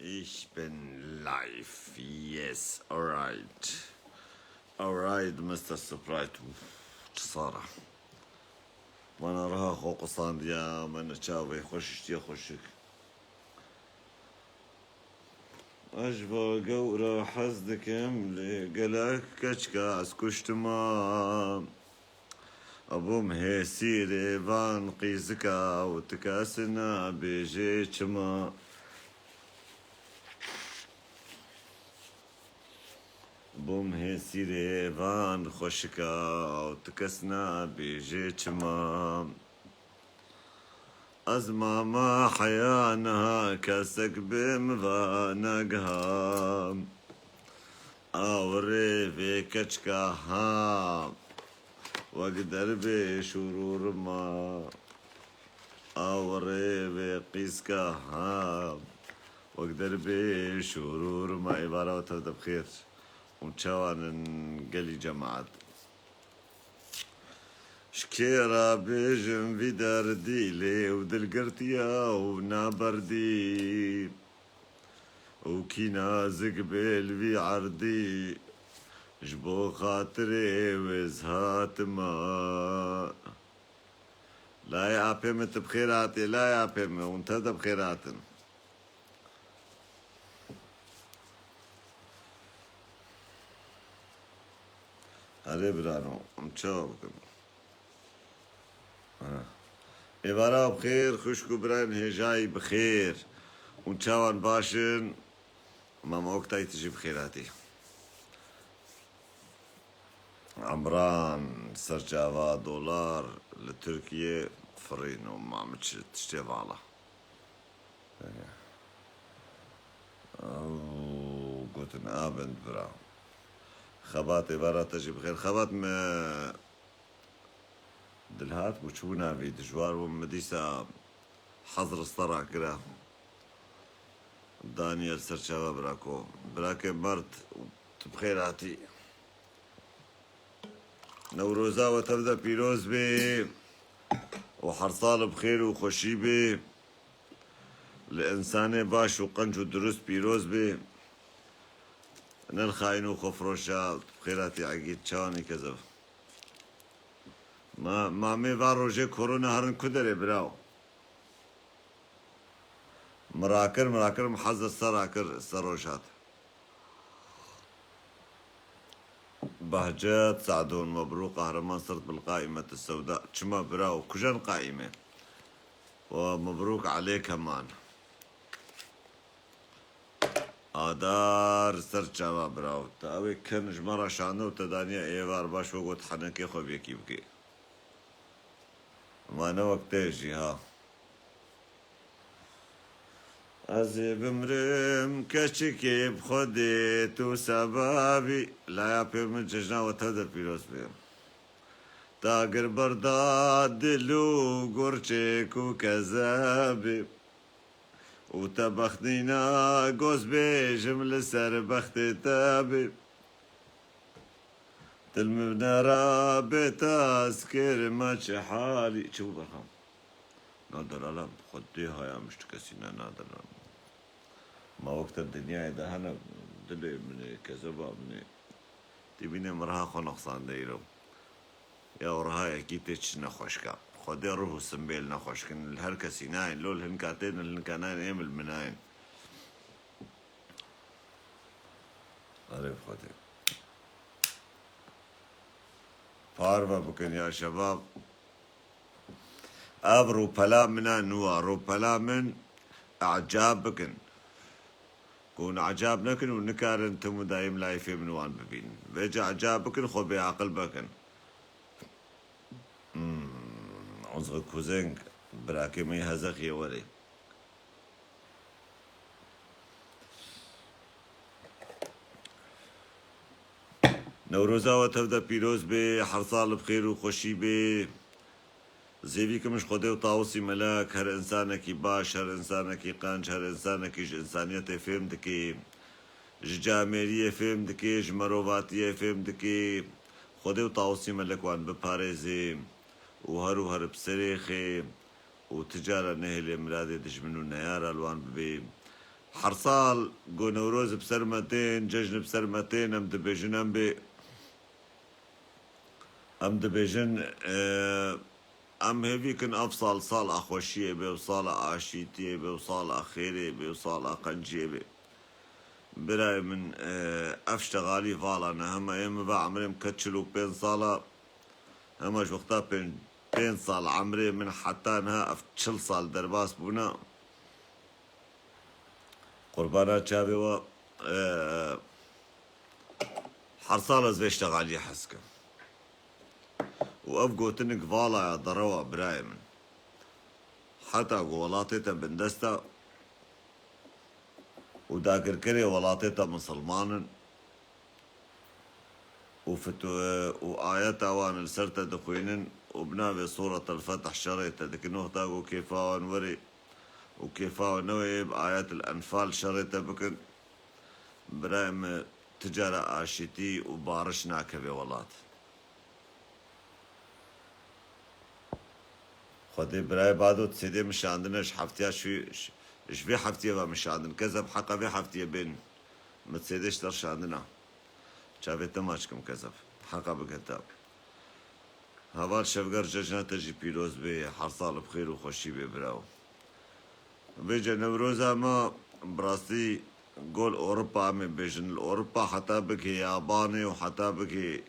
Ich bin live. Yes, alright. Alright, Mr. Sprite. صارة وانا راها خو قصان ديا من تشاوي خوششتي خوشك أجبا قورا حزدك املي قلك كشكا اسكش تمام أبو مهيسيري فان قيزكا وتكاسنا بيجي چما بوم هسيري فان خوشكا وتكسنا بيجي چما از ماما حيانها كسك بمفانقها اوري في كچكا ها واقدر بشرور ما اوري في قيسكا ها واقدر بشرور ما عبارة وتبدأ بخير ومشاوان قلي جماعات شكيرا بيجم في درديلي ودلقرتيا ونابردي وكينا زقبل في عردي جبو خاطري وزهات ما لا يا بيمت بخيراتي لا يا بيمت وانت بخيراتن هذي برانو متشوق إبارة بخير خشكو بران هجاي بخير ونشاوان باشن ما موقتاي تجي بخيراتي عمران سرجاوا دولار لتركيا فرين وما عملتش تشتيف على قلت آبند برا خبات إبارة تجي بخير خبات ما دلهات وشونا في دجوار ومديسة حظر الصرع كرا دانيال سرشاوا براكو مرت بخيراتي نوروزا وتبدأ بيروز بي وحرصال بخير وخوشي بي الإنسان باش وقنج ودروس بيروز بي نلخاين وخفروشا بخيراتي عقيد شاني كذب ما مي روجي كورونا هرن كدري براو مراكر محز السراكر السروشات بهجات سعدون مبروك قهرمان صرت بالقائمة السوداء شما براو كجان قائمة ومبروك عليك كمان آدار سرچاوا براو تاوي كن جمرة شانو تدانيا ايوار باش وقت حنكي خو بيكي بكي ما انا وقت يجي ها ازي بمرم كشكي بخدي تو سبابي لا يا بيم ججنا وتهدى بيروس بيم تاقر برداد دلو قرشك وكذابي وتبختينا قوس بيجم لسر بختي تابي تلمبنا رابط اسكر ماتش حالي شو برهم نادر الم خديها يا مش تكسينا نادر ما وقت الدنيا اذا انا دلي من كذبة من تبيني مرها خو نقصان دايرو يا ورها اكيد تش نخوشكا خدي روح سمبيل نخوشكن الهركسي ناين لول هنكاتين الهنكانين ايمل مناين عارف خدي فاربا بكن يا شباب ابرو بلا منا نوا رو بلا من اعجاب بكن كون عجاب نكن ونكار انتم دايم لايفي من وان ببين بيجي عجاب بكن خو بعقل بكن عذر كوزنك براكي مي هزخ يا ولي نوروزا وتبدا بيروز بي حرصال بخير وخوشي بي زيبيك مش خدي وطاوسي ملاك هر انسانك باش هر انسانك قانج هر انسانك انسانيت فهمتكي جاميرية فهمتكي جمروفاتية فهمتكي خدي وطاوسي ملك وان بباريزي وهر بسريخي وتجارة نهلي مرادي دجمنو نيارة الوان ببي حرصال قو نوروز بسرمتين ججن بسرمتين ام دبيجن ام دبيجن ام هيفيكن افصال صال اخوشيه بي وصال عاشيتيه بي وصال اخيري بي وصال اقنجيه بي براي من افشتغالي فالا هم يم با عمري مكتشلو بين صالا همش وقتا بين صال عمري من حتى انها افتشل صال درباس بونا قربانات شابي و حرصال از بيشتغالي حسكم وأبقوا تنك فالا يا ضروا براي من حتى ولاتيتا بندستا وداكر كري ولاتيتا مسلمان وآياتا وان السرطة دخوينن وبنابي صورة الفتح شريطة دكنوه تاقو كيفاوان وري وكيفاوان نوي بآيات الأنفال شريطة بكن برايم تجارة آشيتي وبارشنا كبي ولات خدي براي بعدو تسيدي مش عندنا اش حفتيا اش في حفتيا مش عندنا كذب حقا في حفتيا بين ما تسيديش ترش عندنا شافي تماشكم كذب حقا بكتاب هوال شفقر ججنا تجي بيروز بي حرصال بخير وخوشي بي براو بيجا نوروزا ما براستي قول أوروبا من بيجن الأوروبا حتى بكي ياباني وحتى بكي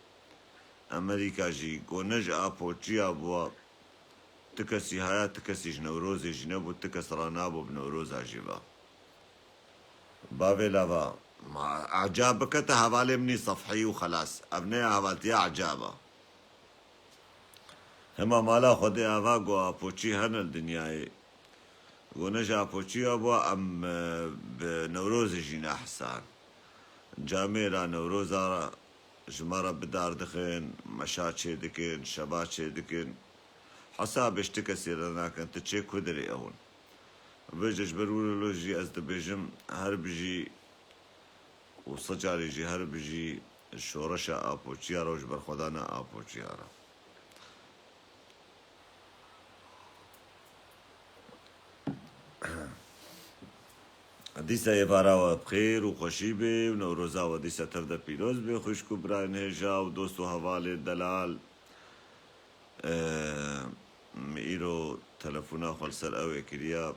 أمريكا جي قول نجأ بوچيا بوا تكسي هيا تكسي جنوروزي جنبو تكس رانابو بنوروزا جيبا بابي لافا ما أعجابك تهوالي مني صفحي وخلاص أبني هوالتي أعجابا هما مالا خدي أفاقو أبوچي هن الدنياي ونجا أبوچي أبوا أم بنوروزي جينا حسان جاميرا نوروزا جمارا بدار دخين مشاچي دكين شباچي دكين حساب اشتكسي لنا كنت تشي كودري اون بيجي جبرولو لوجي از دبيجم هر بيجي وصجاري جي هر بيجي الشورشة ابوچيارا وجبر خدانا ابوچيارا ديسا يفارا بخير وخوشي بي ونوروزا وديسا تبدا بيروز بي خوشكو براين هيجا ودوستو هوالي دلال ايرو تلفونا خلصر اوي كريا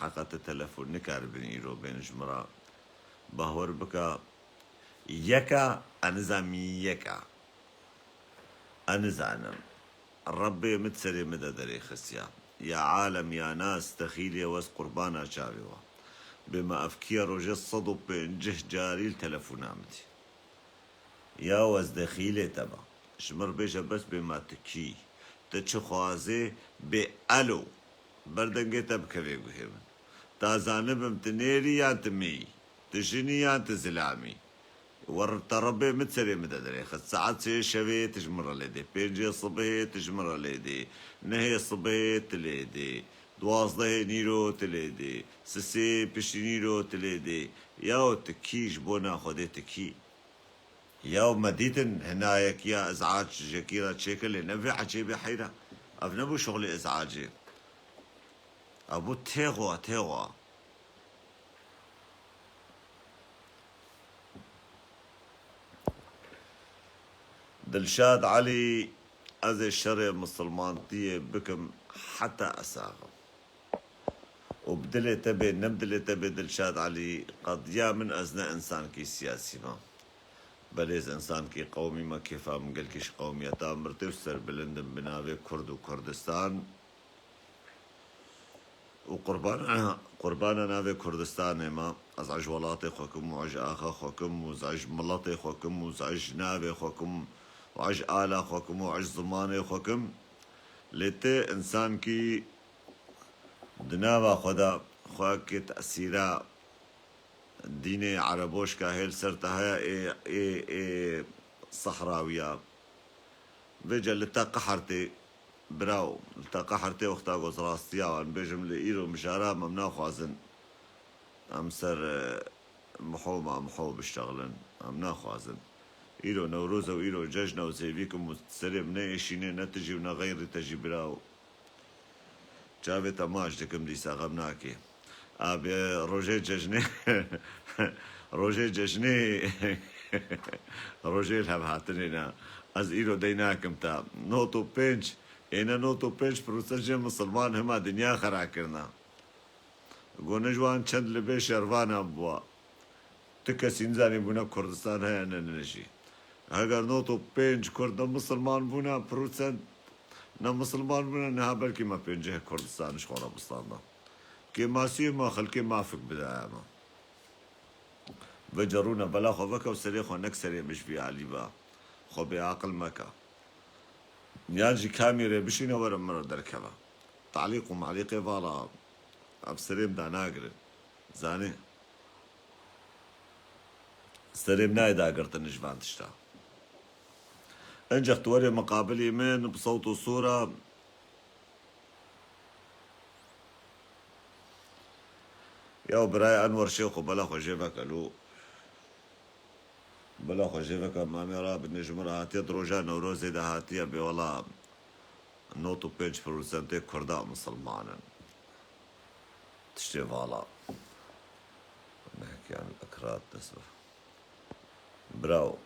حقت تلفون نكار بين ايرو بين جمرا باور بكا يكا انزامي يكا انزانم ربي متسري مدى دري خسيا يا عالم يا ناس تخيلي وس قربانا شابيوا بما افكير وجصدوا بين جه جاري التلفونامتي يا وز دخيلي تبا شمر بيجا بس بما تكي تچ خوازه به الو بردنگه تب کوي گوهمن تا زانبم تنيري يا تمي تجني يا تزلامي ور تربي متسري مددري خد ساعات سي شوي تجمر لدي بيجي صبي تجمر لدي نهي صبي تليدي دوازده نيرو تليدي سسي بشي نيرو تليدي ياو تكيش بونا خدي تكي ياو مديتن هنايك يا ازعاج جكيرة شكل نفع عجيبي حيرة افنبو شغلي ازعاجي ابو تيغوا دلشاد علي از الشرع مسلمانتية بكم حتى اساغم وبدلي تبي نبدلي تبي دلشاد علي قد يا من ازنا انسان كي سياسي ما بليز انسان كي قومي ما كيفا مقل كيش قوميتا مرتي وسر بلندن بناوي كرد وكردستان وقربانا ناوي كردستان ما ازعج ولاتي خوكم وعج اخا خوكم وزعج ملطي خوكم وزعج ناوي خوكم وعج آلا خوكم وعج زماني خوكم لتي انسان كي دناوا خدا خواك تأثيرا ديني عربوش كاهل سرتها اي صحراوية بيجا لتا قحرتي براو لتا قحرتي وقتا قوز راستيا وان بيجم لإيرو مشارا ممنا خوازن امسر محو بشتغلن امنا خوازن إيرو نوروز وإيرو ججنا وزيبيكم وسلم نيشيني نتجي ونغير تجي براو جابي تماش دكم ديسا غمناكي ابي روجي ججني روجي ججني روجي الهم هاتنينا از ایرو دیناکم تا نوتو پنج اینا نوتو پنج پروسنج مسلمان هما دنیا خرا کرنا گونجوان چند لبه شروان بوا تکسین زنی بونا کردستان های ننشی اگر نوتو پنج کرد مسلمان بونا پروسنج نه مسلمان بونا نه بلکه ما پنجه کردستانش خورا بستاندا که ماسی ما خلقی مافق بدایا ما بجرونا بلا خو بكا وسري خو نكسري مش في علي با خو بعقل مكا نياجي كاميرا بشينا ورا مرة دركبا تعليق ومعليقي بالا ابسريم دا ناقر زاني سريم ناي دا قرت النجبان تشتا انجح توري مقابل يمين بصوت وصورة يا براي انور شيخ وبلا خو جيبك الو بلا خو جيبك مامي راب النجم هاتي دروجا نوروزي دا هاتي ابي والله نوتو بيج بروسنتي كردا مسلمانا تشتي فالا نحكي عن الأكراد تسبح براو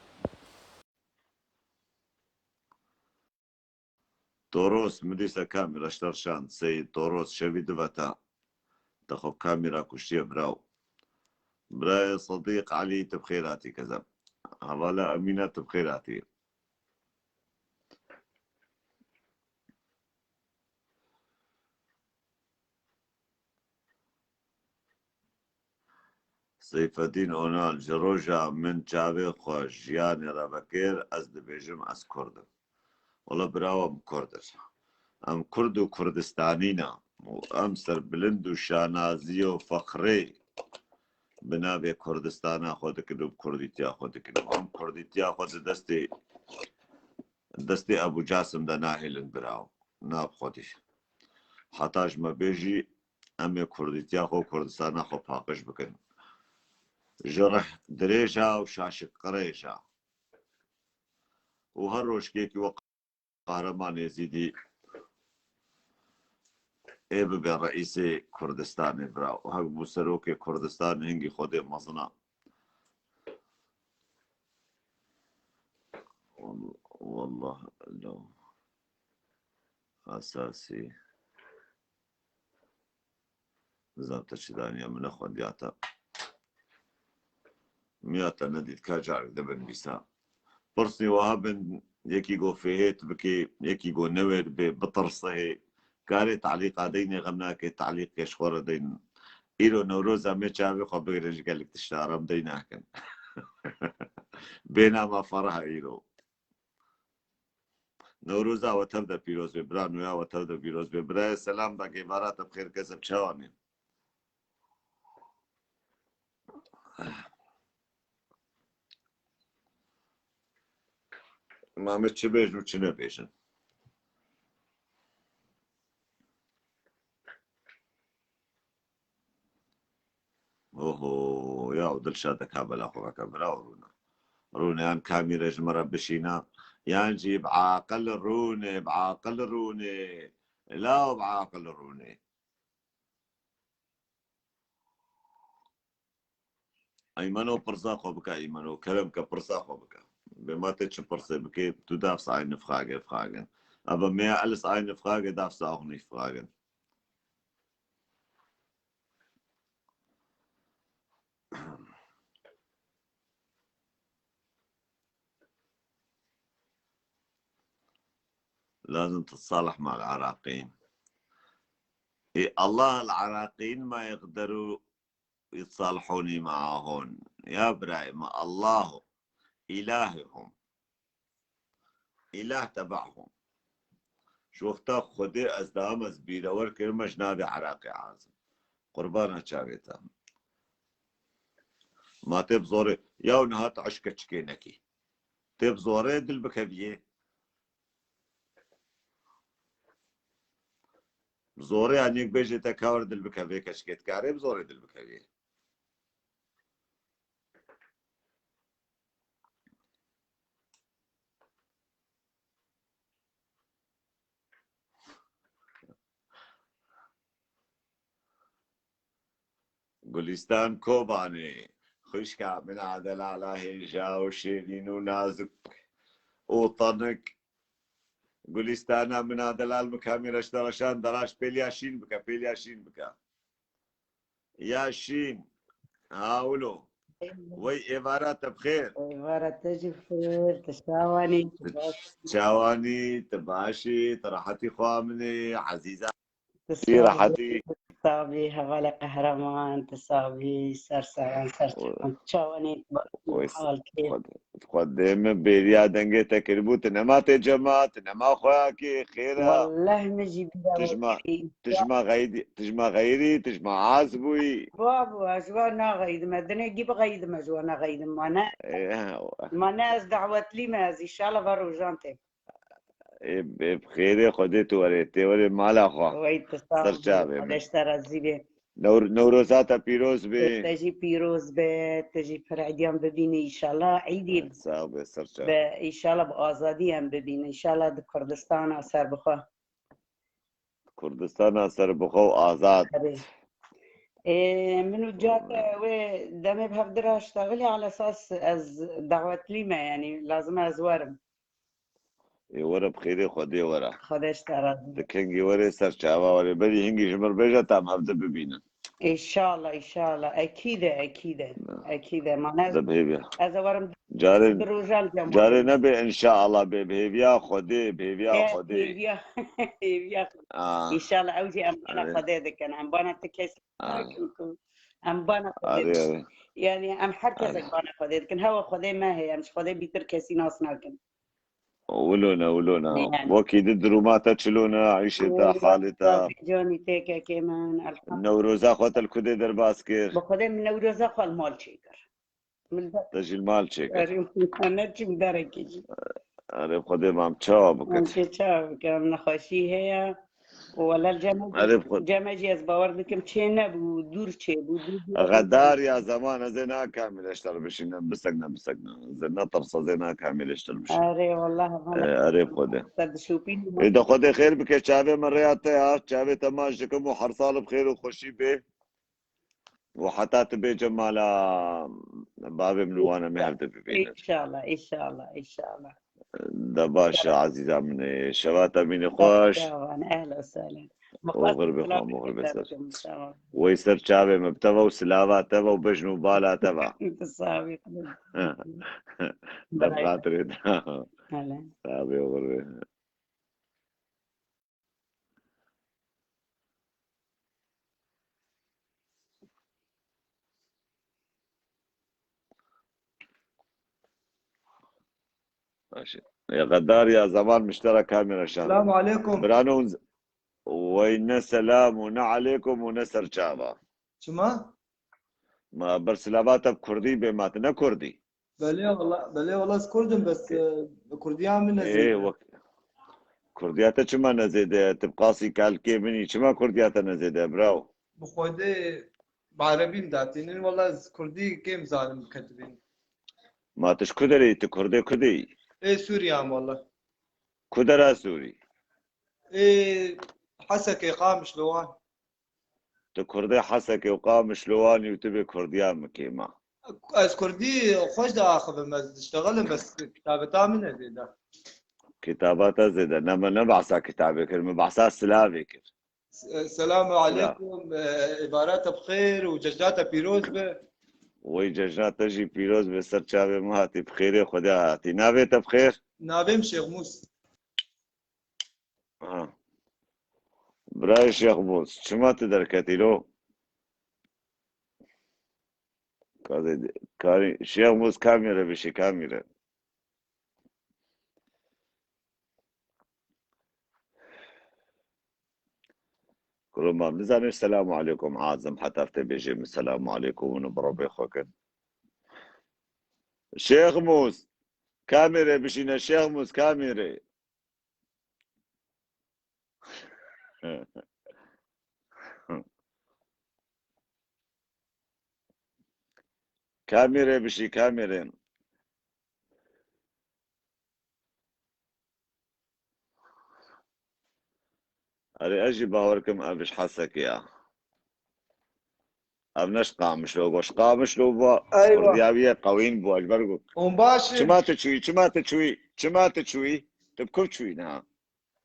توروس مديسة كاميرا اشترشان سيد توروس شوي دفتا تخو كاميرا كشتية براو براي صديق علي تبخيراتي كذا هلا أمينة تبخيراتي سيف الدين اونال جروجا من جاوي خوش جياني رابكير از دبيجم از كردم والله براو ام كردش ام كرد و كردستانينا وام سر بلند و شانازي و فخري بنابي كردستانا خودك دوب كرديتيا خودك دوب ام كرديتيا خود دستي ابو جاسم دا ناهلن براو ناب خودش حتاج ما بيجي ام كرديتيا خو كردستانا خو پاقش بكن جرح دريجا وشاشق قريجا وهالروش كيكي وقهرمان يزيدي ايه ببي رئيسي كردستان براو وهاك بوسروكي كردستان هنجي خودي مصنع والله لو اساسي زابطة شدانيا من اخوة دياتا مياتا نديت كاجار دبن بيسا برسني وهابن يكي جو فيهيت بكي يكي جو نوير بطرصه كاري تعليق عديني غمناكي تعليق يشخور دين إيرو نوروزا ميشابي خو بيرج قالك تشتارم ديناكن بينما فرها إيرو نوروزا وتبدا بيروز ببران ويا وتبدا بيروز ببرا سلام باقي بارات بخير كسب شواني ما مش بيجن وشنو بيجن اوهو يا ودل شادك كابل اخوك كابل رونا كاميرا جمرة بشينا يعني بعاقل روني بعاقل روني لا بعاقل روني ايمنو برزاقو بك ايمنو كلامك برزاقو بك بما تتش برزا بك تدافس عين فراgen aber mehr als eine Frage darfst du auch nicht fragen لازم تتصالح مع العراقيين إيه الله العراقيين ما يقدروا يتصالحوني معاهن يا ابراهيم الله إلههم إله تبعهم شوفتا خودي از دام از بیرور کرمش نابي عراقي عازم قربانا چاويتا ما تب زوري ياو نهات عشكة چكينكي تب زوري دل بكبيه زوري عنيك بيجي تكاور دل بكبيه كشكيت كاري بزوري دل بكبيه گلستان كوباني خشكا من عدل على هيجا وشيرين ونازك وطنك گلستانا من عدل المكاميرش درشان دراش بيلياشين بكا بيلياشين بكا ياشين هاولو وي إمارات بخير إمارات تجي بخير تشاواني تشاواني تباشي طرحتي خوامني عزيزة تصابي راحتي تصابي هغالي قهرمان تصابي سرسران سرسران تشاواني حال كيف تقدم بيريا دنگي تكربوت نما تجمعت نما خوياكي خيرا والله نجي تجمع غيري تجمع عازبوي بابو أجوانا غيد مدني جيب غيد مجوانا غيد ما ناس دعوت لي ما إن شاء الله برو جانتي بخير خدت وريتي وري مالا خوا ويت سر تصابي چاوي قداش ترى الزيبي نوروزاتا بيروز بي تجي بيروز تجي فرعديان ببيني إن شاء الله عيدي صعب سر چاوي إن شاء الله بآزادي هم ببين إن شاء الله د كردستان أثر بخوا كردستان اثر بخو آزاد منو جات و دمي بهقدر أشتغلي على أساس از دعوت لي ما يعني لازم أزورم ورا بخير خدي ورا خدش ترى تكنجي وري سر چاوا وري بدي هنگي جمر بيجا تام هفته ببينن إن شاء الله إن شاء الله أكيد ما ناس بهيبيا أزورم جاري بروجال جاري نبي ان شاء الله بهيبيا خدي بهيبيا خدي إن شاء الله أوجي أمبانا خديدك أنا أمبانا تكيس أمبانا خديدك يعني أم حركز أمبانا خديدك كن هوا خدي ما هي مش خدي بيتر كيسي ناس ناكن ولونا يعني. وكيد دروماتا تشلونا عيشتا حالتا جوني تيكا كمان الحمد نوروزا خوات الكودي در باسكير بخدي من نوروزا خال مال شيكر تجي المال شيكر أنا شو مدركي عرب خدي مام تشاو بكت أنت شاف كم نخاشي هي ولا الجماجي از باور بکم چه نبود دور چه بود غدار يا زمان زينا كامل اشتر بشينا بسقنا زينا طرصة زينا كامل اشتر بشينا اره والله عرب خدي قد شوفين إذا خدي خير بك شافي من رياضتها شافي تماشكم وحرصال بخير وخشي به وحتى تبي جمالا باب ملوانا مهر تبي ان شاء الله ان شاء الله ان شاء الله دباش عزيزة مني شواتا مني خوش اهلا وسهلا وغربي خام وغربي سر ويسر شابي مبتبا وسلاوة تبا وبجنو بالا تبا تصابي بخاطري هلا شابي وغربي ماشي يا غدار يا زمان مشترك كاميرا شان السلام عليكم برانو وين سلام ونا عليكم ونسر شابا شما؟ ما برسلابات بكردي بمات نا كردي بله والله كردم بس كردية من ايه كردياتا چما نزيده تبقاسي كالكي مني چما كردياتا نزيده براو بخوده بعربي مداتين والله كردي كيم ظالم كتبين ما تش كدري تكردي كدي ايه سوريا والله كدرا سوري ايه حسك إقام شلوان تكردي حسك وقام شلواني وتبي كرديان مكيما از كردي خوش دا اخذ بس اشتغل بس كتابة من زيدا كتابات زيدا نبعثا كتابك مبعثا سلافك السلام عليكم عبارات بخير وججات بيروز به وي ججات تجي بيروز بسر شابي مهاتي بخير خدا هاتي نابت بخير نابم شيخ موس براي شيخ موس شما تدركتي له كاري شيخ موس كاميرا بشي كاميرا كل ما بنزل السلام عليكم عازم حتى بيجي السلام عليكم ونبربي خوكن شيخ موس كاميرا بشينا شيخ موس كاميرا كاميرا بشي كاميرا أري أجي باوركم أبش حسك يا ابنش قامش لو باش قامش لو با ايوه كردياوية قوين بواج برقو ومباشر چما تشوي تبكو تشوي نها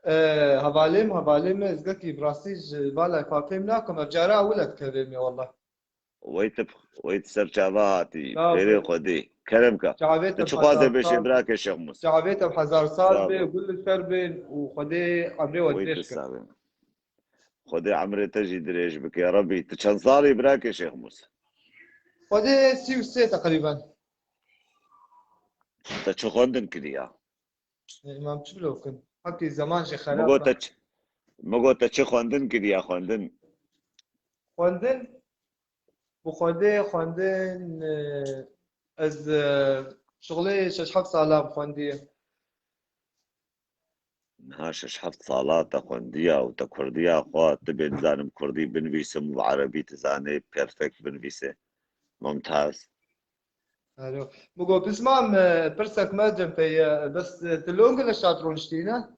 هباليم ازقكي براسيج بالا فاقيم ناكم افجارا ولد كريمي والله ويت سرچاواتي لا بيري خودي كرمكا شعبيته تشخوازه بحزار بشي صال براك الشيخ موسى شعبيته بحزار صال بي برافو وكل الفربين وخدي عمري ويت ودريشكا السابق خودي عمري تجي دريش بك يا ربي تشنصاري براك يا شيخ موسى خدي سي وسي تقريبا تشخوندن كديا ما بتشبلو كن حكي زمان شي مگو خراب تشخوندن كديا خوندن خوندن وخدي خوندن از شغلي شش حف صالام خوندي هاشش حفظ صالات خونديا وتكرديا خوا تبي تزانم كردي بنفيسم وعربي تزاني بيرفكت بنفيسه ممتاز الو بقول بسمام برسك ما جنبي بس تلونج ولا شاطرون شتينا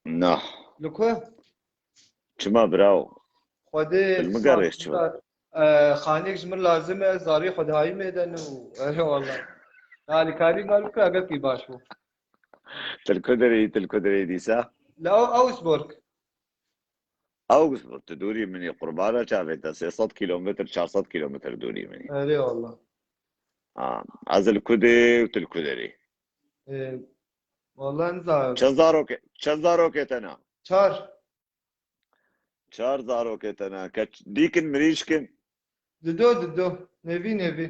نح لكو چما براو خدي بسمام بالمقرش چما خانيك جمر لازمه زاري خد هاي ميدن والله هذه كاري مالك اگر کی باشو تلكدري ديسا لا اوسبورغ او تدوري مني قربانة شافت 600 كيلومتر 400 كيلومتر دوري مني اي والله از الكدي وتلكدري والله انزا چند تنا چار 4000 تنا ديكن مريشكن ددو نيفي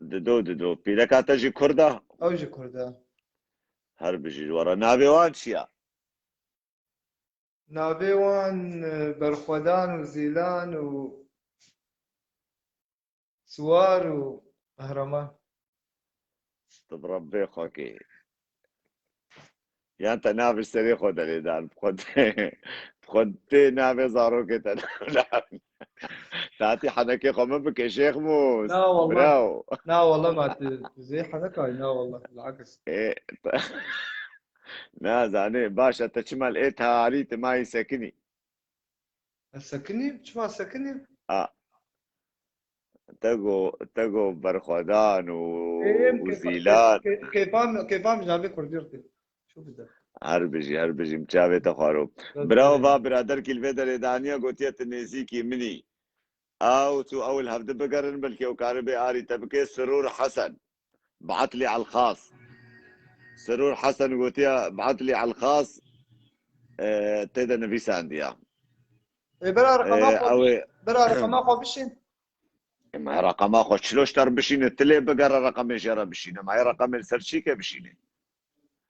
ددو بيلكا تجي كردا اوجي كردا هر بجي ورا نابيوان شيا نابيوان برخودان وزيلان و سوار وأهرمان طب ربي خوكي يا انت نافي سري خود الإدان خود نافي زاروك تاتي حنكي خمم بك يا شيخ موس لا والله براو لا والله ما زي حنكاي لا والله بالعكس ايه لا زاني باشا تشمل ايتها عليت ما يسكني السكني شو ما السكني تقو برخودان كيف وزيلان كيفام جابي كرديرتي شو بدك هر بجي مچاوي تخارو براو با برادر كيلفي دانيا قوتيت النزيكي مني او تو اول هفده بقرن بلكي وكاربي اري تبكي سرور حسن بعت لي على الخاص سرور حسن قوتيا بعت لي على الخاص تيدا نبي سانديا برا رقم او برا رقم اخو بشين ما رقم اخو شلوش تر بشين التلي بقرا رقم يجرى بشين ما رقم السرشيكه بشين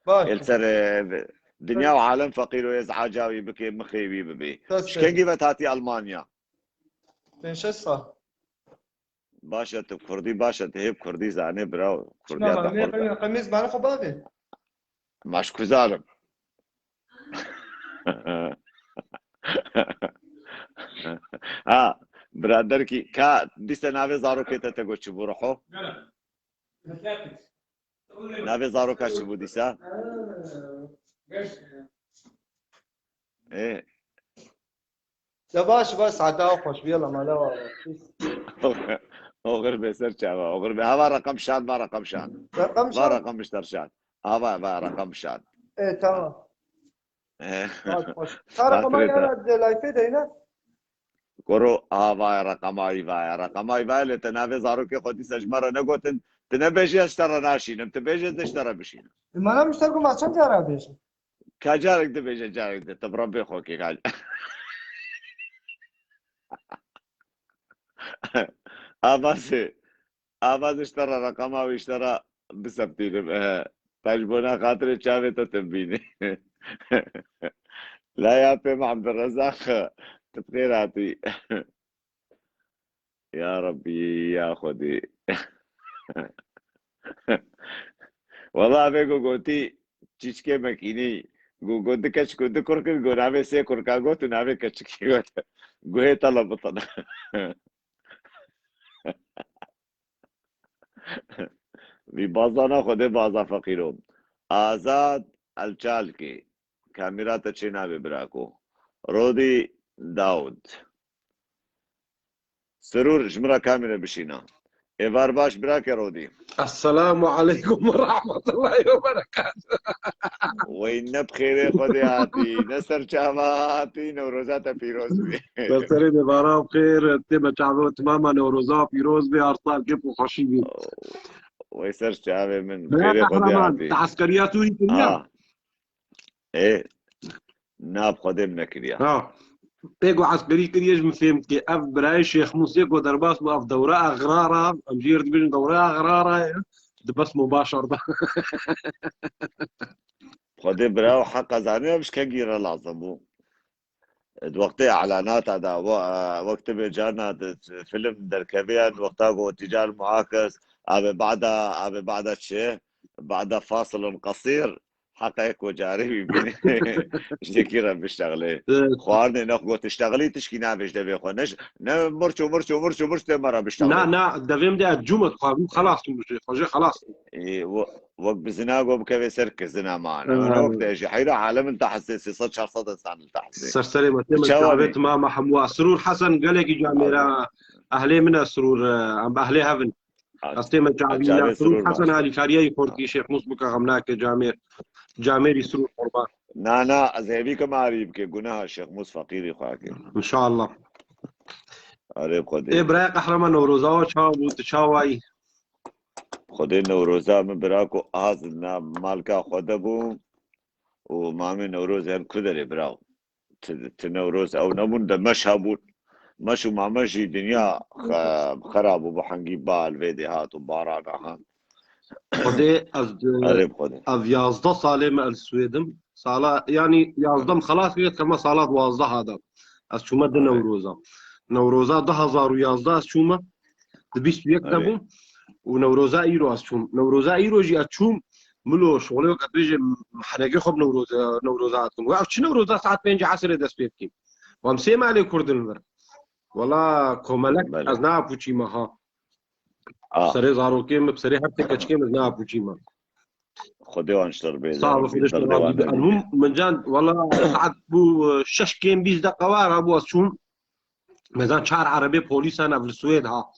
باش السر دنيا وعالم فقير ويزعاجاوي بكي مخيبي ببي شكن جيبت هاتي المانيا بين شصة باشا كردي باشا تهيب كردي زاني براو كردي شنو ما قميص ما ناخذ بابي ماش كوزالم ها برادر کی کا دیسه ناوی زارو که تتگو چی بروحو ناوی زارو که چی بودیسا ايه لا باش عداو خوش بيلا ما لا اوغر بسر چاوا اوغر به هوا رقم شان ما رقم شان رقم ما شان رقم مشتر شان هوا رقم شان ايه تمام خوش صار ما يلا لايف هنا کرو هوا رقمای وای لتناوی زارو که خودی سجمره نگوتن تنبیجی اشترا ناشینم تبیجی اشترا بشینم ما مشتركوا مع كم جارة بيش كاجارك دبيجي جارك ده طب ربي خوكي كاج آواز اشترى رقمه واشترى بسبتين تجبونا خاطر شافي تتبيني لا يا بيم عبد الرزاق تبخيراتي يا ربي يا خدي والله بيقو قوتي چيشكي مكيني قو دكش قو دكوركن قو نامي سي كوركا قو تو نامي كچكي قو قوه طلبطنا بی بازانا خوده بازا فقیروم آزاد الچالکی کامیرات چینا ببراکو رودی داود سرور جمرة كاملة بشينا إيفار باش براك يا رودي. السلام عليكم ورحمة الله وبركاته. وين بخير خدياتي نسر شاماتي نوروزات بيروز بي. بسري ببارا بخير تبا شعبه تماما نوروزا بيروز بي أرسال كيف وخشيبي. ويسر شامي من بخير خدياتي. تعسكريات وري كنيا. إيه ناب خدم نكريا. بيجو عسكري كريج مفهمت كي أف براي شيخ موسيقى درباس ما أف دورة أغرارة أمجير تبين دورة أغرارة بس مباشر ده. خدي براو حق زاني مش كجيرة لازمو. وقت اعلانات هذا وقت بيجانا فيلم دركبيان وقتها هو تجار معاكس ابي بعد شيء بعد فاصل قصير حقك وجاري بيني شكرا بيشتغلي خوارني ناخذ تشتغلي تشكي نافش دبي خو نش مرش مره بيشتغلي نا دبيم ده الجمعة خلاص خلاص وقت بزناقو بكفي سرك زنا معنا وقت اجي حيرة عالم انت حساسي صد شهر صد انسان التحسي سرسري متى شعبت ما محموا سرور حسن قال لك جاميرا اهلي من سرور ام اهلي هافن استيما شعبي سرور حسن هذه كاريا يفورتي شيخ مسبك غمناك جامير سرور قربان نانا ذهبي كما قريب كي قناها الشيخ موس فقيري خاكي ان شاء الله قريب خدي ابراهيم قحرمان نوروزا شاو تشاواي خدي نوروزا من براكو هازنا مالكا خدبو ومامي نوروز هم كدري براو تنوروز او نمون ده مشهبون مشو ما مشي دنيا خراب وبحنجي بال فيديوهات وبارات ها خدي قريب خدي از 11 ساله مع السويدم صالة يعني يازدم خلاص قلت كما صالات وازده هذا از شوما ده نوروزا ده 2011 از شوما دبيش يكتبوا ونوروزا ايرو از شوم نوروزا ايرو جي اتشوم ملو شغله وقت بيجي حرقي خب نوروزاتكم وقف شنو نوروزا ساعات 5 10 دست بيبكي وامسي علي كردن ور والله كوملك ازنا بوچي ما ها سري زارو كيم بسري حتى كچكيم ازنا بوچي ما خدي وانشتر بيزا صعب خدش المهم من جان والله ساعات بو شش كيم 20 دقيقه وار ابو شوم ميزان شهر عربي بوليس انا في السويد ها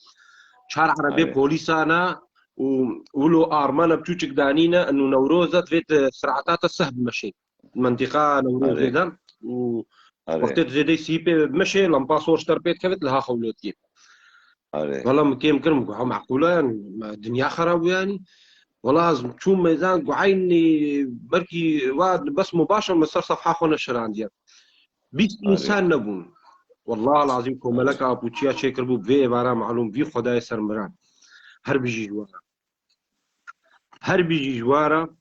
شهر عربي بوليس انا ولو ارمانا بتوچك دانينا انه نوروزة فيت سرعتات السهب مشي منطقه نوروز اذا وقت زيدي سي بي مشي لم باصور شتربيت كفت لها خولوتي والله مكيم كرم معقوله يعني الدنيا خراب يعني والله لازم شو ميزان قعيني بركي واد بس مباشر مصر صفحه خونا شرانديا بيس انسان نبون والله العظيم كوملك ابو تشيا شكر بو في بارا معلوم في خداي سرمران هر بيجي جوارا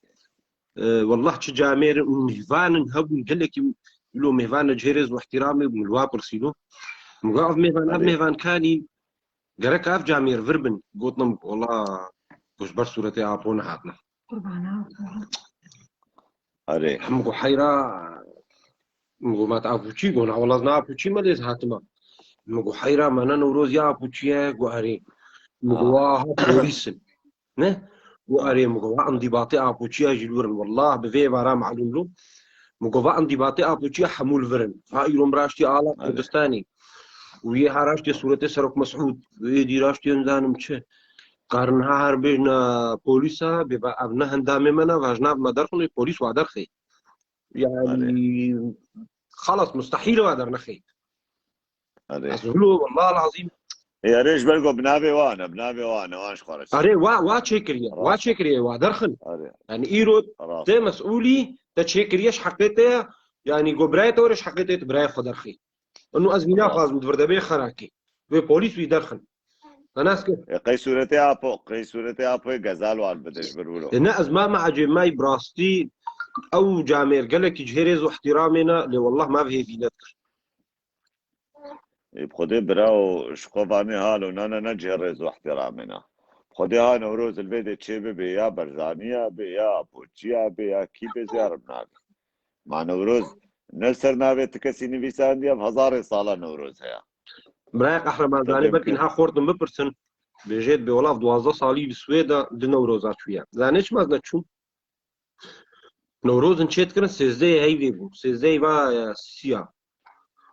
والله تجامير مهفان هبون قالك لو مهفان جهرز واحترامي من الوابر سيلو مقاف مهفان كاني قرك اف جامير فربن قلت والله وش بر صورتي عابون هاتنا اري مقو حيرة مقو ما تعرفوشي قونا والله نعرفوشي ما ليز هاتما مقو حيرة ما نوروز يعرفوشي قواري مقو بوليسن نه واري مقوا انضباطي ابوچيا جلورن والله بفي بارا معلوم له مقوا انضباطي ابوچيا حمول فرن هاي يوم راشتي آلا كردستاني ويا هراشتي صورتي سرق مسعود ويدي راشتي انزانم چه قارنها هر بينا بوليسا بيبقى ابنه هندامي منا واجناب ما درخل بوليس وادرخي يعني خلص مستحيل وادر نخي والله العظيم يا ريش بلقوا بنابي وانا وانش خرج اري وا تشكريا ودرخن يعني ايرو ده مسؤولي تشكرياش حقيقته يعني قبرايته ورش حقيقته براي خدرخي انه ازمينا خلاص متفردبي خراكي و بوليس ويدرخن الناس كيف قي صورتي ابو غزال وال بدش برولو انا ازما مع جماي براستي او جامير قال لك جهرز واحترامنا لي والله ما في دينتك بخدي براو شقوفاني هالو نانا نجهرز واحترامنا خدي ها نوروز الفيديو تشيبي بيا برزانيا بيا بوچيا بيا كي بزيار بناك مع نوروز نسر نابي تكسي نويسان دياب 1000 سالة نوروز هيا برايق احرمان زاني بركن ها خوردن ببرسن بجيت بولاف 12 صالي بسويدا دي نوروزات شوية زانيش مازنا تشو نوروز نشيت كرن سيزدي هاي بيبو سيزدي با سيا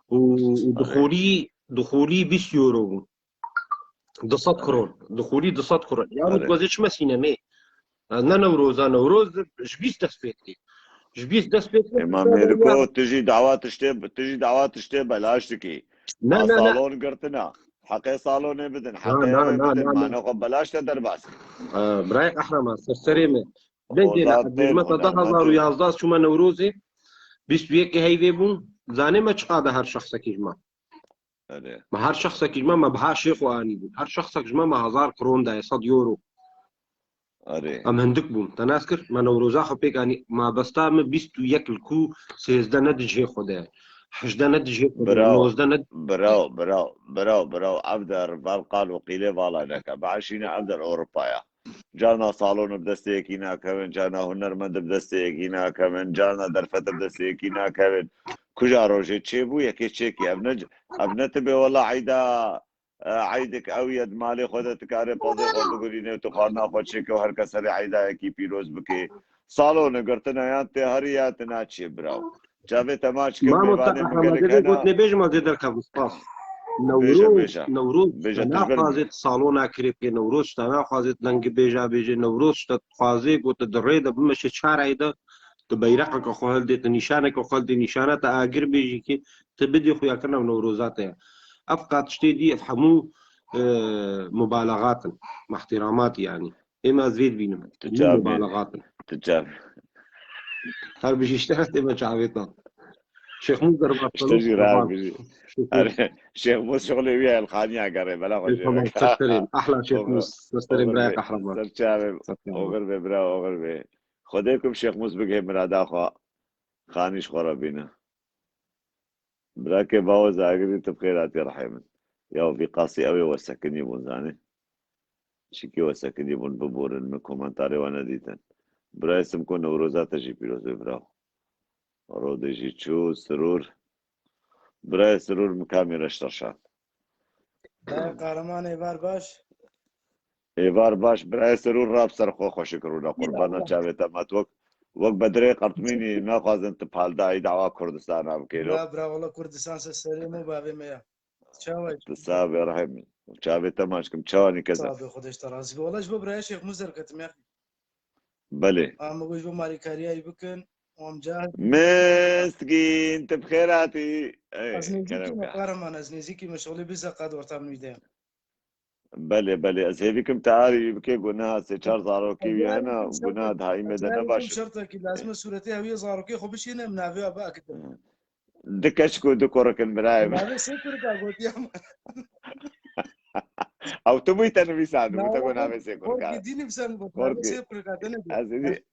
ودخولي 20 يورو 200 كرون دخولي 200 كرون يا آره. متوازيش ما سينمائي عندنا نوروز جبيس دسبيتي جبيس دسبيتي اما मेरे को تجي دعوات تشتي بلاش تكي لا لا لا صالون قرتنا حقي صالون بدن حقي لا لا بدن لا ما لا ناخذ بلاش تدرباس برايك احرم سرسريمه بيدي لا خوداتن ما تدهزار هنرمتن ويازداد شو ما نوروزي بيست ويكي هاي بيبون زاني ما تشقاد هر شخص كيجما آره. ما هر شخص كيجما ما بها شيخ واني بون هر شخص كيجما ما 1000 كرون دا 100 يورو آره. ام هندك بون تناسكر ما نوروزا خو بيك اني ما بستام بيست ويك الكو سيزدا ندجي خدا حجدا ندجي خدا براو نوزدا ند براو عبدر بالقال وقيله بالا نك بعشينا عبدر اوروبايا جانا صالون بدستيكينا كمان جانا هنرمند بدستيكينا كمان جانا درفت بدستيكينا كمان کجا روزی چه بو یکی چکی ابنت به والله عیدا عیدک او ید مال خودت کار پازه خود گوری نه تو خارنا خود چکی و هر کس هر عیدا یکی پیروز بکی سالون گرتن آیات هریات ناچی براو جاوه تماش که ما میوانه متأخر مگلک ما قلت هنا نبيج ما زيد الكابوس نوروز تنا خوازت صالونا كريبكي نوروز تنا خوازت لنگ بيجا نوروز خوازي قلت دريد بمشي شارع ده تبيرقك خوال دي نشانك خوال دي نشانه تاجر بيجي كي تبدي خويا كنا نوروزات ابقى تشتي دي افهموا مبالغات مع احتراماتي يعني اما زيد بينهم مبالغات تجاب هل بيجي اشتغلت اما شعبيتنا شيخ مصدر اشتجي راح بيجي شيخ موس شغلي ويا الخانية قريب لا خوش احلى شيخ موس نستلم رايك احرم سرچاوي اوغر برا اوغر خديكم شيخ موس بگه مرادا خو خانيش خرابينا براكي باوز اگري تبخيرات رحيم يا في قاسي اوي وسكني بونزاني شيكي وسكني بون ببور المكومنتاري وانا ديتن برا اسم كون نوروزات جي بيروز براو رودجي تشو سرور برای سرور مکامی رشترشان قهرمان ایوار باش ایوار باش برای سرور راب سرخو خوشی کرونا قربانا چاویتا ماتوک وقت بدره قرطمینی ناخوازن تپال دایی دعوا کردستان هم کیلو برا والله کردستان سری مو بابی میا چاوی تصابي رحمي چاویتا ماشکم چوانی کذا صابي خودش ترازی والله جو برای شیخ مزر کتم یا بله ام گوش بو ماری کاریای بکن وام جاهز مسكين تبخيراتي از نزیکی قهرمان از نزیکی مشغولی بزا قد ورتام میده بله از هیویکم تعالی بکی گناه سه چار زاروکی وی هنا گناه دهایی مدن نباشه شرطه که لازم صورتی هویه زاروکی خو بشینه مناوی ابا اكد دكشكو دكورك المرايب مناوی سيكور دا گوتیا او تبوي تنوي سادو تقول نامي سيكور كا ديني بسان كوركي سيكور كا تنبي اسيدي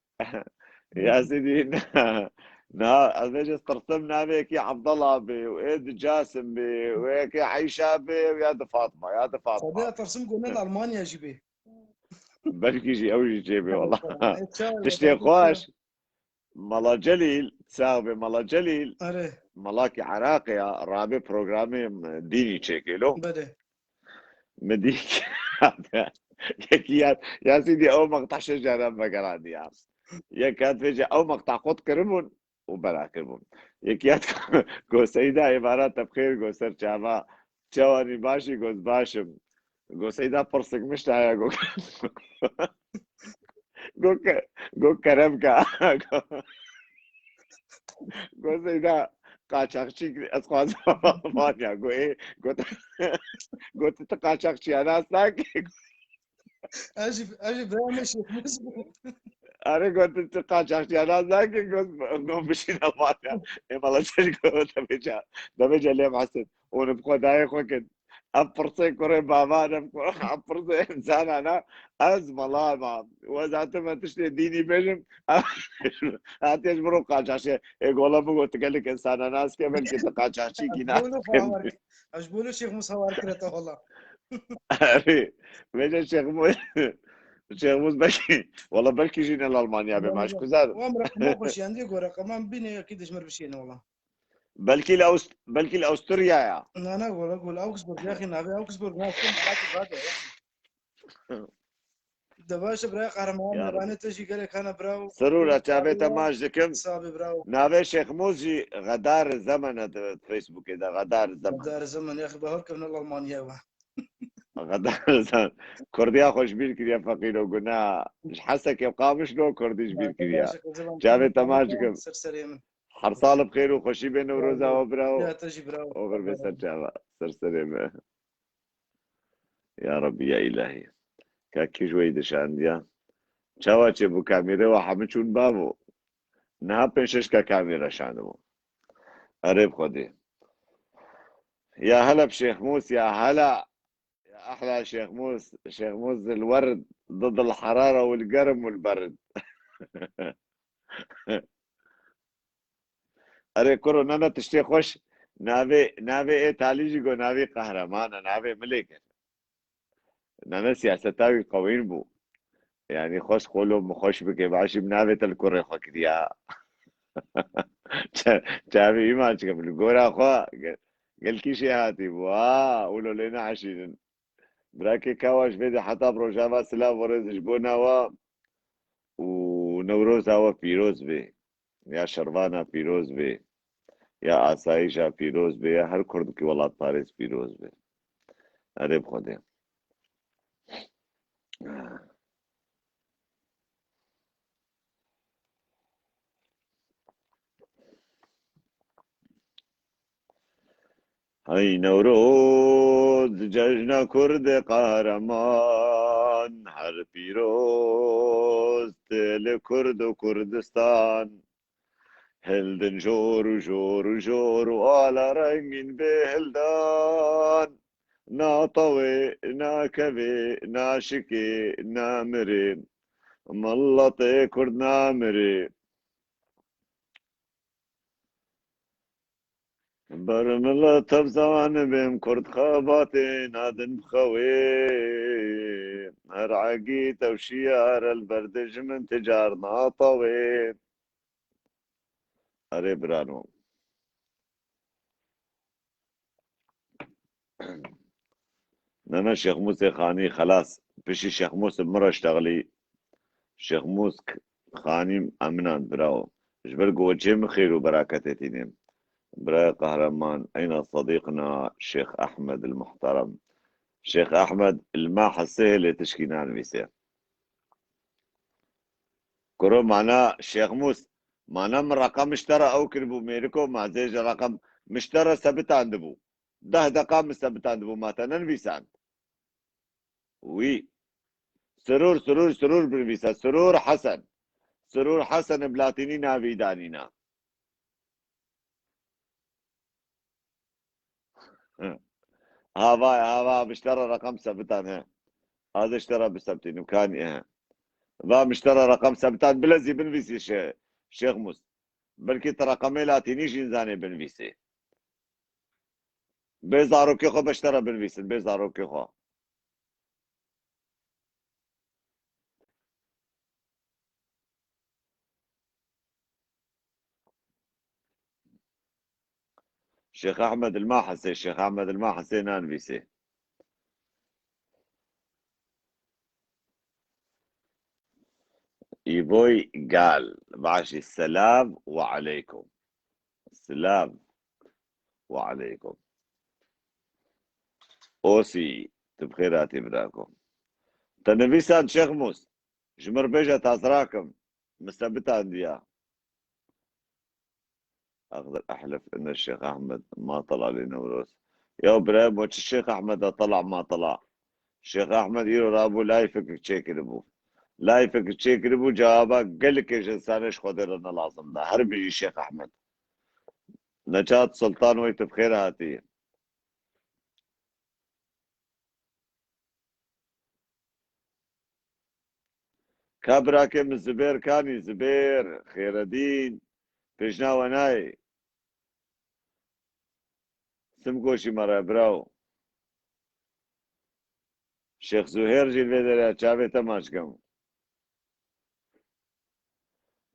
يا سيدي نا ازمج استرسم نامي كي عبد الله بي وايد جاسم بي وهيك عيشه بي ويا فاطمه يا فاطمه صديق ترسم قلنا المانيا جيبي بلكي جي او جيبي والله تشتي خوش ملا جليل تساوي ملا جليل ملاكي عراقي رابع بروجرامي ديني تشيكيلو بده مديك يا سيدي او مقطع شجره مقراني يا يا كانت فيجي او مقطع قط كرمون وبلا كرمون يكيات جو سيدا عبارات بخير جو سر چاوا چواني باشي گوز باشم گو سيدا پرسك مش آیا گو کرم کا گو سيدا قاچاقچی از خواز مانیا گو ايه گو تا قاچاقچی انا ساكي اجي برامش آره گفت تو قاچاقچی انا ساكي گو بشین المانیا مالا چش گو دمیجا لیم حسن اون بخدای خوکن أبرصي كوري بابانا أبرصي إنسان أنا أزمة الله ما وزعت ما تشتري ديني بيجم هاتيش برو قاچاشي يقول بقول تقلك إنسان أنا أسكي بلكي تقاچاشي كنا أش بقولوا شيخ مصور كرته والله بيجي شيخ موس بلكي والله بلكي جينا لألمانيا بماش كزار وامرك ما خوش عندي رقم بيني أكيد إيش مربشين والله بلكي الأستريا يا أنا أقول أوكسبورغ يا أخي نبي أوكسبورغ ما أكون بعد دباش براي قهرمان نباني تجي قالك أنا براو سرور أتابعت ماجدكم صابي براو نابي شيخ موزي غدار الزمن فيسبوك إذا غدار الزمن غدار الزمن يا أخي بهرك من الألمانيا غدا كرديا خوش بير كريا فقير وقنا مش حسك يبقى مش لو كرديش بير كريا جابي تماشكم حرصال بخير وخوشي بين وروزا وبراو يا تجي براو وغير بيسر جابا سرسري يا ربي يا إلهي كاكي جوي دشانديا چاوا چه بو کامیره و همه چون بابو نه پیشش که کامیره شانو قريب خدي يا هلا بشيخ موس يا هلا يا احلى شيخ موس شيخ موس الورد ضد الحراره والقرم والبرد اري كورو نانا تشتي خوش نافي ايه تاليجي جو نافي قهرمان نافي ملك نانا سياستاوي قوين بو يعني خوش قولوا خوش بكي بعشي بنافي تلكوري خوك ديا شافي ايمانش قبل قورا خوا قال كيشي هاتي وا قولوا لنا عشرين براكي كاواش بيدي حتى بروجافا سلا ورز جبونا ونوروز هوا فيروز بي يا شروانا فيروز بي يا آسایشا فیروز بي يا هر کرد کی ولات پاریس فیروز بي ارے خودے هاي نوروز جشن کرد قهرمان هر فیروز تل کرد و کردستان هلدن جور جور جور وعلى رنگ بهلدان نا طوي نا كبي نا شكي نا مري ملطي كرد نا مري برملا تبزان بهم كرد خاباتي نادن بخوي هر عقي توشيار البردج من تجار نا طوي اري برانو نانا شيخ موسى خاني خلاص بشي شيخ موسى مرة اشتغلي شيخ موسى خاني امنان براو جبل قوة جيم خير وبركاته تينيم برا قهرمان اين صديقنا شيخ احمد المحترم شيخ احمد الما حسيه لتشكينان بيسير كرو معنا شيخ موسى معنا من رقم اشترى او كربو ميركو مع زيج رقم مشترى ثبت عندبو ده دقام ثبت عندبو ما تنن بيسان وي سرور بالفيسا سرور حسن بلاتيني نافي دانينا هذا مشترى رقم سبتان هذا اشترى بسبتين وكان ذا مشترى رقم سبتان بلزي بنفيسي شيخ موس بلكي رقمي لاتينيش انزاني بنفيسي بيزارو كيخو بشترى بنفيسي بيزارو كيخو شيخ احمد الماحسي الشيخ احمد الماحسي نانفيسي يبوي قال بعش السلام وعليكم السلام وعليكم اوسي تبخيراتي براكم تنفيسان شيخ موس جمر بيجا تازراكم مثبتة عندي اقدر احلف ان الشيخ احمد ما طلع لي نوروز يا ابراهيم وش الشيخ احمد طلع ما طلع الشيخ احمد يرو رابو لا يفك تشيك ربو لا يفك تشيك ربو جوابك قال لك ايش انسانش خدر انا لازم ده هر بيجي الشيخ احمد نجاة سلطان ويت بخير هاتي كابرا كم الزبير كاني زبير خير الدين بيجنا وناي سمكوشي مرة براو شيخ زهير جيل بدر شافي تماشكم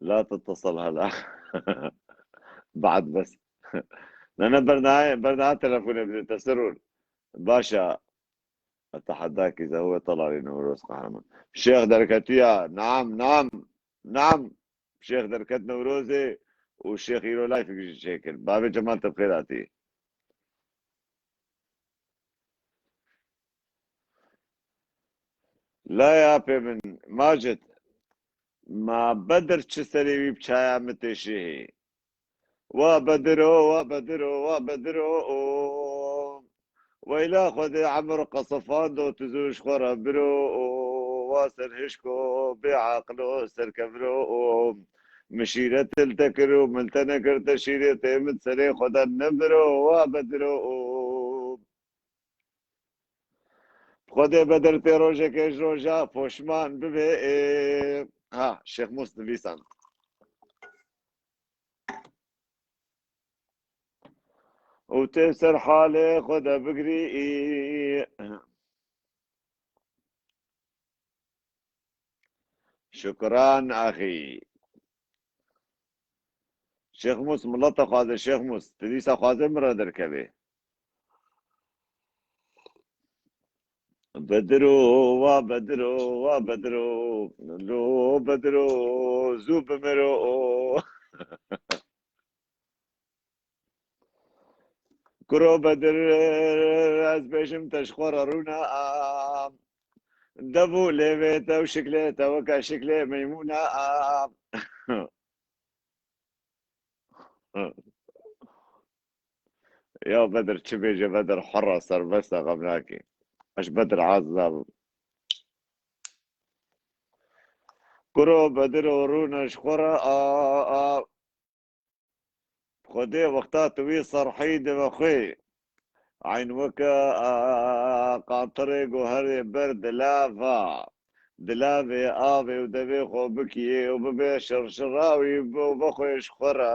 لا تتصل هلا بعد بس لأن برناها تلفوني بدي تسرور باشا أتحداك إذا هو طلع لي نوروز قهرمان الشيخ دركتيا نعم شيخ دركت نوروزي والشيخ يرو لايف يجي شكل بابي جمال تبخيراتي لا يا بي من ماجد ما بدر تشتري بشايا متشي وبدرو وإلى خذ عمر قصفان دو تزوج خربرو واسر هشكو بعقلو سركبرو مشيرة التكرو ملتنكر تشيرة تيمت سري خذ النبرو وبدرو خذ بدر تيروجا كيش روجا فوشمان ببي ها شيخ مسلم بيسان وتسر حالي خذ بقري شكرا أخي شيخ موس ملطة خوازة شيخ موس تديسا خوازة مرادر كبه بدرو لو بدرو زوب مرو كرو بدر از بيشم تشخور رونا دبو ليبيتا وشكليتا وكا شكلي ميمونة يا بدر تشبيجة بدر حرة صار بس غبناكي اش بدر عازب كرو بدر ورونا شخورة خدي وقتها توي صرحيد وخي عين وكا قاطري جوهري برد لافا دلافي آبي ودبي خوبكي وببي شرشراوي وبخوي شخورة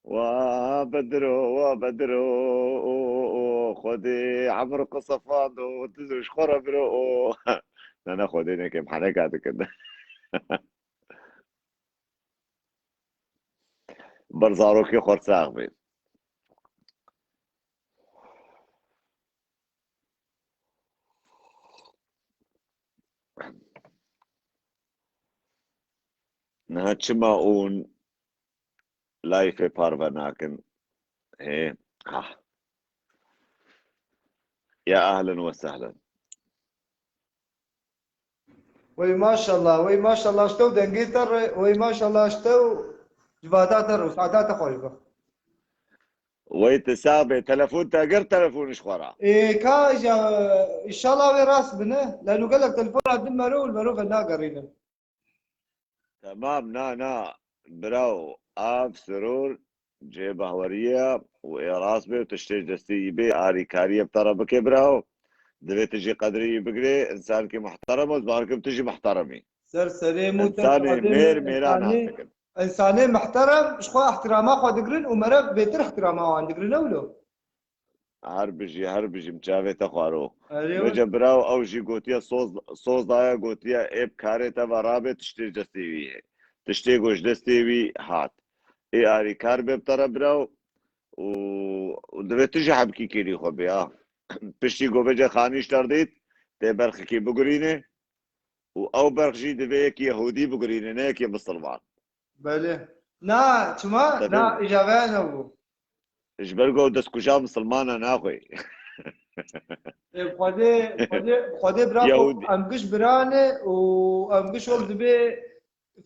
وبدرو خدي عمر قصفان وتزوج خورة برو انا خديني كم حنكات كده برزاروكي خرساغ بي نهاتشما اون لايفي بارفناكن ايه يا اهلا وسهلا وي ما شاء الله وي ما شاء الله شتو دنجيتر وي ما شاء الله شتو جباداتر وسعدات خويبه ويتسابي تلفون تاقر تلفون شخورا إيه كاجا ان شاء الله وي راس بنه لانه قال لك تلفون عبد المرو والمرو فنا قرينا تمام نا براو آب سرور جيب هورية وإراس بي وتشتيج دستي بي آري كارية بطرة بكي براو دبي تجي قدري بقري إنسان كي محترم وزباركم تجي محترمي سر سليم إنساني مير ميران هاتكن انساني محترم شخو احترامه خو دقرن ومرق بيتر احترامه وان دقرن اولو هربجي مجاوي تخوارو مجا براو أو جي قوتيا صوز دايا قوتيا إيب كاري تبا رابي تشتيج دستي بي تشتي قوش دستي بي هات اي آري كار بي بطرة براو ودبي تجي حبكي كيري خو بي پشتی گوبجه خانیش تردید تی برخ کی بگرینه و او برخ جی دبی یک یهودی بگرینه نه یک مسلمان بله نا چما نا اجابه نبو اجبرگو دست کجا مسلمانه ناخوی خودی براکو امگش برانه و امگش ول دبی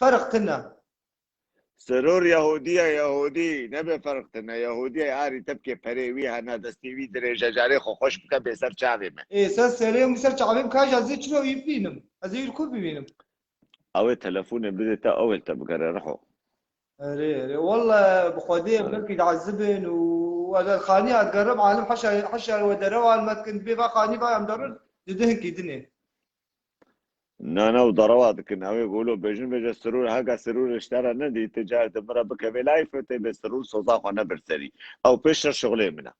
فرق تنا سرور يهودي نبي فرقتنا يهودي عاري تبكي بريويها انا دستيوي درجه جاري خو خوش بك بسر شعبي ما ايه سر سليم سر شعبي كاج ازي شنو يبينم ازي الكل بينم او تلفون بدت اول تبقى روحوا ري والله بخودي بلكي تعذبن وهذا الخاني اتقرب عالم حشا ودروال ما كنت بيبا خاني با مدرن دهن كيدني نانا وضروات كنا هو يقولوا بيجا السرور هاكا سرور اشترى ندي تجارة مرة بك بلايف تبي السرور صوصاق وانا برسري او بيشر شغلي منها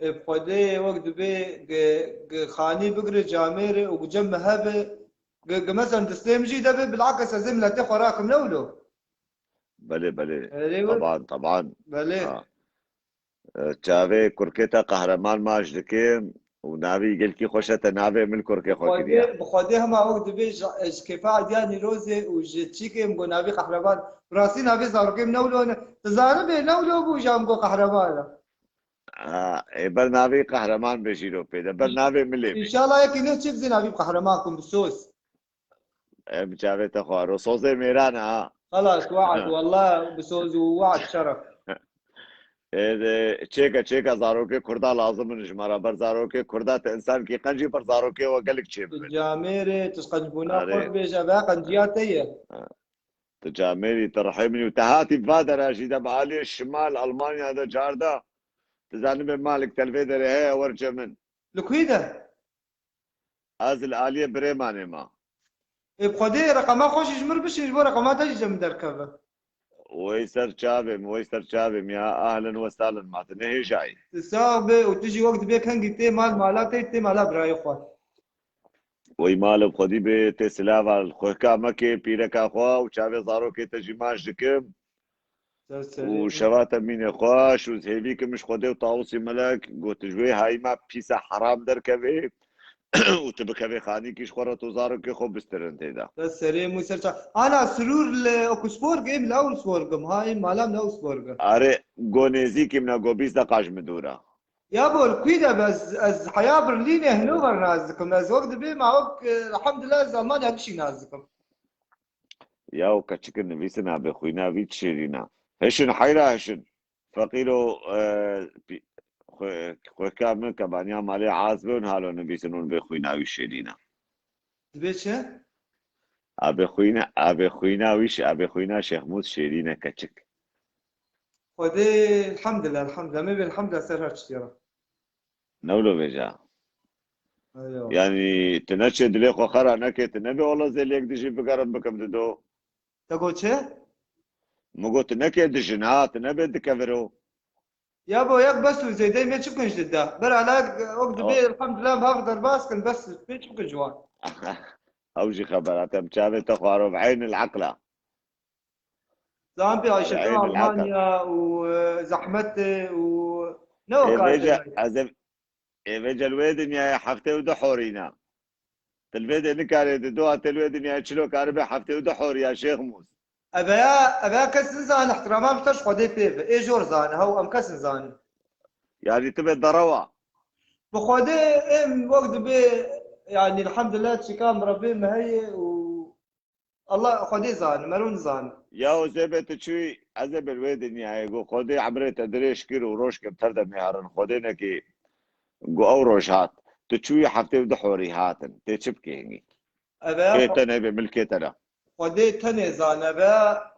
بخودي وقت بي خاني بقري جاميري وجم هبه مثلا تسليم جي دبي بالعكس ازم لا تخوراك منولو بلي طبعا بلي تشافي كركيتا قهرمان ماش دكيم ونابي قال كي خوشة نابي من كركي خوكي بخودي هما وقت بيج كيفا دياني روزي وجتشيكي مقو نابي قهرمان براسي نابي زاركي منولو تزاربي نولو بو جامقو قهرمان برنامج قهرمان بشيرو بيدا برنامج ملي ان شاء الله هيك نحكي زين حبيب قهرمانكم بالسوس. بجابت اخوارو صوصي ميرانا خلاص وعد والله بسوس ووعد شرف. چێکە زارۆکێ کووردا لازم من ژمارە بەر زارۆکێ کووردا تا ئینسانکی قەنجی بەر زارۆکێەوە گەلک چێ الجاميري تسقنجبونا خود بيجا باقا جياتي. تجامێری تڕحێمنی و تەهاتی وا دەراژی دە بەعالی شمال ئەڵمانیا دە جاردا تزانم بێ مالک تەلفێ دەرێ هەیە وەرجە من لكويدا ئازل عالیە برێمانێما بخدي رقما خوش يجمر بش يجبر رقمات اجي من دركبه. وەی سەر چاوێم یا ئاهلن وەستالن ماتە نەهێژایی تساوي وتجي وقت بيك هنجي تي مال مالاتي تي مالا براي اخوان. وەی مالم خۆدی بێ تێ سلاوە خۆکا مەکێ پیرەکخوا و چاوێ زارۆکێ تەژی ماش دکم و شەواتە مینێ خوۆش و هێویکمش خۆدێ و تاوسی مەلک گوتژوێ هایما پیسە حرام دەرکەوێ و تو بکەوێ خانیکیش خۆرە و زارۆکێ خۆ بسترن تێدا سري مسرچا انا سرور لاوكسبورغ ام لاوسبورغ هاي مالام لاوسبورغ. ئارێ گۆنێزیکیم نەگۆ 20 دقاش مدورە يا بو الكويدا بس از حياه برلين هنوفر نازكم از وقت بي معك الحمد لله زمان هكشي نازكم. یا و کەچکن نویسنا بێ خویناوی شێرینا هێشن حیرا هێشن فەقیرۆ خۆکا من کە بانیا ماڵێ عاز بێن هاالۆ نویسنون بێ خویناوی شێرینە بيتش ئابێ خویناویش ئابێ خوینا شێخموت شێرینە کەچک ودي الحمد لله ما بين الحمد لله سير هالشتيرة. نەولۆ بێجا ايوه ینی تنەچێ دلێ خۆ خەرا نەکێت نەبێ وڵە زێ لێک دژی بگەڕم بکەم ددۆ تقول شي؟ مگوت نەکێ دژن هات نەبێت دکەڤرۆ يا بو ياك بس زي دايما ما تشوفنش جدا بر عليك وقت بي الحمد لله بقدر باسكن بس بيشوفك جوان. ئەوژی خەبەراتەم چاوێتە خوارۆ بعین العقلە زامبي عايشة عين العقل. المانيا وزحمتي و نو كان ئێvێجە لێ دنیای هەفتێ و دە حۆرینا تلوێ نکارێت دو تلوێ دنیای چلۆ کار بێ هەفتێ و دە حۆریا شێخ موس ابا كاس نزان احتراما مفتش خدي بيف اي جور زان هو ام كاس نزان یاری تبێت دەڕەوە بخدي ام وقت بي يعني الحمد لله تشيكام ربي مهي و الله خدي زان مرون زان یا زێ بێتە چووی ئەزە بلوێ دنیای گۆ خۆدەی عبرێتە درێژ کرد و ڕۆژکەم تەردە میهارن خۆدێ نەکی گو ئەو ڕۆژ هات تو چووی هەفتێ و دە حۆری هاتن تێ چ بکەینی ابا کێتە نەبێ ملکێتەرە خدي تني زان ابا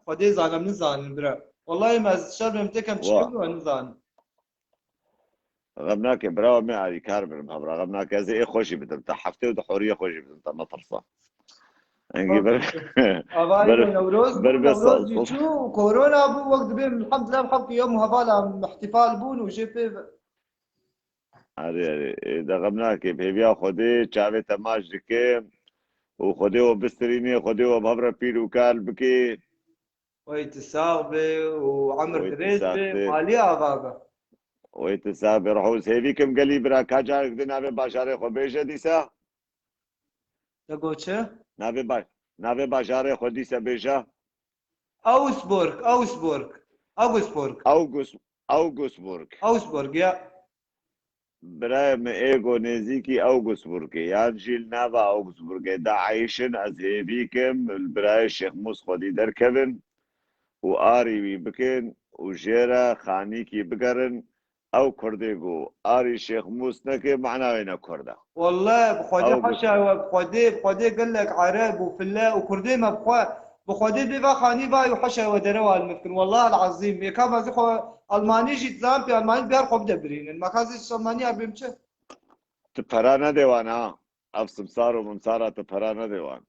خدي زان من زان برا والله ما شر ممتكم تشكروا نزان. غەم ناکێ براوە مێ ئاری کار برم هەبرا غەم ناکە ئەزێ ئێ خۆشی بدەم تا هەفتێ و دە حۆریە خۆشی بدەم تا نەترسە ئەنگی أباي نوروز بر شو كورونا بو وقت بين الحمد لله بحق يوم وهبالا احتفال بون وجي في ئارێ دە غەم ناکێ پێویا خۆدێ چاوێ تەماش دکێ و خۆدێەوە بسترینێ خۆدێەوە بەبرە پیر و کار بکێ ويتساغبي وعمر دريزبي ويتساغبي. ماليا بابا وەی تسابێ ڕحوز هێویکم گەلی برا کاجارێک دێ نابێ باشارێ خۆ بێژە دیسە تقول شو؟ نابێ باشارێ خۆ دیسە بێژە اوسبورغ ئەوگوسبورگ يا برایمە ئێگۆ نێزیکی ئەوگوسبورگێ یان ژیل ناوە ئەوگوسبورگێ داعیشن ئەز هێویکم برای شێخ موس خۆدی دەرکەبن و ئاریوی بکەن و ژێرە خانیکی بگەڕن ئەو کوردێگو ئاری شێخ موس نەکێ معناوێنە کوردە والله بخدي حشا بخدي قال لك عرب وفلاء وكردي ما بخدي بيبا خاني باي وحشا ودروا الممكن والله العظيم كما زخو الماني جيت زامبي الماني بيار خب دبرين ما كازي الماني بيمشي تپەرا نەدێوان ها ئەف سمسار و ممسارە تپەرا نەدێوان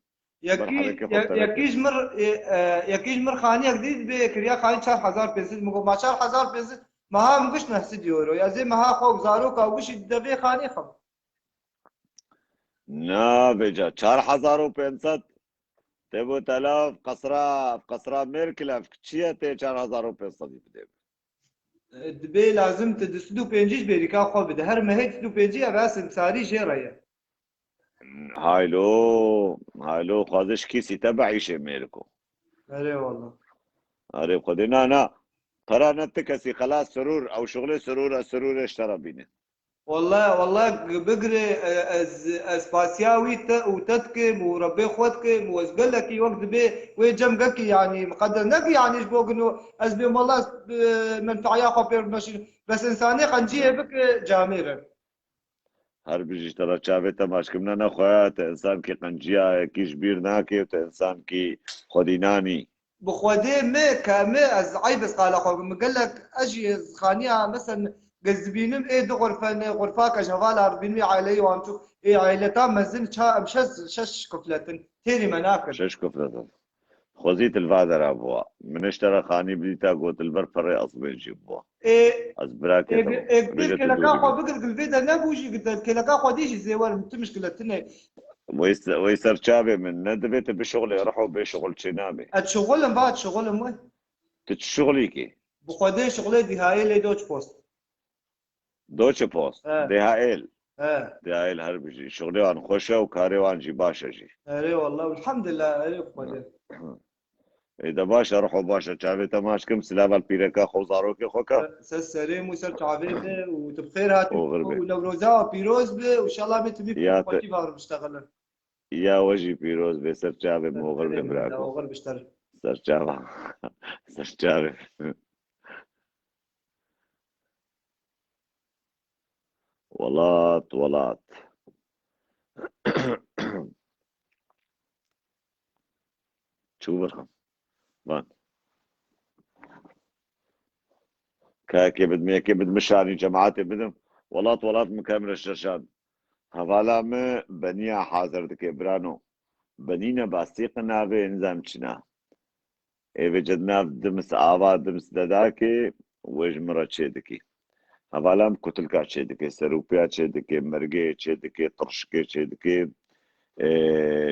يكيج مر خاني جديد بكريا خاني 4000 بيزيد مگو ما 4000 بيزيد ما ها مقش نحسد يورو يا زي ما ها خوك زاروك او قش دبي خاني خم نابێجا 4500 تێبوو تەلاف قەسرا مێرکلەف چییە تێ 4500 بدێ دبي لازم تدسدو بينجيش بيريكا خو بده هر ما هيك دو بينجي بس ساري جيريا هايلو خوازش کیسی تبعیشه مێرکۆ اي والله ئەرێ خۆدێ نا قرانت كسي خلاص سرور او شغله سرور اشترى بينه والله بقري اسباسياوي وتتكم وربي خوتكم وزقلك وقت بي ويجمقك يعني مقدر نقي يعني ايش بوق انه ازبي والله منفع ياخذ بير ماشي بس انساني قنجيه بك جاميره هر بيجي ترى چاوه تماش كمنا نخوات انسان کی قنجيا كيش بير ناكي انسان كي خديناني بخودي ما كامي از عيبس قال اخو قال لك اجي خانيه مثلا جذبينم ايه دو غرفاك جوالا 40 عائله وانتو ايه عائلتا مزن شش كفلتن تيري مناكل شش كفرة خوزيت الفادر ابوا من اشترى خاني بديتا قوت البر فري اصبي جيبوا ايه از براكي تمام ايه كتير رجت كلكا خو دوري بقر الفيدا نبوشي قد كلكا خو ديش زي ور انت مشكلة تني ويسر چابه من ندبت بشغل يروحوا بشغل چنابه اتشغلهم بعد شغلهم وين تشغلي كي بخودي شغلي دي هاي لي دوتش بوست دوچه پوست اه DHL اه DHL هر بيجي شغلي وان خوشه وكاري وان جي باشا جي ايه والله والحمد لله ايه بخودي اذا باشا روحوا باشا چابه تماش كم سلام البيركا خوزارو كي خوكا سر سليم وسر تعبيبه وتبخير هاتي وغربه ونوروزا وبيروز به وان شاء الله متى بيكون يا بخوتي بغرب اشتغل يا وجي بيروز بسر چابه موغربه سليم لا براكو وغرب اشتغل سر چابه سر چابه ولات شو برخم بان كي بد مشاني جماعتي بدم ولات مكامل الشرشان هوالا me beniya hazır dike brano benine bastîqina vê nizam çina evê cednav dimis ava dimis dedakê wê ji min re çê dikî hevala me kutilka çê dike serûpiya çê dike mergê çê dike tirşikê çê dike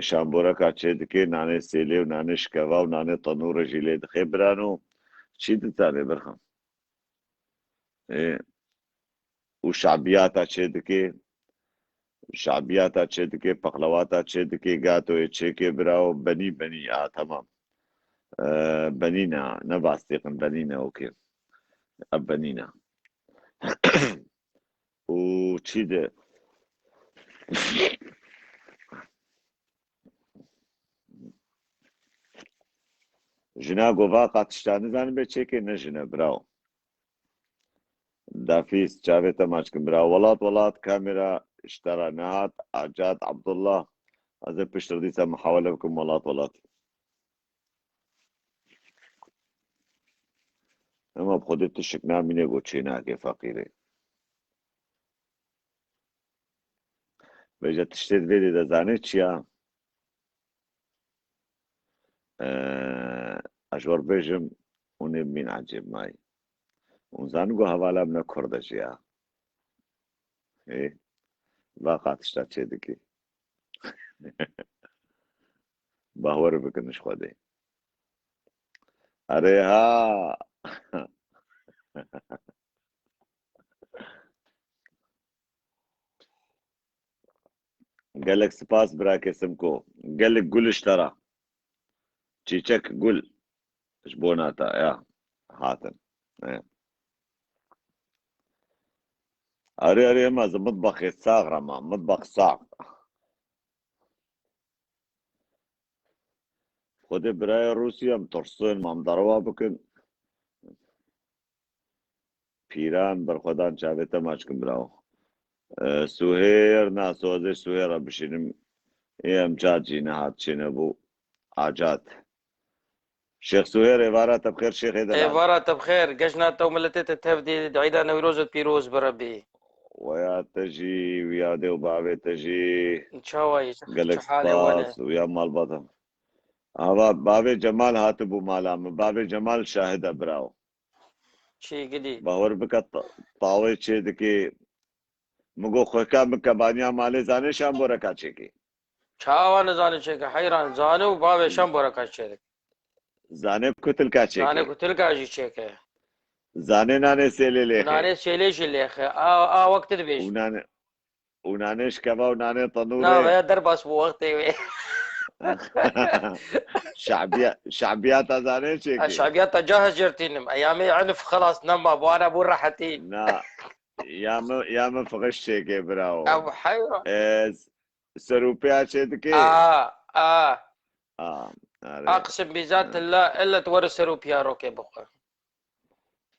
şamboreka çê dike nanê sêlê û nanê şikeva û nanê tenûrê jî lê dixe brano çî ditane birxem û şabiyata çê dike شعبياتا تشيدكي بقلواتا تشيدكي جاتو تشيكي براو بني تمام بنينا نباستيقن بنينا اوكي بنينا وتشيد جنا قوفا قاتشتاني زاني بتشيكي نجنا براو دافيس جافيتا ماشكن براو ولات كاميرا اشترى نهات عجاد عبد الله هذا بشتر ديسا محاولة بكم ولات اما بخودت تشكنا ميني قوتشينا كي فقيري بيجا تشتد بيدي دا زاني چيا اشور بيجم وني مين عجيب ماي ونزانقو هوالا من كردة جيا ايه باقات اشتاد شدكي باور بكنش خودي اري ها قال لك سباس براك اسمكو قال لك قول اشترى تشيك قول شبوناتا يا هاتن ايه اري ما زي مطبخ الساغ رما مطبخ صعب خودي براي روسيا مترسين ما مضروا بكن پیران برخودان چاویتا ماچکم براو سوهير ناسوزي سوهير بشينم ايام جاجي نهات شنبو عجات شيخ سوهير عبارة بخير شيخ هذا عبارة بخير قشنا تو ملتت تهفدي عيدا نوروز بيروز بربي ويا تجي ويا دي وبابي تجي ان شاء الله قالك سباس ويا مال بطن هذا بابي جمال هاتبو مالام بابي جمال شاهد براو شي قدي باور بك طاوي چه دكي مگو خوكا مكبانيا مالي زاني شام بوركا چيكي شاوان زاني چيك حيران زانو بابي شام بركا چيك زاني كتل کا چيكي زاني قلت لك اجي چيك زاني ناني سيلي ليخي ناني سيليش اللي اخي وقت دبيش وناني شكبا وناني نا طنوري يا در بس بو وقت شعبيات أزاني شيكي الشعبيات جاهز جرتينم ايامي عنف خلاص نما ابو انا ابو راحتين نا يا ما فغش شيكي براو ابو حيرة سروبيا شيدكي اه عارف اقسم بذات الله الا تورث روبيا روكي بخور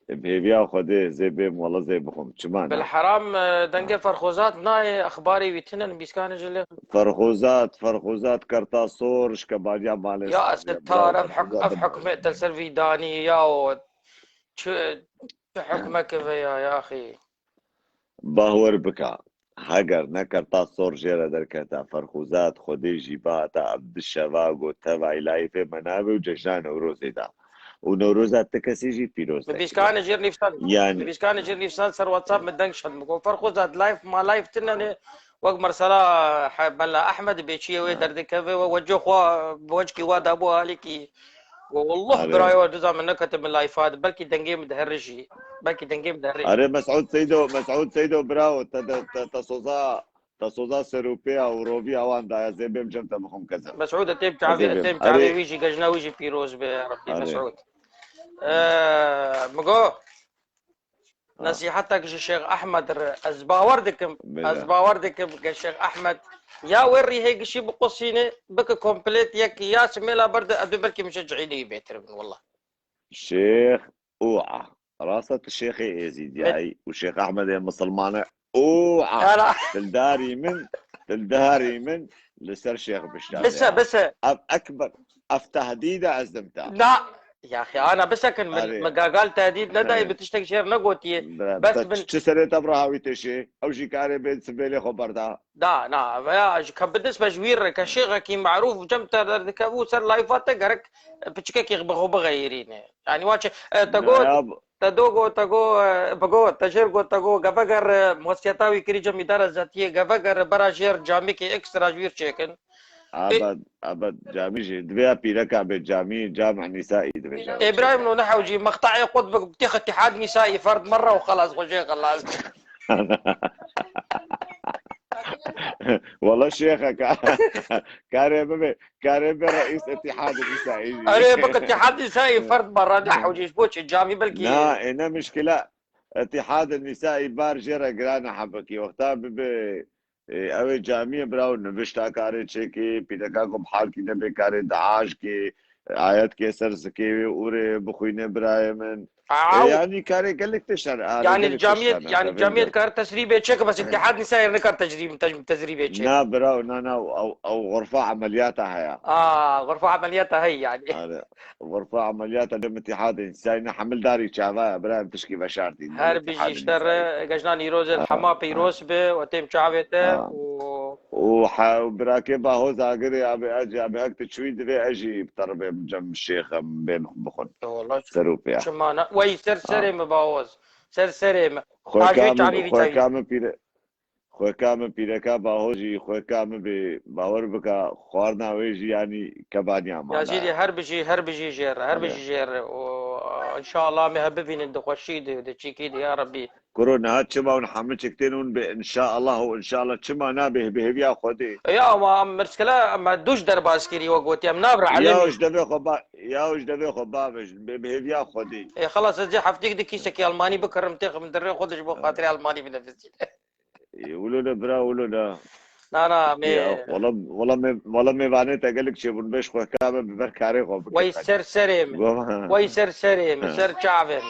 بهيبيا وخدي زي بيم والله زي بخم شمانا بالحرام دنگه فرخوزات ناي اخباري ويتنن بيسكان جلي فرخوزات كرتا صور شكباجا مالي يا صافية براو ستار فرخوزات اف حكمة تلسر داني يا شو حكمك يا اخي باور بكا هاگر نکرتا صور جيرا دركتا فرخوزات خدي جيباتا عبد الشفاق تبع لايفه منابه وجشان نوروزي دا ونوروزات تكسيجي بيروز بيسكان جير نفسان يعني بيسكان جير نفسان سر واتساب مدنش حد مكو فرخوزات لايف ما لايف تنن وق مرسلا بلا احمد بيشي وي درد كفي ووجه خوا بوجهي واد ابو عليكي والله براي ودزا من كتب اللايفات بلكي دنگي مدهرجي بلكي دنگي مدهرجي أري مسعود سيدو براو تصوزا سروبيا وروبيا وان دا زيبم جمتا بخم كذا مسعود اتيم تعبي ويجي قجنا ويجي بيروز بربي مسعود مقو نصيحتك الشيخ احمد ازباوردكم الشيخ احمد يا وري هيك شيء بقصينه بك كومبليت يك يا سميلا برد ابي بركي مشجعيني بيتر من والله الشيخ اوعى راسة الشيخ يزيد ياي والشيخ احمد مسلمانه اوعى تلداري من لسر شيخ بشتاق بس اكبر تهديده ازدمتها لا يا اخي انا بس كان من قال تهديد لا داي بتشتكي شير نقوتي بس من تشسرت ابراهاوي تشي او شي كاري بين سبيلي خبرتها لا يا كان بالنسبه جوير كشيخ كي معروف جمت ركبو سر لايفات غرك بتشكي بغيرين يعني واش تقول بقول تجربه تقول غفغر موسيتاوي كري جميدار ذاتيه غفغر براجير جامي كي اكسترا جوير تشيكن ابد جامي دبي بيركع بالجامي جامع نسائي دبي ابراهيم نو نحوجي مقطعي قطب بتيخ اتحاد نسائي فرد مره وخلاص وجه خلاص والله شيخك كاري رئيس اتحاد النسائي انا بك اتحاد نسائي فرد مره نحوجي بوش الجامي بلكي لا انا مشكله اتحاد النسائي بار جرى جرانا حبكي وقتها اوی جامعه براو نوشتا کاری چکی پیدکا کو بحال کی نبی کاری دعاش کی آیت کے سر سکی اور بخوینه برای من يعني كاري قال لك تشهر يعني الجامعة كار تسريبه تشيك بس اتحاد نسائي نكر تسريبه تشيك نا براو نا او غرفة عملياتها هي غرفة عملياتها هي يعني غرفة عملياتها دم اتحاد نسائي حمل داري شافا براو تشكي بشارتي هر بيجي يشتر قجنان يروز الحما بيروس به وتم شعبته وبراكبها هو زاقري ابي اكت شوي دبي اجي بطربه بجنب الشيخ بين بخن والله سروبيا شمانه وي سرسري مباوز سرسري خوي كامل بيركا باهوجي خوي كامل باور بكا خوارنا ويجي يعني كبانيا ما يا سيدي هر بيجي جير وان شاء الله مهببين الدخوشيد ودشيكيد يا ربي كورونا هاتشما ونحمل شكتين ان شاء الله وان شاء الله تشما نابه بهبيا خدي يا ما مرسكلا ما دوش درباسكري وقوتي ام نابر علي يا وش دبي خبا بهبيا خدي خلاص زي حفتيك دي كيسك الماني بكرم تاخ من دري خدش بو خاطري الماني بنفسي يقولوا له برا يقولوا له لا والله ما بانيت اقول لك شي بنبش خو كامل ببركاري خو ويسر سريم سر شعبه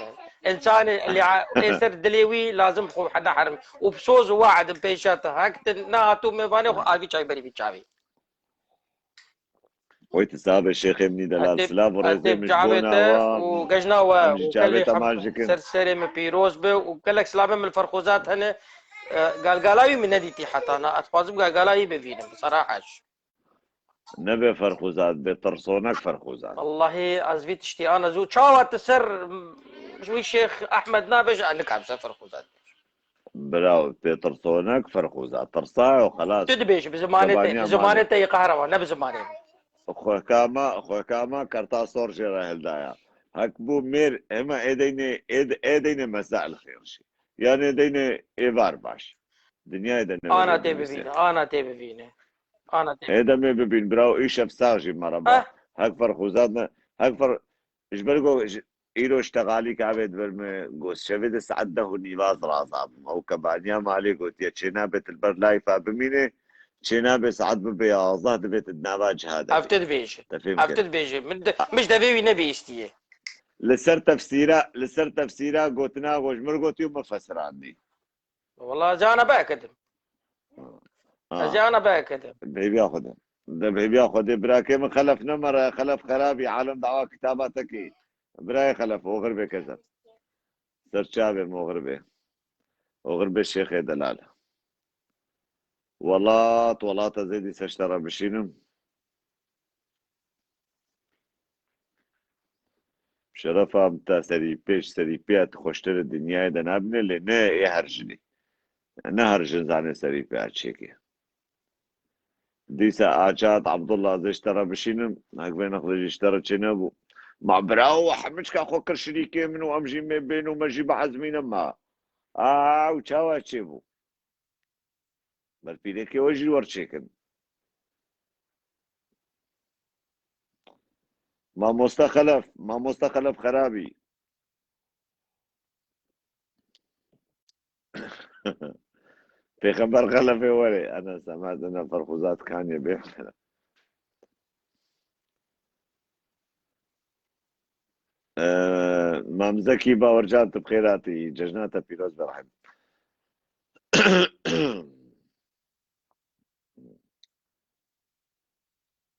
انسان اللي يسر دليوي لازم خو حدا حرم وبصوز واحد بيشاته هكت ناتو مباني خو ابي شاي بري بيشاوي ويتساب الشيخ ابني دلال سلاف ورزي مجبونا وقجنا وكل سر سريم بيروز به وكلك سلابه من الفرخوزات هنا قالقالاوي من نديتي حتى انا اتفاضل قالقالاوي بفينم بصراحه نبي فرخوزات بترصونك فرخوزات والله ازفيت اشتي انا زو تشاوت السر شو الشيخ احمد نابج انك عم سافر فرخوزات براو بترصونك فرخوزات ترصاي وخلاص تدبيش بزمانته يقهروا انا بزمانه خوي كاما كرتا صور جرا هلدايا هكبو مير اما ايديني مساء الخير شي يعني ديني ايفار باش دنيا دنيا انا تبي فينا انا دي هيدا ما ببين براو ايش بساجي مربع هك فرخوزاتنا هك فر ايش برقو ايرو اشتغالي كعبد برمي قوس شفيد سعده نيواز رازاب او كبانيا مالي قلت يا تشينابت البرلايفا بمينه تشينابت سعد ببياضه دبيت النواج هذا افتد بيجي تفهم افتد بيجي مش دبيبي نبي استيه لسر تفسيرا قوتنا قوش مرقوتي ومفسراني والله جانا باكدم جانا باكدم بيبي اخذه ده بيبي اخذه براكي من خلف نمر خلف خرابي عالم دعوة كتاباتك براي خلف وغربي كذا سرشابي مغربي وغربي الشيخ دلال والله تزيدي سشترى بشينم شرفه متا سري بيات خوشتر الدنيا ده نابني لنا ايه هرجني انا هرجن زاني سري بيات شيكي ديسا آجات عبد الله زي اشترى بشينم هاك بين اخذ اشترى تشينبو مع براوح مش كاخو كرشريكي منو امجي من بينو مجي بعزمين ما وشاوا تشيبو بل بيديكي وجي ورشيكن ما مستخلف خرابي پیغمبر خلفه وره انا سمعت انا فرخوزات كان يبيع مام زكي باورجان بخيراتي ججناتا بيروز برحب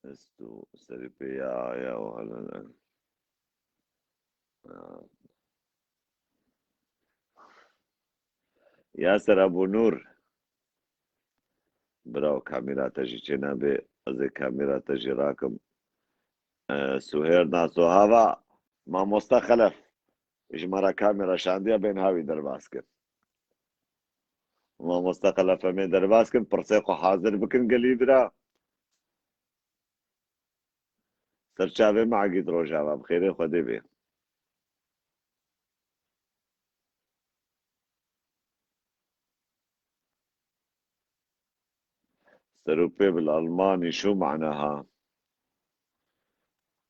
استو سريبيا يا وهلا ياسر ابو نور براو كاميرا تجي جنابي از كاميرا تجي راكم سهير ناسو هوا ما مستخلف اجمرا كاميرا شاندية بين هاوي درباسكن ما مستخلف من درباسكن برسيقو حاضر بكن قليبرا سرچاوي مع قد روجاوا بخيري خدي بي سروبي بالألماني شو معناها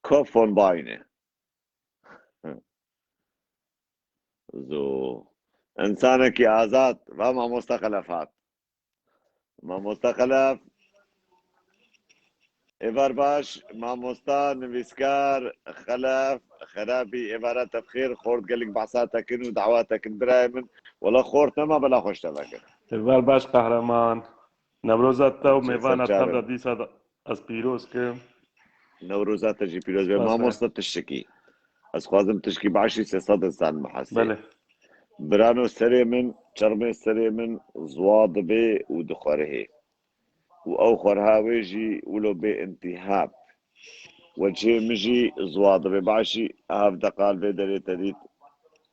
كوفون باينة زو إنسانك يا آزاد ما مستخلفات ما مستخلف إبار باش ما مستا نويسكار خلف خرابي عبارة بخير خورد قالك بعثاتك ودعواتك برايمن ولا خورتنا ما بلا خوش تبكر إبار باش قهرمان نوروزات تو میوان اتفاق دیسا از پیروز که نوروزات تجي پیروز ما مستا تشكي از خوازم تشكي بعشي سيصد انسان محاسي بله برانو سري من شرمي سري من زواد بي ودخوره او خرهاويجي ولو بانتهاب وجه مجي زواد بي بعشي هاف دقال بي دري تديت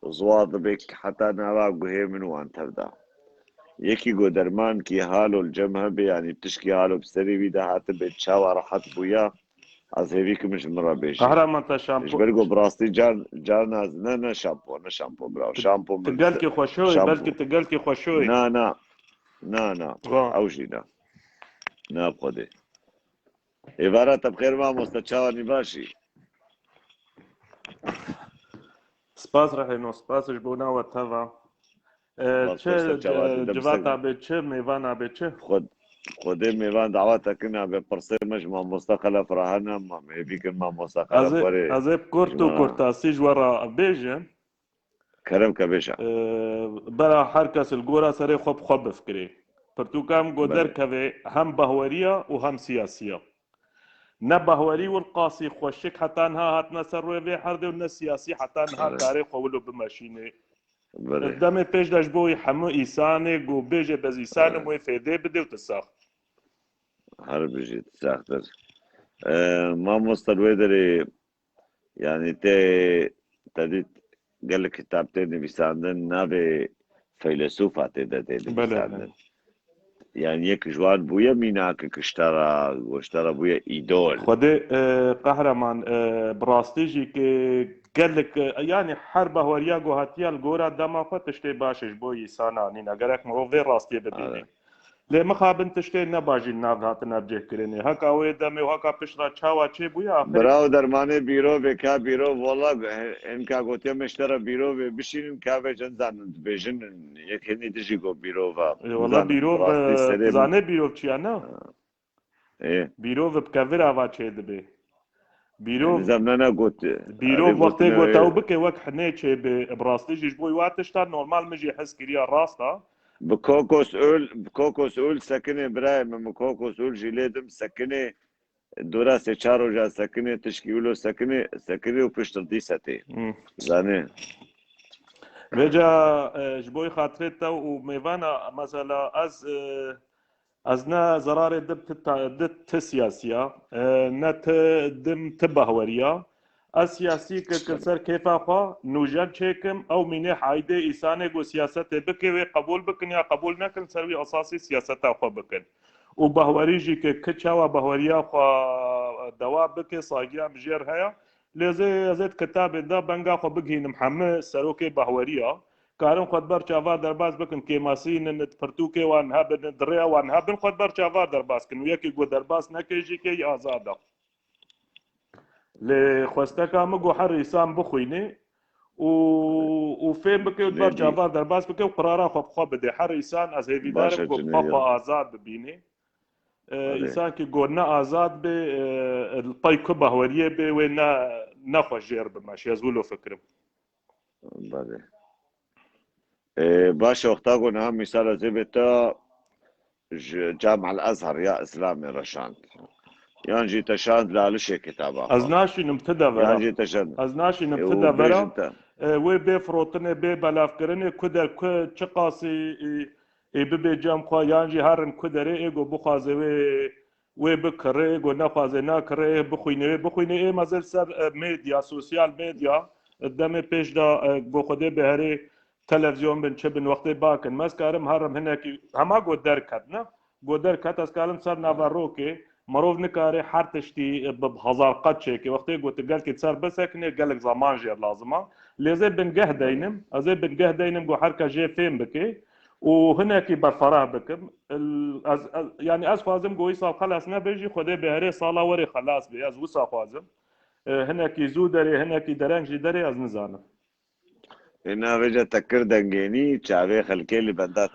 زواد بك حتى نوا قهي من وان تبدا يكي قو درمان كي حالو الجمهة بي يعني بتشكي حالو بسري بي ده هات بيت شاوى راحت بويا از هيك مش مرة بيجي قهرمان تا شامپو ايش برقو براستي جار ناز نه شامپو براو شامپو تقال كي خوشوي بلكي تقال كي خوشوي نا اوجي نا بخدي عبارة بخير ما مستشاورني باشي سپاس رحینو سپاسش بونا و توا چه جواتا به چه میوانا به چه خودي ميوان دعواتك كنا ببرسي مجمع مستقلة فراهنا ما بيكن ما مستقلة فري ازيب كورتو كورتاسي جورا بيجن كرم كبيشا برا حركس الجورا سري خوب بفكري برتوكام قدر كوي هم بهورية وهم سياسية نبهوري والقاسي خوشك حتى انها هات نسر في حرد والسياسي حتى انها داري قولوا بماشيني قدامي بيش داش بوي حمو إيساني قو بيجي بز إيساني موي فيدي بدي وتساخ هر بيجي تساختر ما مستروي دري يعني تديت قال لك كتابتين بيساندن نابي فيلسوفات تديت بيساندن يعني يك جوان بويا ميناك واشترى بويا ايدول خدي قهرمان براستيجي كي قال لك يعني حرب هوريا جو هاتيا الجورا دما فتشتي باشش بوي سانا نين اگرك مو في راستي بديني لێ مخابن تشتێ نەباژی ناو هاتە نەبجێکردنێ هەکا وێ دەمێ و هەکا پشرا چاوا چێ بووە براو دەرمانێ بیرۆڤێ کا بیرۆ وڵا هێنکا گوتێ مشتەرە بیرۆڤێ بشینن کاوێ چەندزانن بێژن یەکێنی دژی گۆ بیرۆڤە وڵا بیرۆڤ زانێ بیرۆڤ چیانە بیرۆڤ بکەڤر ئاوا چێ دەبێ زەمنە گوت بیرۆڤ وەختێ گۆتاو بکە وەک حنێ چێ بێ بڕاستیژیش بۆی واتشتا نۆرمال مژی حەز کردیا ڕاستە بکۆکۆس ئول سەکنێ برای من کۆکۆس ئول ژی لێدم سەکنێ دورا سێ چار ڕۆژا سەکنێ تشکی ولۆ سەکنێ و پشتردی سەتێ زانێ بێجا ji بۆی خاترێتە و mêvana mesela ez ne zerarê ti siyasiya ne dim ti behweriya ez siyasî kir ser kêfa xwe nûjer çêkim ew mînê heydê îsanê got siyasetê bike wê qebûl bikin ya qebûl nekin ser wî esasî siyaseta xwe bikin û behwerî jî ki çawa behweriya xwe dewa bike sagiya bijêr heye lêzê ez ê kitabê da benga xwe bigihînim hemû serokê behweriya karin xwe ber çavar derbas bikin kêmasînin pirtûkê wan hebin dirêya wan hebin xwe ber çavar derbas kin û yekê got derbas neke jî kê azad e lê xwesteka min got her îsan bixwînê û fêm bike û ber çavar derbas bike û qirara xwe bixwe bide her îsan ez hêvîdarim got xwe azad bibînê îsan ki got ne azad bê pey ku behweriyê bê wê nexwe jêr bime şêz wilo fikirim باشا اختاقو نها مثال زبتا جامع الازهر يا اسلامي رشاند يانجي تشاند لالشي كتابا از ناشینم تدبره يانجي تشاند از ناشینم تدبره وی بی فروتنه بی بلاف کرنه کدر که چه قاسی ببی جام خواه یانجی هرن کدره ایگو بخوازه وی بکره ایگو نخوازه نکره بخوینه ای مزل سر میدیا سوسیال میدیا دم پیش دا بو خوده بهره تلفزیون بن چه بن وقتی باکن مسکارم هرم هنه کی همه گو درکت نه گو درکت از کالم سر نوارو که مروف نکاره هر تشتی به هزار قد چه که وقتی گو تقل که سر بسکنه گلک زمان جیر لازمه لیزه بنگه دینم از بنگه دینم گو هر که جه فهم بکی و هنه کی برفراه بکم یعنی از خوازم گوی سال خلاص نبیجی خوده بهره سالا وری خلاص بی از وسا خوازم هنه کی زو داره هنه کی درنگی داره از نزانم هنا وجه تكر دنگيني چاوي خلكي اللي بدات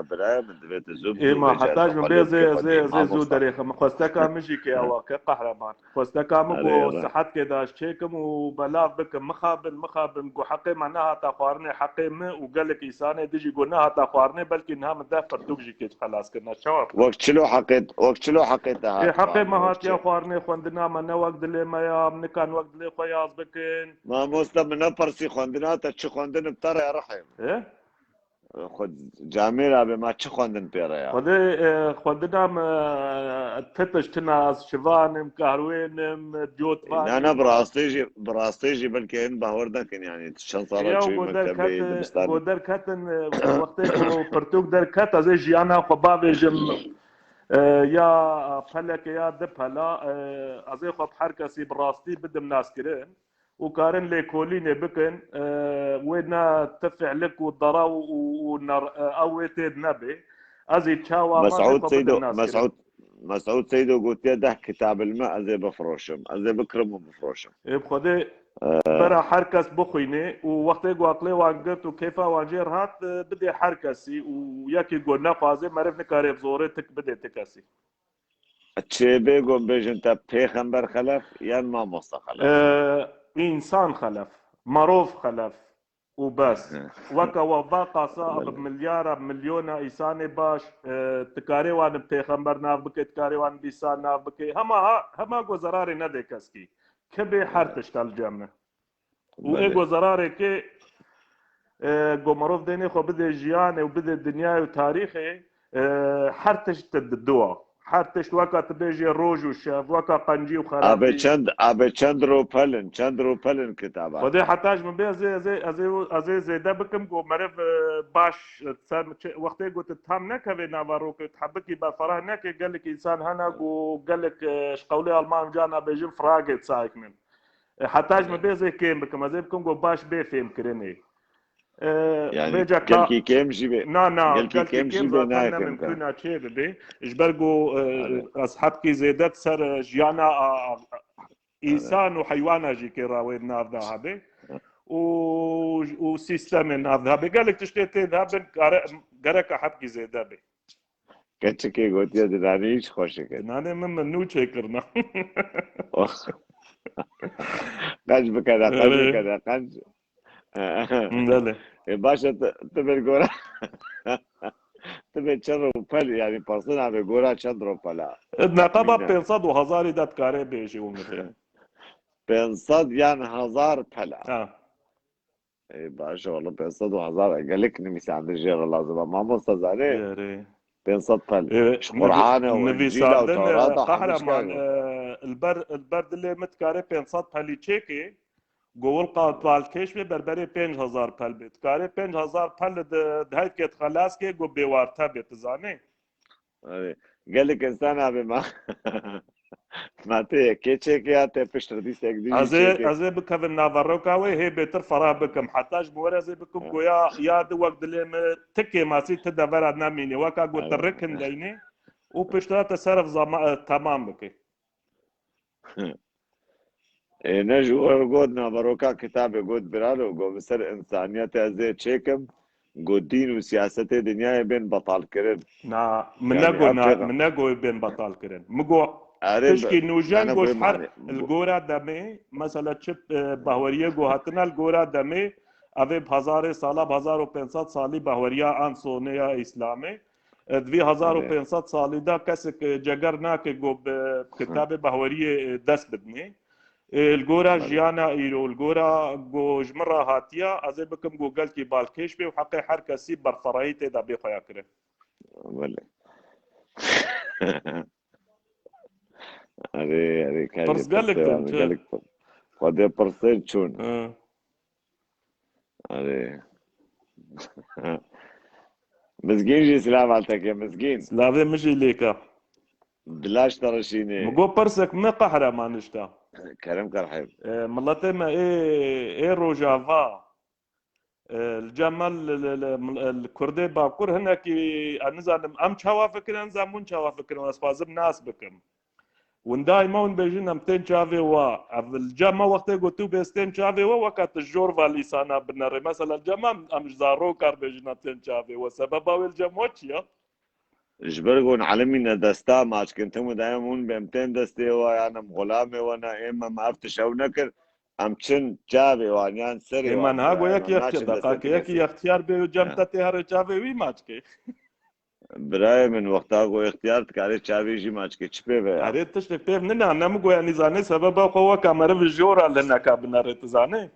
برا من دبيت زوب ما حتاج من بي زي زو دريخ خوستكا مشي كي او كقهرمان خوستكا مكو صحت كي داش تشيكم وبلاف بك مخابن كو حقي معناها تقارني حقي ما وقال لك انسان دجي قلناها تقارني بلكي انها مدافر توجي كي خلاص كنا شواب وقت شلو حقيت حقي ما هات يا قارني خوندنا من وقت اللي ما يا من كان وقت اللي خياز بكن ما مسلم من برسي خوندنا تش خوندن بترى يا رحم ايه خود جامعه به ما چه خوندن پیره یا خوندنم تتش تناز شوانم کاروینم جوتوان نه براستيجي بلکه این باور دکن یعنی چند ساله چوی مکتبی دبستان گودر کتن وقتی پرتوک در کت از جیانا خبا ویجم یا فلک یا دپلا از خب هر کسی براستی بدم ناس کرن وكارن ليكولين بكن وين تفعلك والضراو ونر او تيد نبي ازي تشاوا مسعود سيدو قلت ده كتاب الماء ازي بفروشم ازي بكرم وبفروشم بخدي برا حركس بخويني ووقت قاطلي وانقرت وكيفا وانجير هات بدي حركسي وياكي قلنا فازي مرف نكاري بزوري تك بدي تكاسي تشي بيقوم بيجن تا بيخنبر خلف يا ما مصطفى خلف إنسان خلف مروف خلف وبس وكا وفاقا صاحب مليار مليون إنسان باش تكاري وان بتيخنبر ناف بكي تكاري وان بيسان ناف بكي هما جو زراري ندي كسكي كبي حرتش كالجمع وإيجو زراري كي جو مروف ديني خو بدي جياني وبدي الدنيا وتاريخي حرتش تددوا حرتش وكا تبيجي روج وشاف وكا قنجي وخرابي ابي چند روپلن كتابات خدي حتاج من بي زي ده بكم جو مرف باش وقتي قلت تهم نكوي نافاروك تحبكي بفرح نكي قال لك انسان هنا وقال لك شقولي المان جانا بيجي فراغت سايك من حتاج من بي زي كيم بكم زي بكم جو باش بي فيم كريني يعني بيجا قال كيم جيبه نا قال كيم جيبه زاتنا من كنا تشير به اجبرجو اصحاب كي زيدت سر جيانا انسان وحيوان جي كراوي ناف ذهبي وسيستم ناف ذهبي قال لك تشتيت ذهب قرك حبكي زيدابي كتشكي قلت يا دنانيش خوشك انا من نو شكرنا قنج بكذا قنج لا باشا تبي الجورا تبي تشرب فل يعني بصنا بجورا تشرب فلا نقابة بينصد وهزاري دات كاري بيجي ومثل بينصد يعني هزار فلا باشا والله بينصد وهزار قال لك نمسي عند الجير لازم ما مصطز عليه بينصد فل قرآن وإنجيل وتوراة قهرمان البرد اللي متكاري بينصد فلي تشيكي قول قال كيش بربري 5000 پل بيت كاري 5000 پل دهيت كيت خلاص كي قو بيوارتا بيت زاني قال لك انسان ابي ما تي كيتشيك يا تي بشتر دي سيك دي ازي بكفن نافارو كاوي هي بيتر فرا بكم حتاج بورا زي بكم قويا ياد وقت اللي تكي ماسي تدبر ادنا ميني وكا قلت الركن ديني وبشترا تصرف تمام بكي نجو قودنا بروكا كتاب قود برالو قو بسر انسانيت ازي تشيكم قو دين وسياسة دنيا بين بطال كرن نا منقو بين بطال كرن مقو تشكي نوجان قوش حر القورا دمي مثلا چپ باوريه قو هاتنا القورا دمي اوه بهزار سالا 1500 سالی باوریا آن سونیا اسلامي 2500 سالی دا کسک جگر ناکه قو کتاب باوريه دست بدني الجورا جيانا إيرو الجورا جو جمرة هاتيا أزي بكم جو قال كي بالكيش بي وحقي حركة سي برفرايت دا بيخو ياكره. ولا. أري كاري. برس قال لك تنش. قال لك خدي برسين شون. أري. مسكين جي سلام عليك يا مسكين. سلام مش ليكا. بلاش ترشيني. مقو برسك ما قهرة ما نشتا. كرم كرحيب ملاتي ما ايه روجافا الجمال الكردي باكور هنا كي انزان ام تشوا فكر انزان مون تشوا فكر واسفازم ناس بكم ونداي ما بيجينا 200 تشافي وا الجما وقت قلتو بستين تشافي وا وقت الجور فاليسانا بنري مثلا الجما ام زارو كار بيجينا 200 تشافي وسببه الجموتشيا جبرقون علمينا دستا ماش كنتم دايمون ب 200 دستي وانا غلامي وانا اما ما عرفتش او نكر امشن جابي وانيان سري من هاگو یکی اختیار به جمتتی هر جابي وی ماچكي برای من وقتا گو اختیار تکاری چاوی جی ماچكي چپه بیا اره تشتك پیف ننا نمگو يعني زاني سبب قوة كاميرا بالجورا لنا كابنا ريت زاني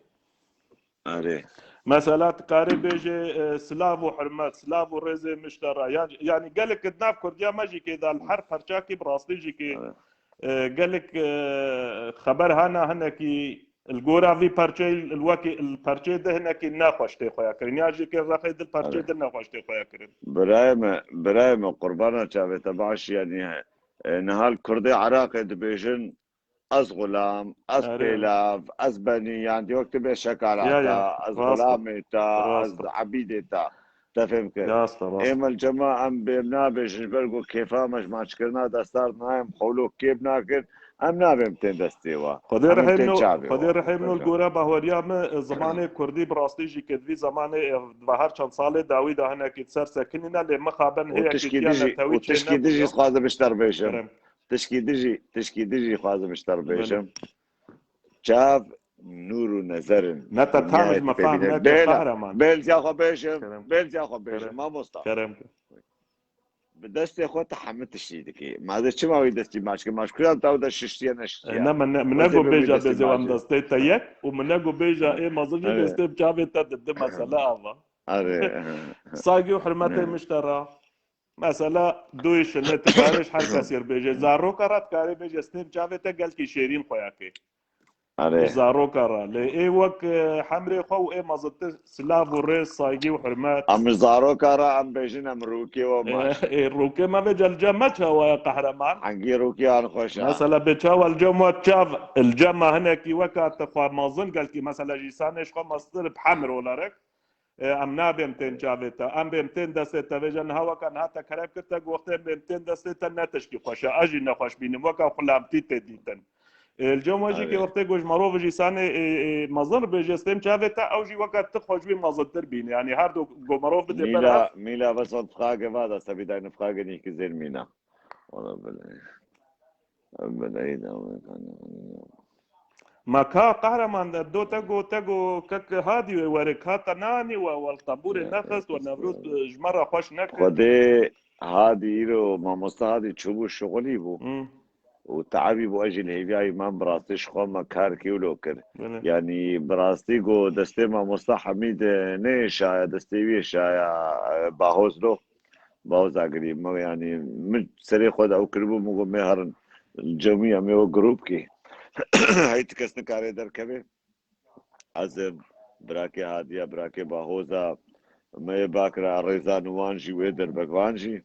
اره مثلا تقاري بيجي سلاف وحرمات سلاف ورزي مشترى يعني قال لك دناف كرديا ماجي كذا الحرب هرشاكي براستي جي كي قال لك خبر هنا كي الجورا في بارتشي الواكي البارتشي ده هنا كي ناقش تخويا كرين ياجي كي راخي دل بارتشي ده ناقش تخويا كرين برايم قربانا شافي تبعش يعني نهال كردي عراقي دبيجن از غلام از بيلاف از بني يعني وقت بشكالاتا از غلامي تا از عبيدي تا تفهم كيف ايما الجماعة ام بيمنا بيجنبرقو كيفا مش ماشكرنا دستار نايم خولو كيف ناكر ام نابم تين دستيوا خدي رحمنو الجورا باوريا ما زمان كردي براستي جي كدفي زمان ظهر چند سال داوي ده هنا كي تسر سكننا لما خابن هي كيتيانا توي وتشكي دجي خاز بشتر بيشم تشكي دجي خاز بشتر بيشم شاف نور ونظر نتا تامج مفاهم نتا قهرمان بيلز يا خو بيشم ما مصطفى بدست خود حمت شيدكي ما ده چما وي دستي ماش كرال تاو ده ششتي نشتي انا منغو بيجا بزوام دستي تايك ومنغو بيجا اي مازجي دستي بجابي تد مساله افا صاقي وحرمتي مشترى مثلا دويش اللي تكارش حر كسير بيجي زارو كرات كاري بيجي سنيب جافيتا قال كي شيرين خوياكي زارو كرا لي وك حمري خو اي مازت سلاف وريس صايقي وحرمات ام زارو كرا ام بيجين ام روكي وماش روكي ما بيجي الجمة هو قهرمان حنقي روكي انا خوش مثلا بتشاو الجمة تشاف الجمة هنا كي وكا تخوا مازن قال كي مثلا جيسانش خو مصدر بحمر ولا رك ام نابم تن جاوتا ام بم تن دست وجن هوا كان هاتا خراب كرتا وقت بم تن دست نتشكي خوش اجي نخوش بينم وكا خلامتي تديتن الجوماجي كي وقت جوج مروفجي ساني مظن بجستم جاوتا اوجي وقت تخوش بي مظن بين يعني هاردو جومروف بدي برا ميلا بس فراغ بعد سبيد eine Frage nicht gesehen Mina oder بلايدا مكا قهرمان دو تاغو كك هادي ورك هاتا ناني والطابور نخست ونفروز جمرة خوش نكر خدي هادي يرو ما مستهادي تشوبو شغلي بو وتعبي بو اجل هيبياي ما براستيش خوما كار كيولو كر يعني براستي جو دستي ما مستا حميد نيشا دستي ويشا باهوز لو باهوز اگري ما يعني من سري خود او كربو مگو مهرن الجميع ميو جروب كي هيت كسن كاري در كبه عزم براكي هادية براكي باهوزا ما باكرا ريزان وانجي ويدر بكوانجي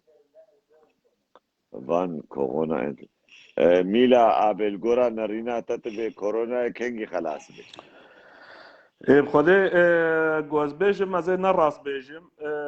وان كورونا انت ميلا ابل غورا نرينا تتبه كورونا كنجي خلاص بي بخدي جوز بيجم مازال نراس بيجم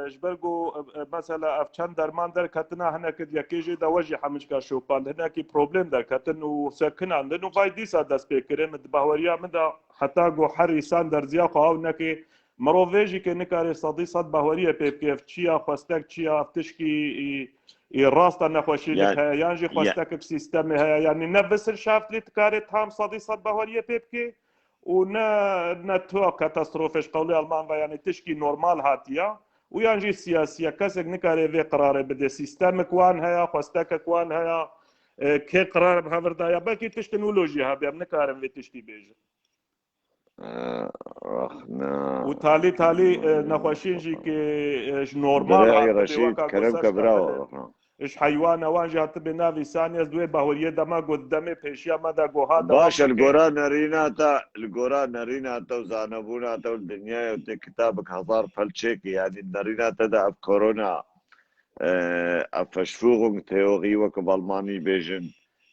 جبرجو مثلا افشان درمان در كتنا هنا كد يكيجي دا وجه حمش كشوبان هنا كي بروبلم در كتن وسكن عندنا باي ديسا دا سبيكر من باوريا من دا حتى جو حريسان در زيا قاو نكي مروفيجي كي نكاري صدي صد باوريا بيب كيف تشيا خواستك تشيا افتشكي راستا نخوشي لك يانجي خواستك بسيستم يعني نفس الشافت اللي تكاري تام صدي صد باوريا بيب كي ونا تو كاتاستروفش قولي المان يعني تشكي نورمال هاتيا ويانجي سياسيه كاسك نكاري في قرار بده سيستم كوان هيا خواستك كوان هيا كي قرار بهافر دايا بلكي تشتنولوجي هابي نكارم في تشتي بيج رخنا وتالي نخوشينجي كي نورمال هاتي كرم كبراو ايش حيوان وانجي هات بنافي ثانيه دوي باوريه دما قدامي بيشيا مدى جوها باش القران نرينا تا وزانبونا تا الدنيا وكتابك هزار فلتشيكي يعني نرينا تدا كورونا Verschwörung Theorie وكبالماني بيجن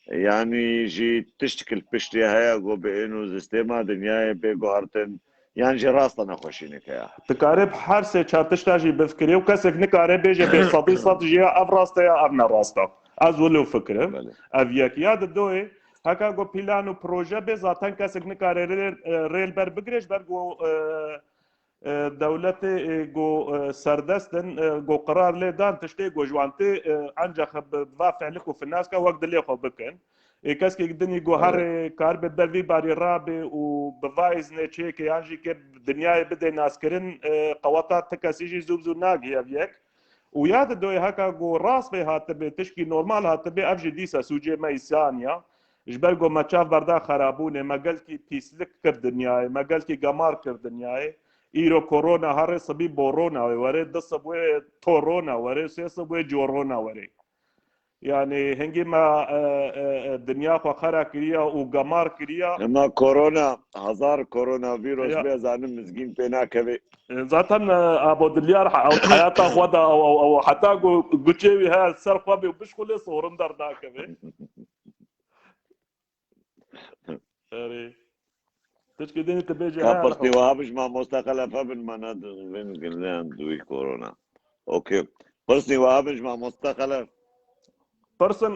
يعني جي تشتكل بشتي هيا جو بإنه سيستما دنيا بيجوهرتن يعني جي راستنا خوشينك يا تقارب حرسه چاتشتا جي بفكري وكسك نقارب بيجي بصدي صد جي افراستا يا ابنا راستا از ولو فكره افيك ياد دوي هكا جو بلانو بروجه به ذاتن كسك نقارب ريل بر بگرش بر جو دولت جو سردستن جو قرار لدان تشتي جو جوانتي انجا خب فعلكو في الناس كا وقت اللي خو بكن كاسكي الدنيا جو هر كار بالبي باري رابي وبفايز نتشيك يانجي كي الدنيا بدا ناس كرن قواتات تكاسيجي زوبزو ناغي افيك وياد دوي هكا جو راس به هاتبه تشكي نورمال هاتبه افجي ديسا سوجي ما يسانيا جبر جو ماتشاف بردا خرابونه ما قالكي بيسلك كر دنيا ما قالكي قمار كر دنيا ايرو كورونا هر سبي بورونا وري دسبوي تورونا وري سيسبوي جورونا وري يعني هنجي ما الدنيا خو خرا كريا وقمار كريا اما كورونا هزار كورونا فيروس بيزان مزجين بينا كبي ذاتا ابو دليار او حياته خدا او حتى قوتشي ها السرقه بيشخل صورن درنا كبي اري تشكي تبيجي كابرتي وابش ما مستقل فبن مناطق بين قلنا دوي كورونا اوكي برسني وابش ما مستقل برسن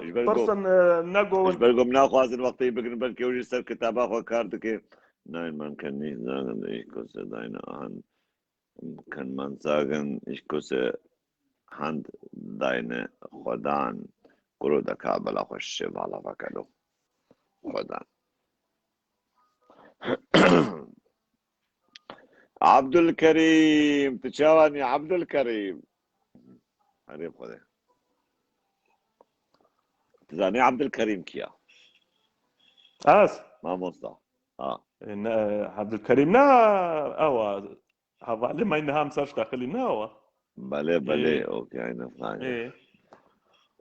نقو مش بلقم ناخو هذا الوقت يبقى بلكي وجي سر كتابه خو كاردك ناين من كان ني زان ايكوس داينا هان كان من sagen ich kusse hand deine خدان كرو دكا بلا خوش بالا وكلو خدان عبد الكريم تشاواني عبد الكريم هريب خده تزاني عبد الكريم كيا ما مصطفى عبد الكريم نا او هذا لما انها مساش داخلي ناوا بله اوكي انا فاهم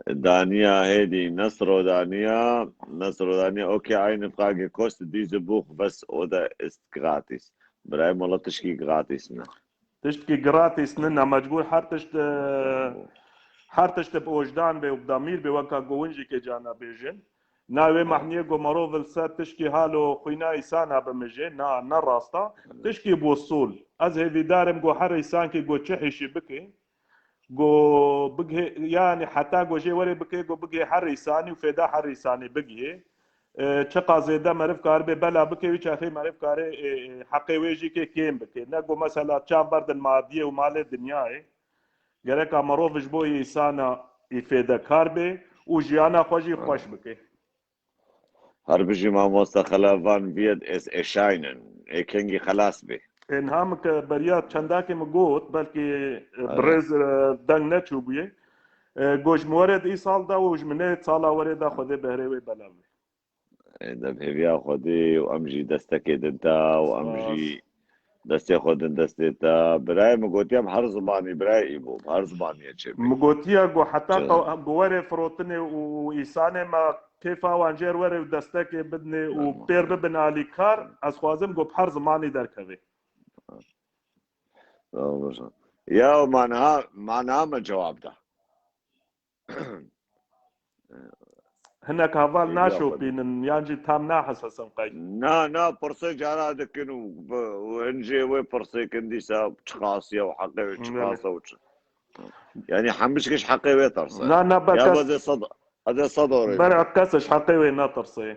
دانيا هيدي نصر دانيا اوكي eine Frage kostet diese Buch was oder ist gratis براي والله تشكي gratis تشكي gratis ننا مجبور حرتشت بوجدان بوضمير بوكا جوينجي كجانا بيجن ناوي محنية جو مروف السات تشكي هالو خوينا إسانا بمجي نا راستا تشكي بوصول از هذي دارم جو حر إسان كي جو تشحي شبكي جو بقى يعني حتى جو جي وري بقى جو بقى حر إساني وفيدا حر إساني بقى چقا زيدا معرف كار به بلا بكي وش اخي معرف كار حقي ويجي كي كيم بكي نگو مثلا چام برد الماديه ومال الدنيا گرك امروف جبو انسان يفيد كار به وجيانا خوجي خوش بكي هر بجي ما مستخلا فان بيد اس اشاينن اكنجي خلاص به ان هم بريات چنداكي مگوت بلكي برز دنگ نچوبيه گوش مورد ای سال دا وج منه سالا وردا خود بهروي بلا ده بهبيا خودي وامجي دستك دنتا وامجي دستي خودن دستي تا براي مگوتيام هر زباني براي ايبو هر زباني اچي مگوتيا گو حتى گوره فروتني وإيسانه ما كيفا وانجير وري ودستك بدني وبير ببن علي كار از خوازم گو بحر زماني دركوي يا معناها ما جواب ده هناك هفال ناشو بين يانجي تام ناحس قاي نا برسي جارا دكن وانجي وي برسي كندي سا تشخاصيا وحقي وتشخاصا يعني حمشكش حقي وي ترسي نا يا بزي صدى هذا صدوري برع كاسش حقي وي ناطرسي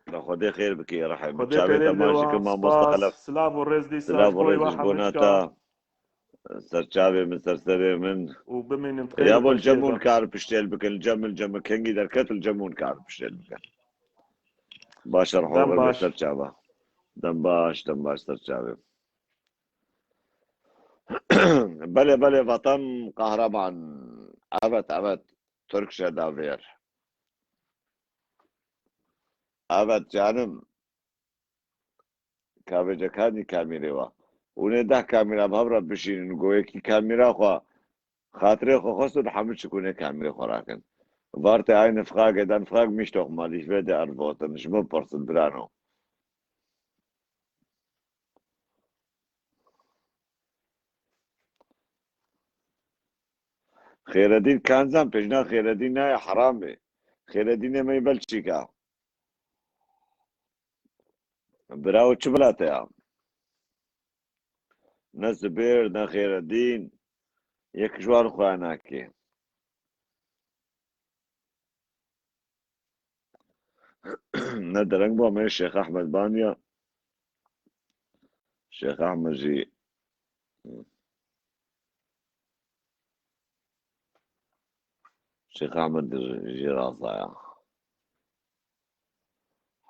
لا خدي خير بك يا رحم خدي شابي خير تماشي كما مستخلف سلاف ورز دي سلاف خوي ورز بوناتا سرچاوي من سرسري من وبمن يا ابو الجمون كار بشتيل بك الجم كنجي دركت الجمون كار بشتيل بك باشر حوغ سرچاوا دم باش سرچاوي بله وطن قهرمان evet Türkçe davir evet canım kahvecekani kamera var ونه ده كاميرا بهبرة بشين نقول كي كاميرا خوا خاطري خو خصو حمل شكونه كاميرا خوراكن وارت عين فراغ دان فراغ مش توق ماليش بده اربوت مش مو برس درانو خير الدين كان زم بجنا خير الدين يا حرامي خير الدين ما يبلشيكا براو تشبلاته يا نزبير نا خير الدين يك جوار خواناكي ندرنگ با من شيخ احمد بانيا شيخ احمد جي شيخ احمد جي راسايا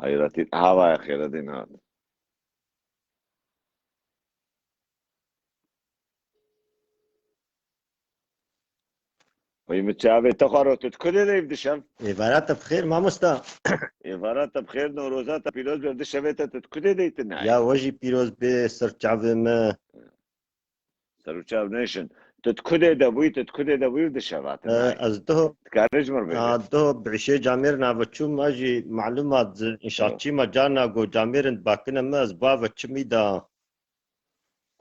حيرتي هوا يا خير الدين هذا ويمتشابه تخرج تتكلم لي بدشم إيفارات بخير ما مستا إيفارات بخير نوروزات بيروز بدشمه تتكلم لي تناي يا وجي بيروز بسرچاو ما سرچاو نيشن تتكلم دبوي بدشمات أزده تكارج مربي ده بعشي جامير نابتشو ماجي معلومات إنشاء ما جانا جو جامير باكنا ما أزبا وچمي دا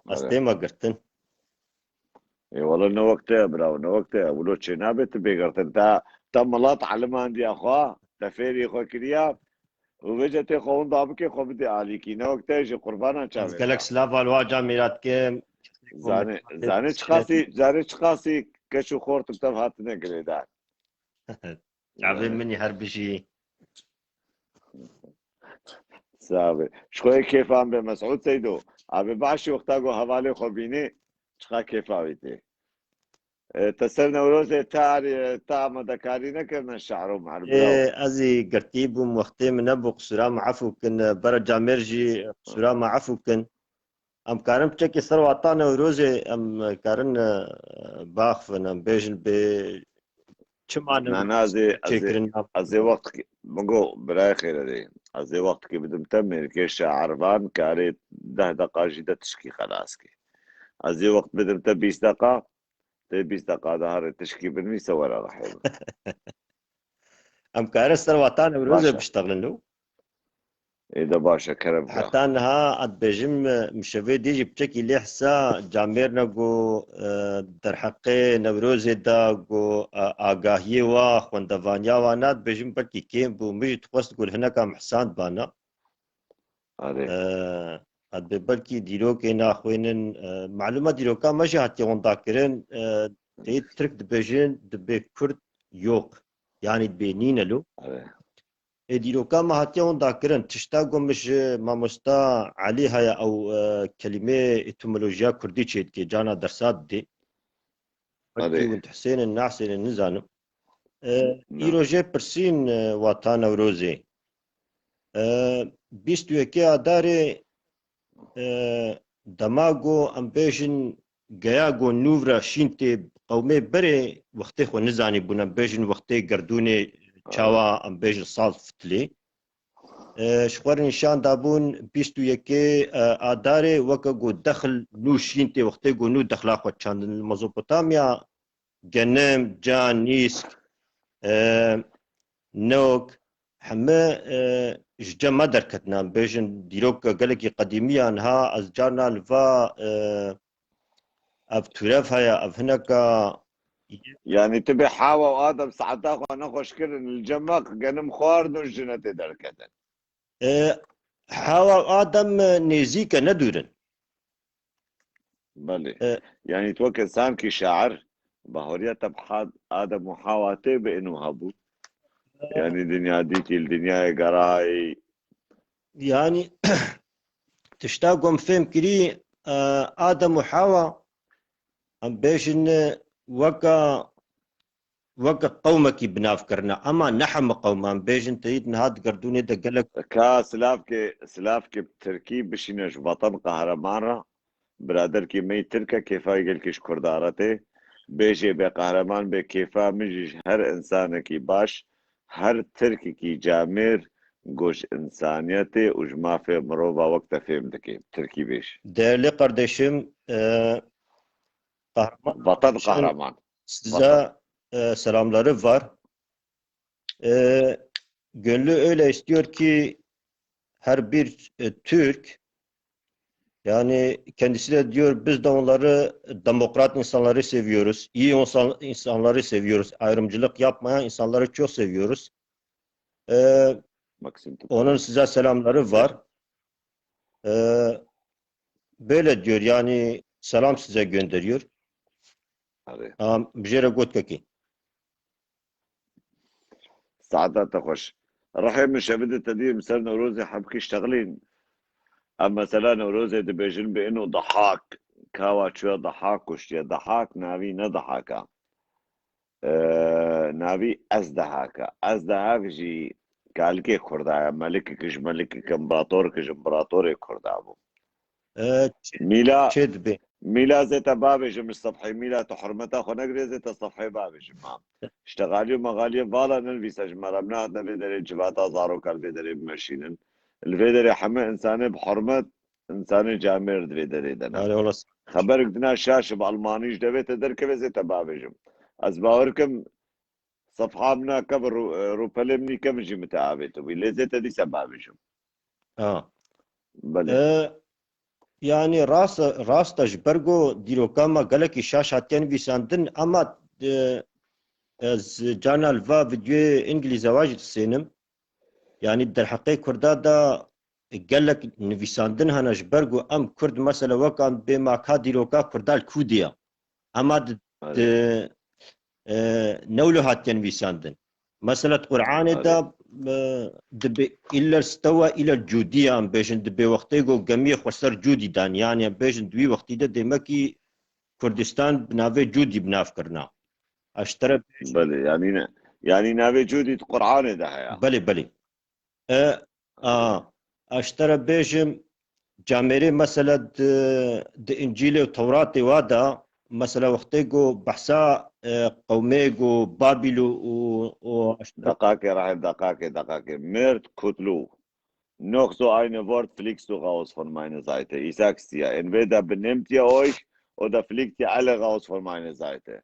أستيما قرتن اي والله انه وقتها براو انه وقتها ولو تشينابت بيقرتن تا ملاط علمان دي اخوا تفيري اخوا كريا ووجهتي خون ضابكي خو بدي عليكي انه وقتها شي قربانا از گلک سلاف الوا جاميرات کے زاني چخاسي كشو خورت بتف هاتنا قريدان تعبي مني حرب شي سابي شوي كيف عم بمسعود سيدو ابي باشي وقتها جو حوالي خبيني چخا كيف عويتي تسر نوروز تا مدكاري نكرنا الشعر مع ازي قرتيب وقتي من ابو قصرا معفو كن برا جاميرجي قصرا معفو كن ام كارم تشكي سر وطن وروزي ام كارن باخفن ام بيجن ب چمان انا ازي وقت مگو برای خير دي ازي وقت كي بدم تمر كيش عربان كاري 10 دقائق جدا تشكي خلاص كي ازي وقت بدم 20 دقائق 20 دقائق ظهر تشكي بالمي سوى راح ام كارن سر وطن وروزي بيشتغلوا إذا باشا كرم حتى انها ادبجم مشوي ديجي بشكل لحسا جامير نگو در حق نوروز دا گو آگاهی و خوندوانیا و نات بجم بلکی کیم بو مجي تخوست قول هنا كام حسان بانا اد بلکی دیرو که ناخوینن معلومات دیرو کا ماشي حتى وندا كرن تي ترك دبجن دبي كرد يوق يعني بينينلو دیروکا ما هاتیون داکرن تشتا گمش ماموستا علی هيا او كلمة اتمولوژیا كردي چيت كي جانا درسات دي بلكي ونت حسين الناس اللي نزانم ايروجي برسين واتانا وروزي بيستو يكي اداري دماغو امبيجن جياغو نوفرا شينتي قومي بري وقتي خو نزاني بنا امبيجن وقتي قردوني چاوا ام بیج سال فتلی شخور نشان دابون بیستو یکی آداره وکا گو دخل نوشین تی وقتی گو نو دخلا خود چاندن مزوپوتامیا گنم جان نیسک نوک همه جمع درکتنا بیجن دیروک گلکی قدیمی آنها از جانا لفا اف تورف هيا اف هناك يعني تبي حاوى وادم ساعتها وانا خوشكرن الجمق قنم خوارد والجنة دركتن حاوى وادم نيزيك ندورن بلي يعني توكل سامكي شاعر بهورية تبحاد ادم وحاواتي بانه هابو يعني دنيا ديتي الدنيا قراي يعني تشتاقهم فهم كري ادم وحاوى ام بيشن وكا قومك بناف كرنا اما نحم قوما بيجن تريد نهاد قردوني دقلك كا سلافكي بتركيب بشينش بطن قهرمانة برادر كي مي تركا كيفا يقلكش كردارته بيجي بقهرمان بكيفا مجيش هر انسان كي باش هر تركي كي جامير گوش انسانيتي وجما في مروبا وقت فهم دكي تركي بيش دالي قردشم قهرمان بطن قهرمان size selamları var. Gönlü öyle istiyor ki her bir Türk yani kendisi de diyor biz de onları demokrat insanları seviyoruz. İyi insanları seviyoruz. Ayrımcılık yapmayan insanları çok seviyoruz. Onun size selamları var. Böyle diyor yani selam size gönderiyor. بجيرة قوت كاكي سعادات خوش رحيم مش بدي تدير مثلا نوروزي حبكي اشتغلين اما مثلا نوروزي دبيجن بانه ضحاك كاوا شوية ضحاك وشوية ضحاك ناوي نضحاكا ناوي ازدهاك جي كالكي خردايا ملكي كش ملكي كمبراطور كش امبراطوري خردابو ميلا زيتا بابجم الصفحي ميلا تحرمتها خنقري زيتا صفحي بابجم اشتغالي ومغالي فالا نلبيسا جمرمنا نفيدري جباتا زارو كالفيدري بمشينن الفيدري حما انساني بحرمت انساني جامير دفيدري دنا خبرك دنا شاش بالمانيش دبيت دركبه زيتا بابجم از باوركم صفحة منا كبر روبلمني كم جي متعابتو بي زيتا دي سبابجم بله yani rastaş bergo dirokama galeki şaş hatyen visandın ama canal va video İngiliz avajit senim yani der hakkı kurda da galek visandın hanaş bergo am kurd mesela vakam be maka diroka kurdal kudiya ama newlu hatyen visandın mesela Kur'an'ı da دبي إلا استوى إلى الجودية أم بيجن دبي وقتي جو جميع خسر جودي دان يعني أم بيجن دوي وقتي ده دمكي كردستان بناوي جودي بناف كرنا أشترى بلي يعني ناوي جودي القرآن ده يا بلي أشترى بيجن جامري مثلا د إنجيل وتوراة وادا مثلا وقتي جو بحثا قوميجو بابلو دقاقي Mert Kutlu noch so eine Wort fliegst du raus von meiner Seite ich sag's dir entweder benimmt ihr euch oder fliegt ihr alle raus von meiner Seite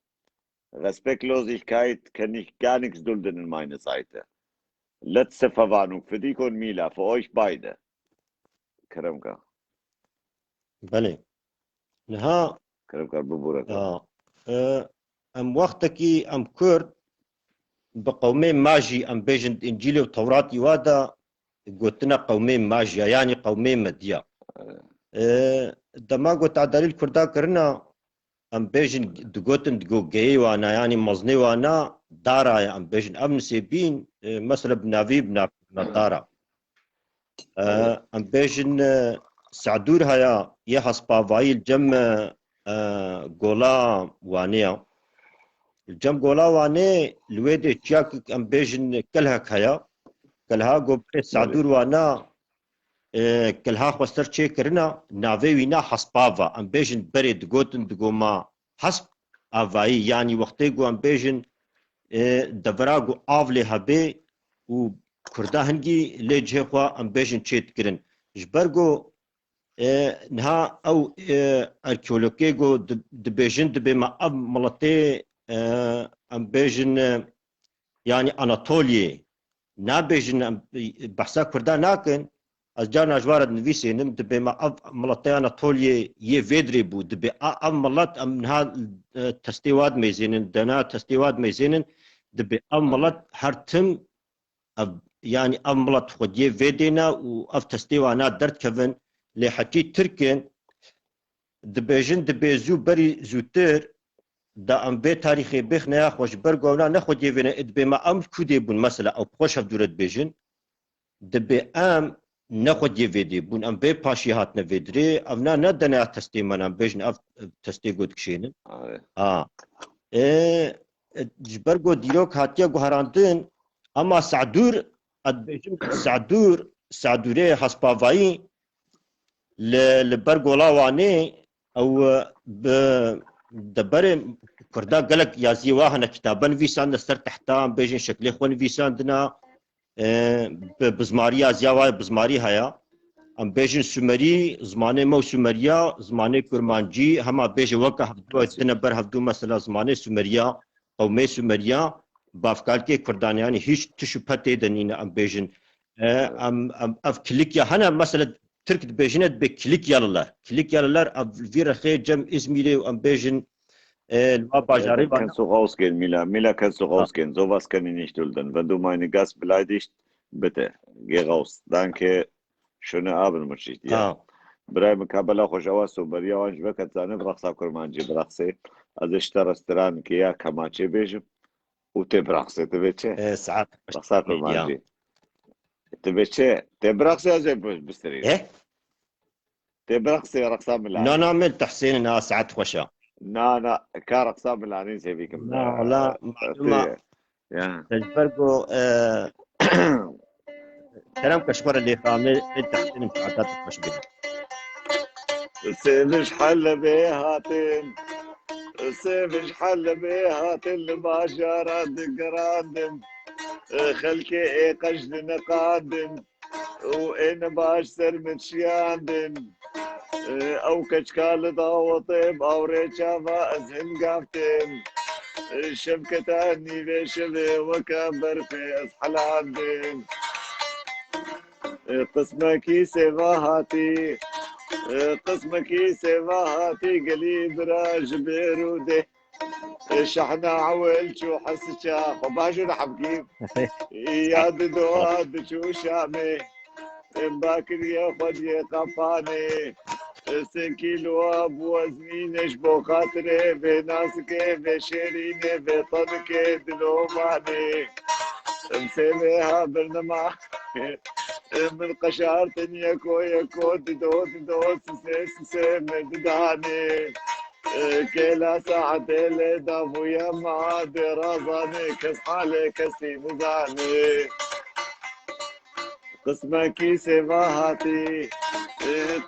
Respektlosigkeit kann ich gar nichts dulden in meiner Seite letzte Verwarnung für dich und Mila, für euch beide. كرمك بله نها كرمك ببورك ام وقتكي ام كرد بقومين ماجي ام بيجن انجيلي وتوراتي وادا قلتنا قومين ماجيا يعني قومين مديا دما قلت على دليل كردا كرنا ام بيجن دقوتن دقو جاي وانا يعني مزني وانا دارا ام بيجن ام سيبين مثلا بنافي دارا ام بيجن سعدور هيا يحس بافاي الجم غولا وانيا الجم غولا واني الويد تشاك ام بيجن كلها هيا كلها قبل سعدور وانا كلها خسر شيء كرنا نافي وينا حسبافا ام بيجن بريد غوتن دغوما حسب افاي يعني وقتي ام بيجن دبراغو افلي هبي و كردا هنجي لجه خوا ام بيجن تشيت كرن جبرغو نها او اركيولوجيغو دبيجن دبما اب ملتي ام بيجن يعني اناطوليا نابيجن بحثا كردا ناكن از جانا جوارد نویسی نم دبی ما اف ملتیانا تولی یه ویدری بود دبی اف ملت ام نها تستیواد میزینن دنا تستیواد میزینن دبی اف ملت هر تم يعني اف ملت خود یه ویدینا و اف تستیوانا درد کفن لحكي تركن دبيجن دبي زو بري زوتر دا ام بي تاريخي بخنا خوش برغونا ناخد يفنا دبي ما ام كودي بون مثلا او خوش دورت بيجن دبي ام ناخد يفيدي بون ام بي باشي هات نفيدري افنا ندنا تستيمنا ام بيجن اف تستي قد كشين جبرغو ديروك هاتيا غهراندن اما سعدور ادبيجن سعدوري حسبافاي لبرغولا واني او دبر كردا قالك يا زيواهنا كتابا فيسان سر تحتام بيجن شكل اخوان فيسان دنا بزماريا زياوا بزماري هيا ام بيجن سومري زمانه مو سومريا زمانه كرمانجي هما بيجي وقع هفدو تنبر هفدو مثلا زمانه سومريا قومي سومريا بافكار كي كردان يعني هيش تشبهتي دنين ام بيجن ام اف كليكيا هنا مثلا ترك بيجنت بكليك يالله فيرا خير جم ازميلي وام بيجن الباجاري kannst du rausgehen, Mila kannst du rausgehen, sowas kann ich nicht dulden. Wenn du meinen Gast beleidigst, bitte, geh raus. Danke, schönen Abend wünsche ich dir. برای مقابله خوشاوست و بریا وانج وقت زنه برخصا کرمانجی برخصه ازش ترستران که یا کماچه بیجم و تی برخصه تبه چه؟ ساعات برخصا کرمانجی تبه چه؟ تی برخصه ازش بسترین تی برخصه رقصا ملانی لا من تحسين ساعات خوشا لا كارقصا ملانين سيبيكم لا معلومة تجبرقو كلام كشمر اللي خامل التحسين مساعدات الخشبين سيبش حل بيهاتين سيبش حل بيهاتين لباشارات قرادم خلكي قجد نقادم وإن باش سرمت شياندم او كشكال ضاوطيب او ريشافا ازهن قافتم شبكتاني بشبه وكبر في اصحلادم قسمكي سيفاهاتي قسمكي سيفاهاتي قليب راج بيروده شحنا عول شو حس شاخ وباشو نحبكي يا دو شو شامي باكر ياخد يقفاني 5 كيلو ابو وزنينش بو خاطري بناسكي بشيريني بطنكي دلوماني مسويها برنامج من قشار يكو دو سيس مدداني كلا ساعة دافو يا معاد رازاني كس حالي كسي مزاني قسمكي سيفاهاتي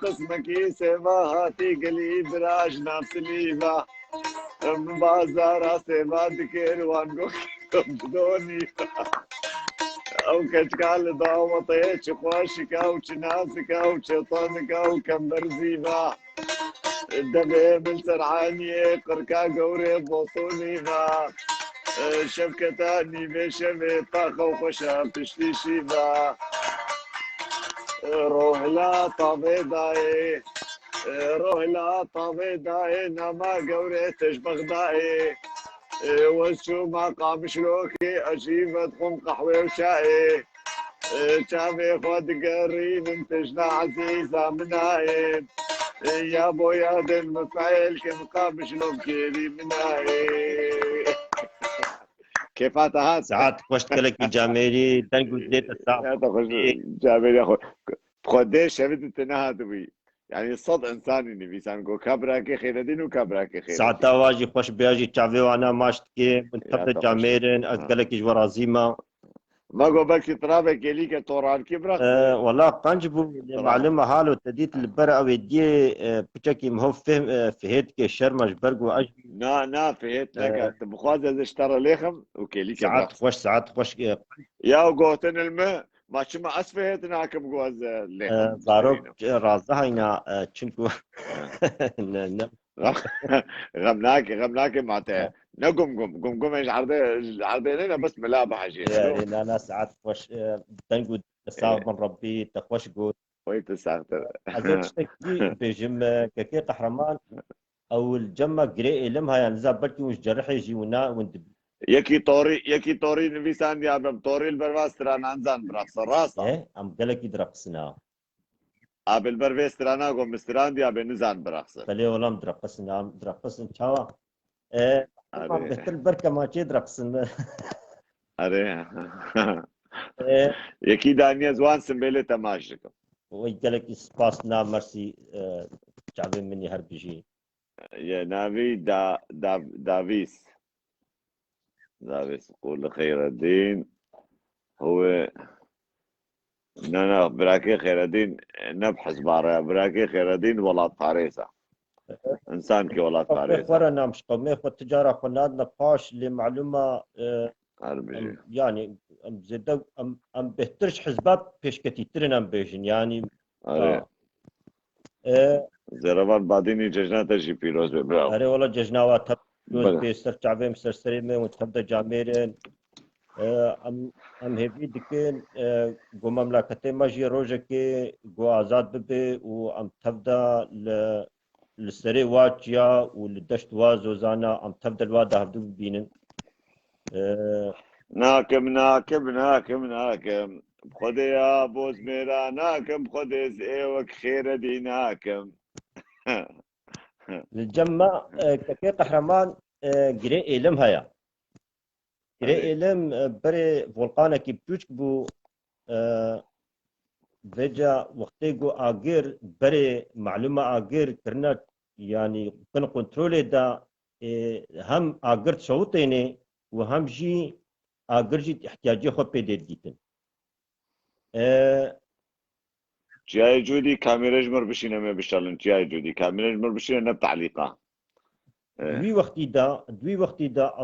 قسمكي سيفاهاتي قليب راج نفس ليفا من بازارا سيفا دكير وانقو بدوني او كشكال ضاوطي شخوشكا وشناسكا وشيطانكا وكمبرزيفا الدبي من سرعانية قركا قوري بوصونيفا شبكتاني بشمي طاقة وخشة بتشتي شيبة روح لا طبيضاي روح لا طبيضاي نما قوريتش بغداي وشو مقام شلوكي أجيب تقوم قحوة وشاي شامي خود قريب انتجنا عزيزة منايم يا بويا دن مفعيل كم قام شلوكي دي منايم كيف هذا؟ ساعات خوشت كلكي جاميري دنگو ديت الساعة يا تخش جابر يا اخو خدي شفت انتنا هادوي يعني صد انساني نبيسان جو كبرك خير دين وكبرك خير ساعات واجي خوش بياجي تشافي وانا ماشت كي من تبدا جاميرن اكلكي جورا زيما ما جو بلكي ترابك ليك توران كي برخ والله قنجبو معلومة حاله تديت البرا او يدي بتشكي مهو فهيت كي شرمش برغو اجي نا فهيت لك بخواز اشترى ليخم وكيليك ساعات خوش ساعات خوش يا قوتن الماء ما شما اسفهت ناكم جواز ليخم باروك رازها هنا تشنكو غمناك معناتها نقم ايش عرضينا بس ملابح شيء يعني انا ساعات خوش دنقو تصاوب من ربي تخوش قول ويت الساعتر ازوت تشتكي بجم ككي قهرمان او الجمة قري علمها يعني زابلتي وش جرح يجي وندب يكي طوري نفيسان يا بم طوري البرواسترا نانزان برقص راسا ايه ام قالك يدرقصنا قبل برواسترانا قوم مستران يا بنزان برقص خليه والله مدرقصنا مدرقصن شاوا ايه بهتر بركة ما شي درقصن اري ايه يكي دانيا زوان سمبيلي تماشكم ويقالك سباسنا مرسي شعبي مني هربجي يا نافي دافيس يقول خير الدين هو نانا براكي خير الدين نبحث بارا براكي خير الدين ولاد فارسة انسان كي ولاد فارسة ورنا مش قومي خو التجارة خنادنا باش لمعلومة يعني ام زيد ام بهترش حزبات بيش كتير ام بيجن يعني زربان بعدين ججنا تجي بيروز ببراو اري والله ججناوات روز بيستر شعبي مستر سريمه وتبدا جاميرين ام هيفي دكين جو مملكتي ماجي روجكي جو آزاد ببي وام تبدا للسري واتشيا وللدشت وازو زانا ام تبدا الوادا هفدو ببينن ناكم بخدي يا بوز ميرا ناكم بخدي زئيوك خير دي ناكم الجمع ككي قهرمان قري إلم هيا قري إلم بري فولقانا كي بتوشك بو بيجا وقتيقو آغير بري معلومة آغير كرنا يعني كن كنترولي دا هم آغير تشوتيني وهم جي آغير جي احتياجي خو بيدير ديتن جاي جودي كاميرا جمر بشينا ما بيشتغلن جاي جودي كاميرا جمر بشينا نب تعليقا دوي وقتي دا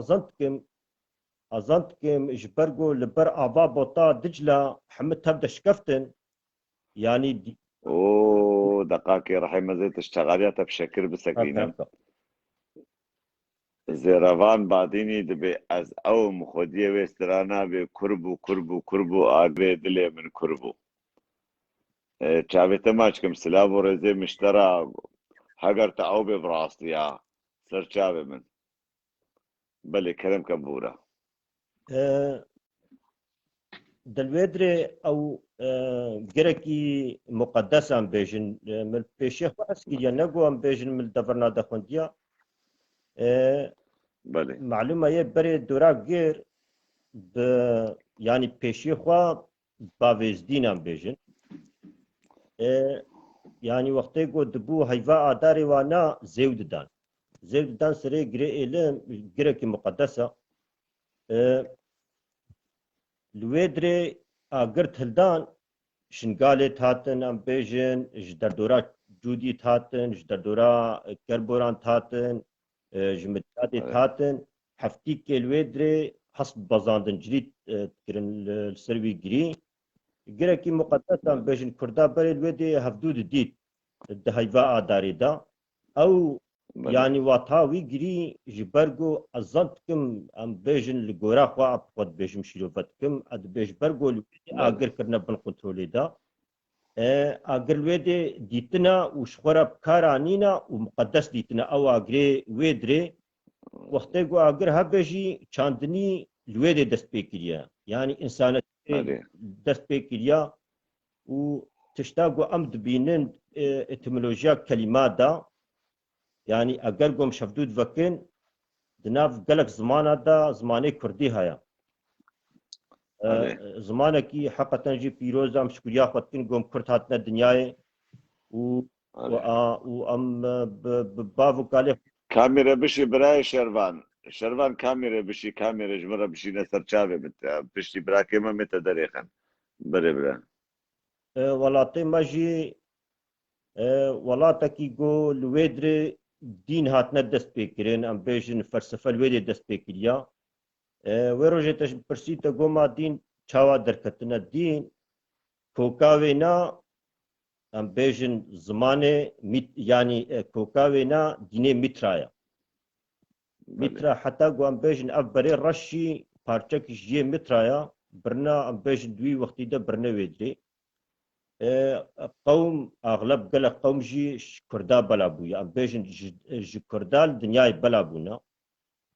أظنتكم جبرجو لبر آبا بوطا دجلة حمد تبدا شكفتن يعني اوه دقاقي راح يمزي تشتغلياتها بشكل بسكينة زيرافان بعديني دبي از او مخودية ويسترانا بكربو آقري دلي من كربو چاوی تماش کم سلاب و رزی مشترا هگر تعو براستیا سر چاوی من بله كلام كبورة دلويدري او جركي مقدسة ام بيجن من بيشيخ واسكي ينقو ام بيجن من دفرنا دخونديا بله معلومة يبري دورا غير يعني بيشيخوا باويزدين ام بيجن يعني وقتی کو دبو هیوا آداری وانا زود دان سری گری علم گره کی مقدسه لویدری اگر تلدان شنگاله تاتن ام بیجن جدر دورا جودی تاتن جدر دورا کربوران تاتن جمدادی تاتن هفتی که لویدری حسب بازاندن جرید کرن السروي گری گرکی مقدسه بیشن کرده برای ودی هفدود دید دهیوا آداری دا او يعني واتاوي جري جبرجو أزنتكم أم بيجن لجورا خوا أبقد بيجم شلوفتكم أد بيج برجو أجر كرنا بالكنترول ده أجر ويدي ديتنا وشخورا بكارانينا ومقدس ديتنا أو أجري ويدري وقتی گو اگر هبجی چاندنی لویده دست بکریا یعنی انسان دست بکریا و تشتا گو ام دبینن اتمولوژیا کلمات دا یعنی اگر گم شفدود وکن دناف گلک زمانه دا زمانه کردی هایا زمانه کی حقیقتا جی پیروز ام شکریا خودکن گم کرد هاتنا دنیای و ام بابو کالی كاميرا بشي براي شرفان كاميرا بشي كاميرا جمرة بشي نسر شابي بشي برا كيما متى دريخن برا ولاتي ماجي ولاتكي جو لويدري دين هاتنا دست بكرين ام بيجن فلسفة الويدي دست بكريا ويروجي برسيتا قوما دين چاوا دركتنا دين كوكاوينا ام بيجن زمانه يعني كوكاوينا ديني مترايا مترا حتى قو ام بيجن اف بري رشي بارچك جي مترايا برنا ام بيجن دوي وقتي ده برنا ويدري قوم اغلب قال قوم جي كردا بلابويا ام بيجن جي كردال دنياي بلابونا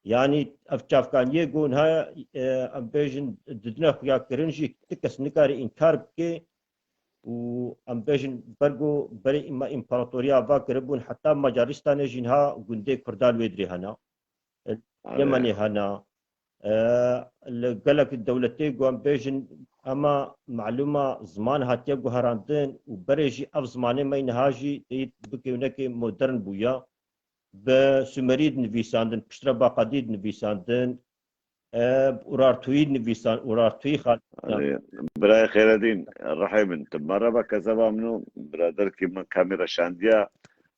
يعني افتاف كان يقول هاي ام بيجن ددنا خويا كرنجي تكس نكاري انكار بكي و ام بيجن برغو بري اما امبراطوريا باكربون حتى مجارستان جنها غندي كردال ويدري هنا اليمني هنا قالك الدولتين قوام بيجن اما معلومه زمان هاتيا هراندن وبريجي اف زمانه ما ينهاجي بكيونك مودرن بويا بسومريد نفيساندن بشترا باقديد نفيساندن ورارتوي نفيسان ورارتوي خال براي خير الدين الرحيم انت مرة كذا منو برادر كيما كاميرا شانديا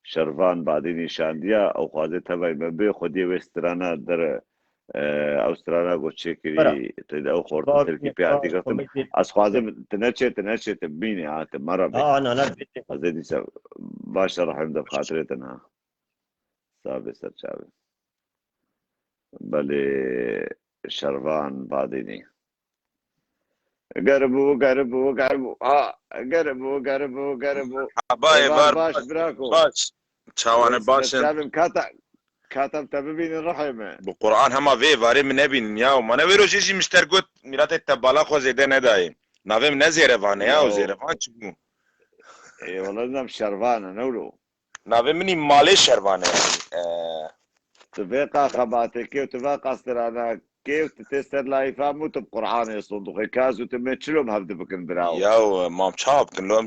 شرفان بعدين شانديا او قاضي تبعي بي خدي وسترانا در اوسترانا گو چکری تد او خورد ترکی پیاتی کردم از خوازم تنچه تبینی آت مرا بی انا ازدی سب باش رحم دب خاطره تنها صاحب سر چاوی بله شرفان بعدینی قربو باي باش براكو باش چاوانه باشن كاتب تبين الرحمة بالقرآن هما في واري من نبين يا وما نبيرو شيء مشتركوت ميرات التبالا خو زيده ندايم نافم نزيرفانه يا وزيرفان چبو اي والله نم شرفانه نولو نافم مني مالي شرفانه يعني تبقى خباتك وتبقى استرانا كيف تتسر لا يفهموا بقرآن يصندوق كاز وتمشلهم هبد بكن براو يا مام شاب كن لو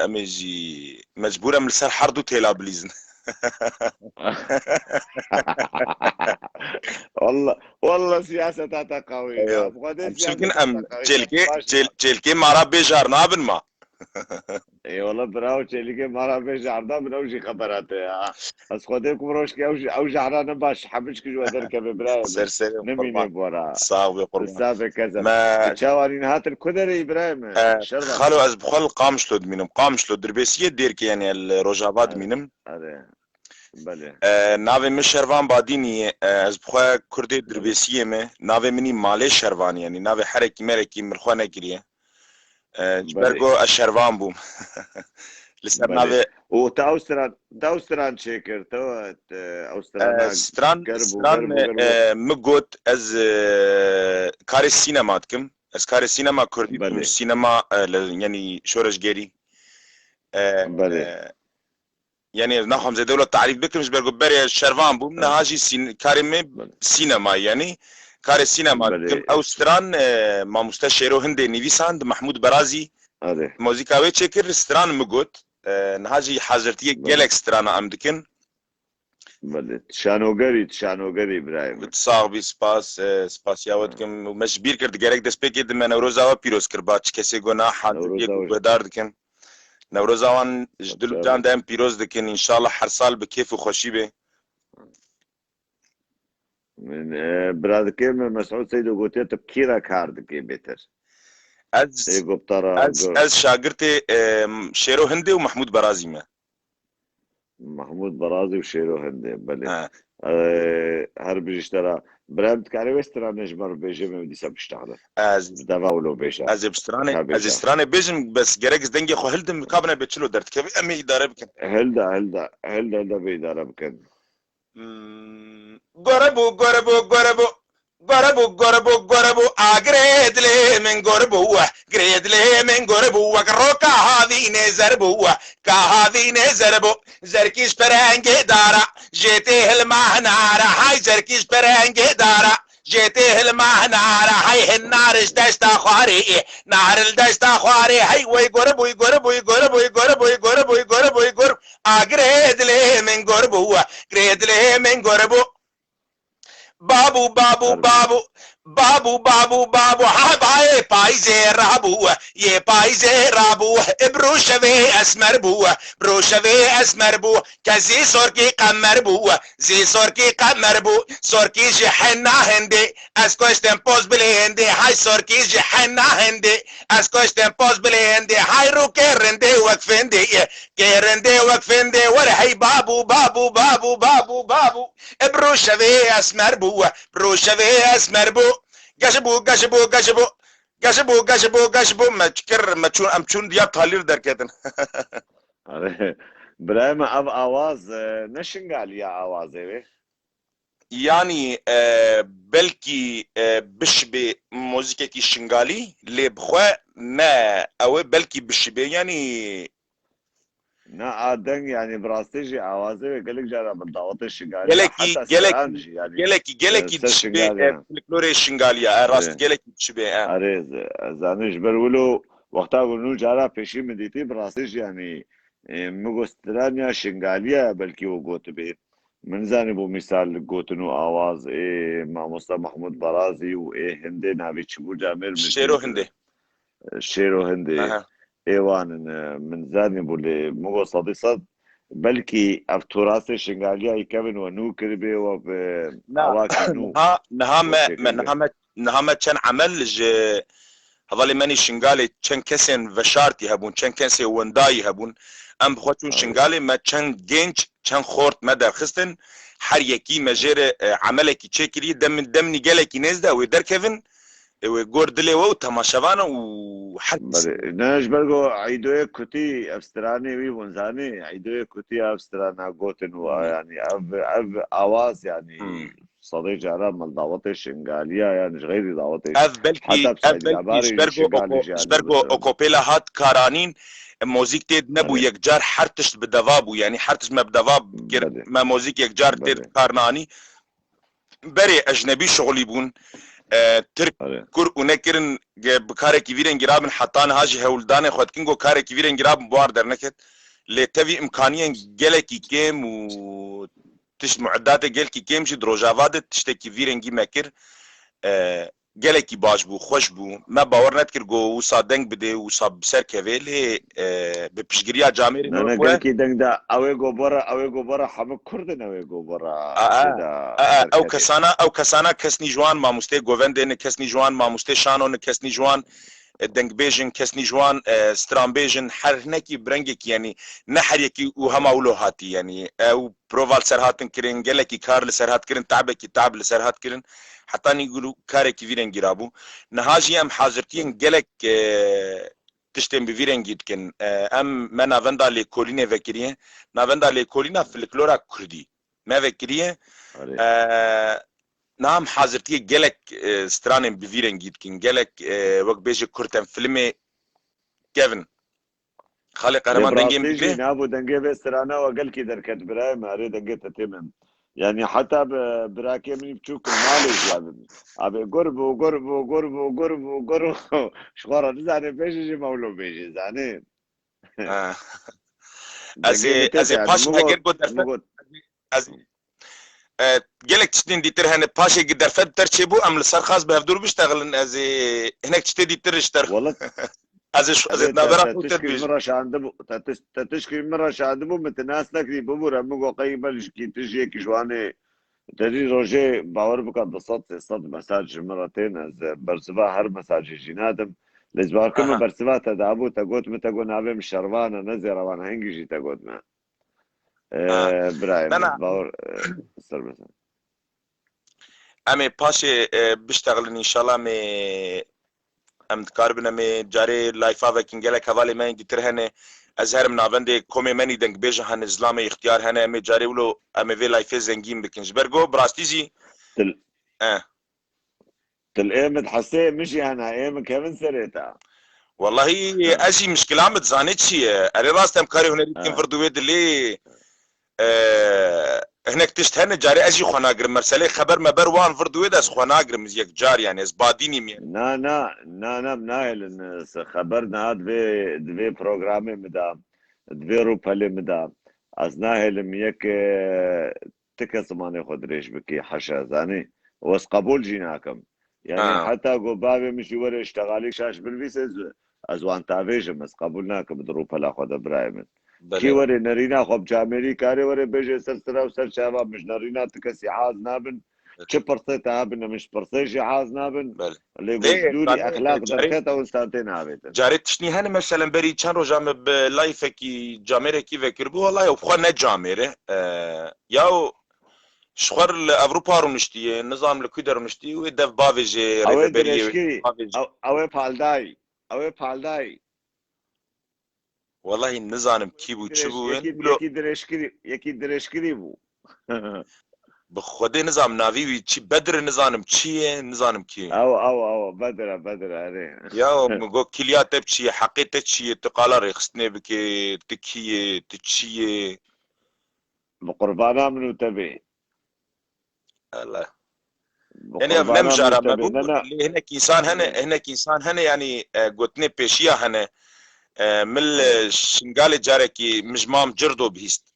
امجي مجبوره من سر حردو تيلا بليزن والله سياسة تاتا قوية شلكن ام جلكي مارا بيجار نابن ما اي والله براو جلكي مارا بيجار نابن اوجي خبراته از خودكم روشكي اوجي عرانا باش حبشك جو دركب براو سر نميني بورا صاحب قربان السابق كذا ما تشاورين هات الكدري ابراهيم خلو از بخل قامشلود مينم قامشلود دربيسيه ديركي يعني الروجاباد مينم بله ناوی من شروان بادینی از بخواه کردی دربیسیه می ناوی منی مالی شروان یعنی ناوی حرکی مرکی مرخواه نگریه برگو از شروان بوم لسر ناوی و تا اوستران چکر تا اوستران ستران مگوت از کار سینما کم از کار سینما کردی بوم سینما یعنی شورش گری بله يعني نحن زي دولة تعريف بكر مش برجو بري شرفان بوم نهاجي كارمي سينما يعني كار سينما أوستران ما مستشيرو هندي نيفيساند محمود برازي موسيقى ويتشكر ستران مجوت نهاجي حاضرتيه جالكس ستران أمدكن بله تشانوغري إبراهيم تصاغبي سپاس ياودكم مش بير كرد جالك دسبيك يد من نوروزا وبيروز كرباتش كسي جونا حاضرتيه بداردكن نوروزاوان جدلو جان دائم پیروز دکن انشالله هر سال به کیف و خوشی به من برادكي مسعود سيد وقوتي تبكيرا كاردكي بيتر از شاگرد شیرو هندی و محمود برازی ما محمود برازي وشيرو هندي بله. آه. هر بيشترى براند كاري وسترا نجمر بيجي من دي سبشتغل از دفاولو بيشا از بسترانه بيجم بس جريكس دنجي خو هلدم مقابنا بتشلو درت كيف امي اداره بكن هلدا بيدارة بكن غربو اغريدلي من غربو كروكا هذه نزربو زركيش برانجي دارا جيتي المهنارة هاي زركيش برانجي دارا جيتي المهنارة هاي النار دشتا خواري نار الدشتا خواري هاي وي غربو اغريدلي من غربو بابو هاي پایزه رابو بروشوی اسمر بو کزی سرکی قمر بو سرکی جحنا هندی از کشتن پوز بلندی های سرکی جحنا هندی از کشتن پوز بلندی های رو کرنده وقفندی ور هی بابو بروشوی اسمر بو قشبو ما تشون ام تشون دياب تالير دركتن برايم اب آواز نشنقال يا آوازي يعني بلكي بشبه موسيقى كي شنغالي لي بخوا ما او بلكي بشبه يعني نا عادن يعني براستيجي آوازي قالك جارة بالضغط الشنغالي جالكي تشبه فلكلوري الشنغالية راست جالكي تشبه عريز زانش برولو وقتا قلنو جارة پیشی مديتي براستيجي يعني مغسترانيا شنغالية بلكي و قوت بي من زاني بو مثال قوتنو آواز ماموستا محمود برازي و هندي نابي چبو جامل شيرو هندي ايوان من زاني بولي مغو صديصد بلكي افتراس شنغاليا يكمن ونو كربي وب نهامة كان عمل هذول ماني شنغالي كان كسن فشارتي هبون كان كسن ونداي هبون ام بخوتون شنغالي ما كان جينج كان خورت ما درخستن هر يكي مجرى عملكي تشكري دمني جالكي نزده ويدر كيفن وجوردلي و تماشافانا وحد ناش برغو عيدوه كوتي افستراني وي ونزاني عيدوه كوتي افسترانا غوتن يعني اب اواز يعني صديق عرب من دعوات الشنغالية يعني غير دعوات حتى شبرغو اوكوبيلا هات كارانين موزيك تيد نبو يكجار حرتش بدوابو يعني حرتش ما بدواب ما موزيك يكجار تيد كارناني بري اجنبي شغلي بون ترك كور ونكرن بكاره كبيرن جرابن حطان هاجي هولدان خد كينغو كاره كبيرن جرابن بوار درنكت لتبي امكانيه جلكي كيم و تشت معدات جلكي كيم شي دروجافاد تشتكي فيرنجي مكر جلكي باش بو خوش بو ما باور نتكر جو وسا دنگ بده وسا بسر كويل بپشگريا جامير انا جلكي دنگ دا اوي گوبرا حم كردن اوي گوبرا او كسانا كسني جوان ما مستي گووندن كسني جوان ما مستي شانون كسني جوان دنگ بيجن كسني جوان سترام بيجن حرنكي برنگك يعني نحريكي وهما ولو هاتي يعني او بروفال سرهاتن كرين جلكي كار لسرهات كرين تعبكي تعب لسرهات كرين حتى يقولوا كارك فيرن جرابو نهاجي ام حاضرتين جلك تشتم بفيرن جيتكن ام ما نافندا لي كولينه فكريه نافندا لي كولينه في الكلورا كردي ما فكريه نعم حاضرتي جلك سترانم بفيرن جيتكن جلك وقت بيجي كرتن فيلمي كيفن خالق قهرمان دنجي بيه نابو دنجي بسترانا وقلكي دركت براي ما اريد دنجي تتمم يعني حتى براكي من بتشوك المالج يعني ابي قرب شغورة نزعني بيجي مولو بيجي زعني ازي باش هاجر قد جالك تشتين دي ترهن باشي قدر فد ترشبو ام لسر خاص بهفدور بيشتغلن ازي هناك تشتي دي ترشتر والله ازي نابرا تشكي مرة شاندبو متناس لك دي بمورا مقو قيبل كي تجي كشواني تري روجي باور بكا بصوت صد مساج مرتين از برسبا هر مساج جينادم لزبار كما برسبا تدابو تقوت متقو نابم شروانا نزي روان هنجي تقوت ما برايم انا باور سر امي باشي بشتغل ان شاء الله مي ام تقاربنا مي جاري لايفا وكينجلك حوالي ما دي ترهنه ازهر من افندي كومي ماني دنگ بيجا هن اسلامي اختيار هنا امي جاري ولو امي في لايف زنجين بكنج برجو براستيزي تل ايمت حسي مشي انا ايمت كيفن سريتا والله اشي مشكلة عم تزانيتشي اري راست ام كاري هنا كيف فردو ويد اللي هناك تشتهن جاري اجي خناقر مرسلي خبر ما بروان فردو ويد اس خناقر مزيك جار يعني اس باديني مين نا مناهل ان خبرنا هاد دبي بروغرامي مدام دبي روبالي مدام از ناهل ميك تكس ماني خد ريش بكي حشا زاني وس قبول جيناكم يعني حتى قو بابي مشي ورا اشتغالي شاش بالفيس از وان تافيجم بس قبولناكم دروبالا خد برايمن كي وري نرينا خب جامري كاري وري بيجي سرسرا وسر شباب مش نرينا تكسي عاز نابن چه پرسه تابن مش پرسه شي عاز نابن اللي قدولي اخلاق دركتا وستانتين هابت جاري تشني هن مثلا بري چند روز جام بلايف کی جامره کی وکر بو والله وبخوا نه جامره ياو شخور اوروبا رو نشتي نظام الكويدر نشتي ودف بافيجي ريبري او بالداي والله النظام كيبو تشبو يكي درشكري بو بخودي نظام نافي چي بدر نظام چي نظام كي او بدر عليه يا مگو كليات بچي حقيقه چي تقال رخصني بكي تكي تشي بقربانا منو تبي الله يعني افنم جارا اللي هناك انسان هنا يعني قوتني بيشيا هنا مل شنقال جاركي مجمام جردو بهيست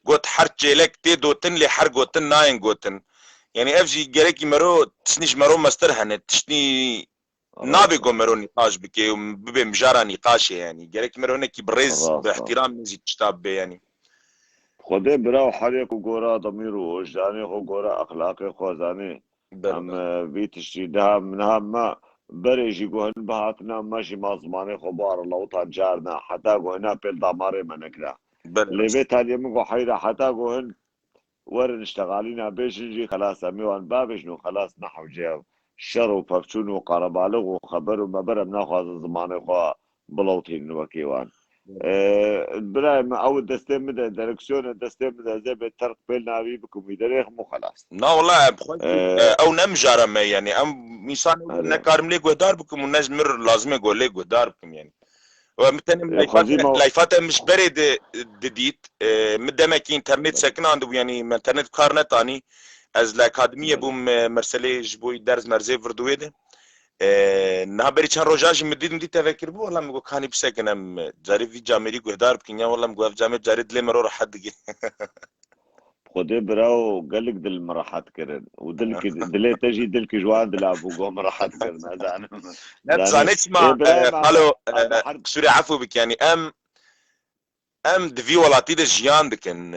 قوت حرج لك تي دوتن لي حر قوتن ناين قوتن يعني افجي جاركي مرو تسنيج مرو مستر هنا تشني نابي قو مرو نقاش بكي وببي مجارا نقاش يعني جاركي مرو هناك بريز باحترام نزي تشتاب يعني خدي براو حريك وقورا ضميرو وجداني خو قورا اخلاقي خوزاني ام بيتشتي دها منها ما بريجي قوهن بهاتنا ماشي ما زماني خبار الله وطان جارنا حتى قوهنا بيل داماري منكنا اللي بيت هالي مقو حيرا حتى قوهن ورن اشتغالينا بيش نجي خلاص اميوان بابشنو خلاص نحو جيو شر وفرشون وقربالغ وخبر ومبرا بناخذ زماني خو بلوطين وكيوان برايم او دستم مده دايركسيون دستم مده زي بالترق بين نابي بكم يدريخ مو خلاص لا والله او نمجارة ما يعني ام ميسان نكارم لي قدار بكم والناس مر لازم يقول لي قدار بكم يعني ومتنم لايفات مش بريد جديد مدام كي انترنت ساكن عنده يعني انترنت كارنت اني از الاكاديميه بوم مرسلي جبوي درس مرزي فردويده نهبري كان روجاج مديد تفكر بو والله مقول كاني بسكنم جاري في جامري قدار بكنيا والله مقول في جامر جاري دلي مرور حد خدي براو قالك دل مرحات كرن ودلك دلي تجي دلك جوان دل ابو قوم مرحات كرن هذا لا زانيت ما قالوا سوري عفو بك يعني ام دفي ولاتي د جيان دكن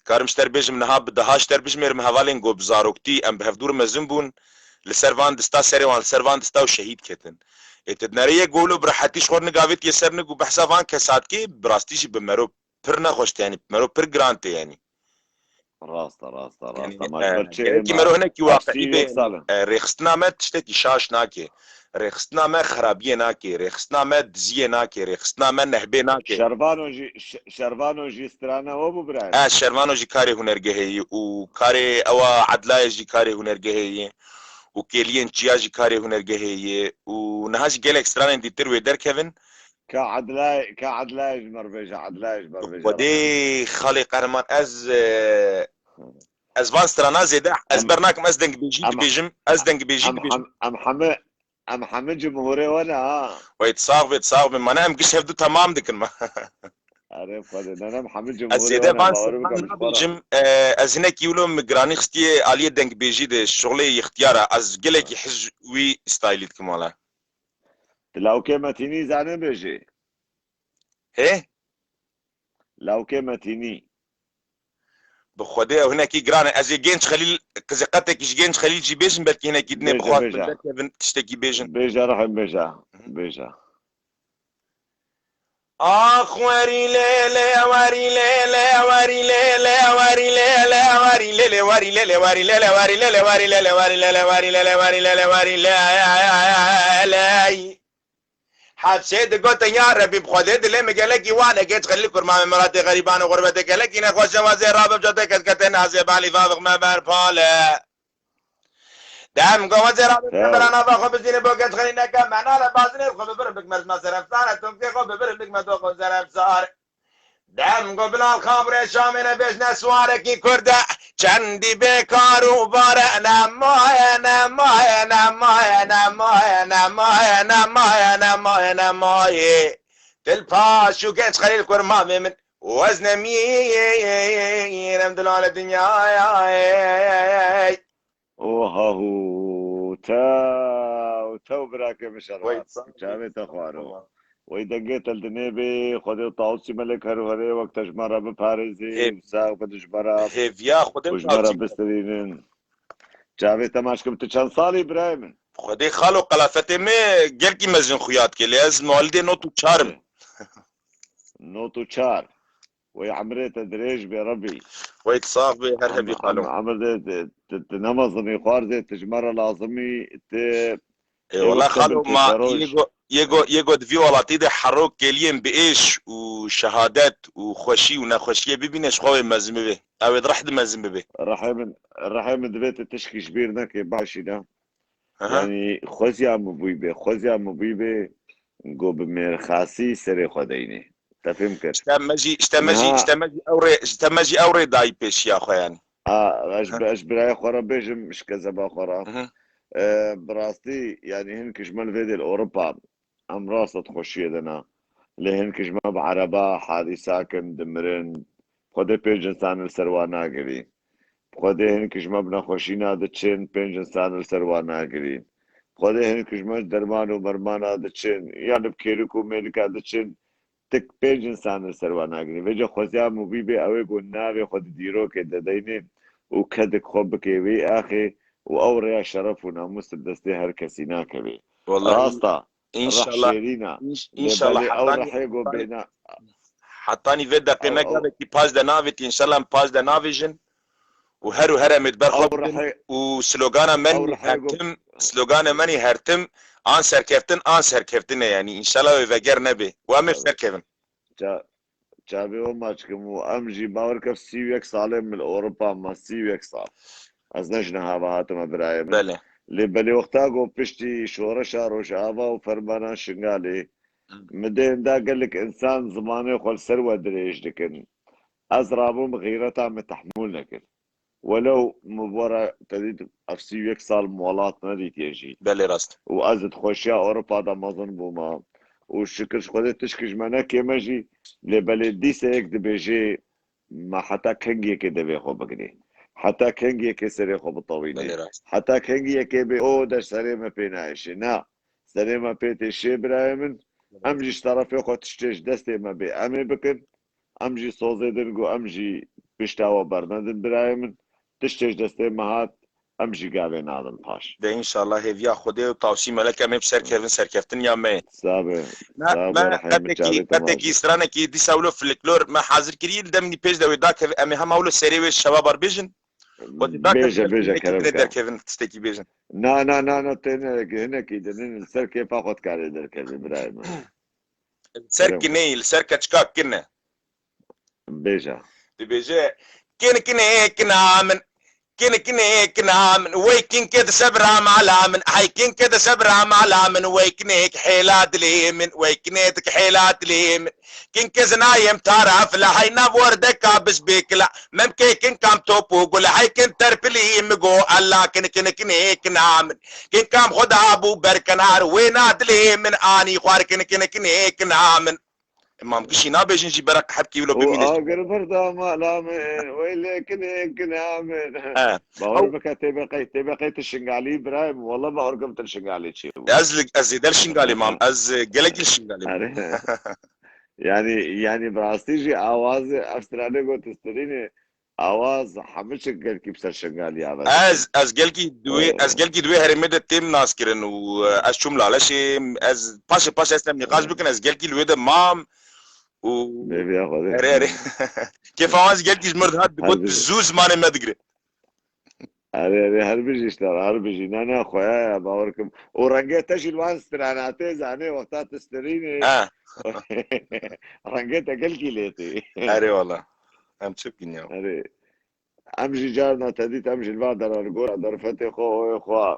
كارمش تربيج من هاب دهاش تربيج مير مهوالين جو بزاروكتي ام بهفدور مزنبون لسرفان دستا سريوان لسرفان دستا وشهيد كتن اتدناريه قولوا برحتيش خور نقاويت يسرنق وبحسافان كساتكي براستيشي بمرو برنا خوشت يعني بمرو بر جرانت يعني راستا يعني كي مرو هنا كي واقعي ريخستنا ما تشتكي شاش ناكي ريخستنا ما خرابيه ناكي ريخستنا ما دزيه ناكي ريخستنا ما نهبه ناكي شربانو جي سترانا وابو براي شربانو جي كاري هنرجهي وكاري او عدلاي جي كاري هنرجهي وكيلين تشياجي كاري هنرجهي ونهاش جالك سترانا دي تروي در كيفن كعدلاي مربجة ودي خالي قهرمان از فان سترانا زيدا از برناكم از دنگ بيجم از دنگ بيجم ام حمد جمهوري وانا ويتصاغب ما انا مقش هفدو تمام ديك ما عارف انا محمد جمهوري الزيادة فان بيجم از هناك يولو مقراني خستي عليه دنگ بيجي ده شغلي اختياره از قلك يحج وي ستايليت كمالا لو كيمتيني زاني بيجي ايه لو كيمتيني بخودي هناك يقراني از جينش خليل قزقتك جينش خليل جي بيجن بلكي هناك يدني بخوات تشتكي بيجن بيجا راح بيجا آخ وري ليلة وري ليلة وري ليلة وري ليلة وري ليلة وري ليلة وري ليلة وري ليلة وري ليلة وري ليلة وري ليلة وري ليلة وري ليلة حسيت قلت يا ربي بخديت اللي مقالكي وانا جيت خليكم مع مراتي غريبان وغربتك لكي نخوش وزير رابط جدك كتنا زبالي فاضغ ما بارفاله دام قوة زرابة أنا باخذ بزين بوقت خلينا كم أنا لا بازني خذ بربك ما زرب صار تمكي خذ بربك ما تأخذ زرب صار دام قبل الخمر شامنا بيش نسوارك كردا چندی بیکار و باره نمای نمای نمای نمای نمای نمای نمای نمای دل پاشو گنج خلیل کرمامي من وزن ميرم دلال الدنيا وهو تو براك مشرف جامعة اخوانو ويدقيت الدنيبي خذي طاوسي ملك هري وقت جمرة بباريزي وساق بدجمرة هيفيا خذي وجمرة بسترينين جامعة تماشكم تشان صالي برايمن خذي خالو قلافتي مي جلكي مزن خيات كي لازم والدي نوتو تشارم نوتو تشار ويعمري تدريج بربي ويتصاف بهرهبي خالو عمر تنمظمي خوارزي تجمرة لازمي والله خالو ما يقعد في ولاتي حروك كليم بإيش وشهادات وخوشي ونخوشية ببينش خوي مزمي به أو يدرحد مزمي به رحم دبيت تشكي شبيرنا كي باشينا يعني خوزي عم بويبه نقو بمير خاصي سري خديني تفهم كر اشتمجي أوري داي بيش يا أخو يعني اش براي خورا بيجم مش كذا خورا براستي يعني هنكش مال فيدي الأوروبا أم راسة خوشية دنا لهنكش ما بعربا حادي ساكن دمرن خودي بيجن سان السروانا قري خودي هنكش ما بنا خوشينا دتشين بيجن سان السروانا قري خودي هنكش ما درمان ومرمانا دتشين يعني بكيركو ميلكا دتشين تك بيجن سان السروانا قري وجه خوزيا مبيبي اوي قنابي خود ديرو كده ديني وكدك خوبك وي اخي وأوريا شرف وناموس بدستي هر كسي ناكبي والله راستا إن شاء الله إن شاء الله حطاني في دقيقة قبل كي باز دا نافيت إن شاء الله باز دا نافيجن وهرو هرا متبرخب وسلوغانا مني هرتم سلوغانا مني هرتم آنسر كفتن يعني إن شاء الله ويفجر نبي وأمر سركفن جابي وماچكم وأمجي باور كف سيويك صالح من أوروبا ما سيويك صالح از نجنها هاتم برايم بله لبلي وقتا قو بشتي شورشا روشابا وفرمانا شنغالي مدين دا قال لك انسان زمانه خل سروة دريج لكن ازرابو مغيرتا متحمول لكن ولو مبورا تديد افسيوك صال موالات نريد يجي بله راست وازد خوشيا اوروبا دا مظن بوما وشكرش خودت تشكش مانا كيماجي لبلي ديسا يك دبيجي ما حتى كنجي كده بيخو بقني حتى كنجي كسري خو بطويني حتى كنجي كبي او در سري ما بينايش نا سري ما بيتشي برايمن امجي طرفي خو تشتيش دستي ما بي امي بكن امجي صوزيدن قو امجي بيشتاوا برندن برايمن تشتيش دستي مهات امجي قابين هذا الباش ده ان شاء الله هيفيا خدي وتوصي ملك امي بسركفن سركفتن يا مي سابه ما قدكي سرانكي دي ساولو في الكلور ما حاضر كريل دمني بيج دا وداك امي هم اولو سري الشباب اربيجن بيجا كيفن تستيكي بيجن نا تاني هنا كده السر كيف اخذ كاري در كذا برايم السر كني السر كتشكاك كنا بيجا كنا من كنا من ويكين كده سبرا معلامن هيكين كده سبرا معلامن ويكنيك حيلات ليمن ويكنيتك حيلات ليمن كين كزنا يم تعرف لا هينا وردك بس بيكلا ممكن كين كام توبو قول هيكين تربلي مجو الله كنا من كين كام خد ابو بركنار وين ادلي من اني خوار كنا من امام كشينا بيجن جي برك حبكي ولو بمينش اقر برضه ما لا ويلي كنا من باور بك تبقيت الشنغالي برايم والله ما ارقمت الشنغالي شيء ازيد الشنغالي مام از قلق الشنغالي يعني براستيجي اواز استرالي قلت استريني اواز حمشك قال كيف صار شغال يا از قلقي دوي هرمده تيم ناسكرن و از شمل على شيء از باش اسلم نقاش بكن از قلقي الويد مام و بيبي اخذ اري كيف عاوز قلتي مرد هاد قلت الزوز ماني مدقري اري هربجي اشتغل هربجي نانا خويا باوركم ورنجيت اجي الوان استراناتي زاني وقتها تستريني رنجيت اكل كيليتي اري والله ام تشكين يا اري امشي جارنا تديت امشي البعض الرجول درفتي خو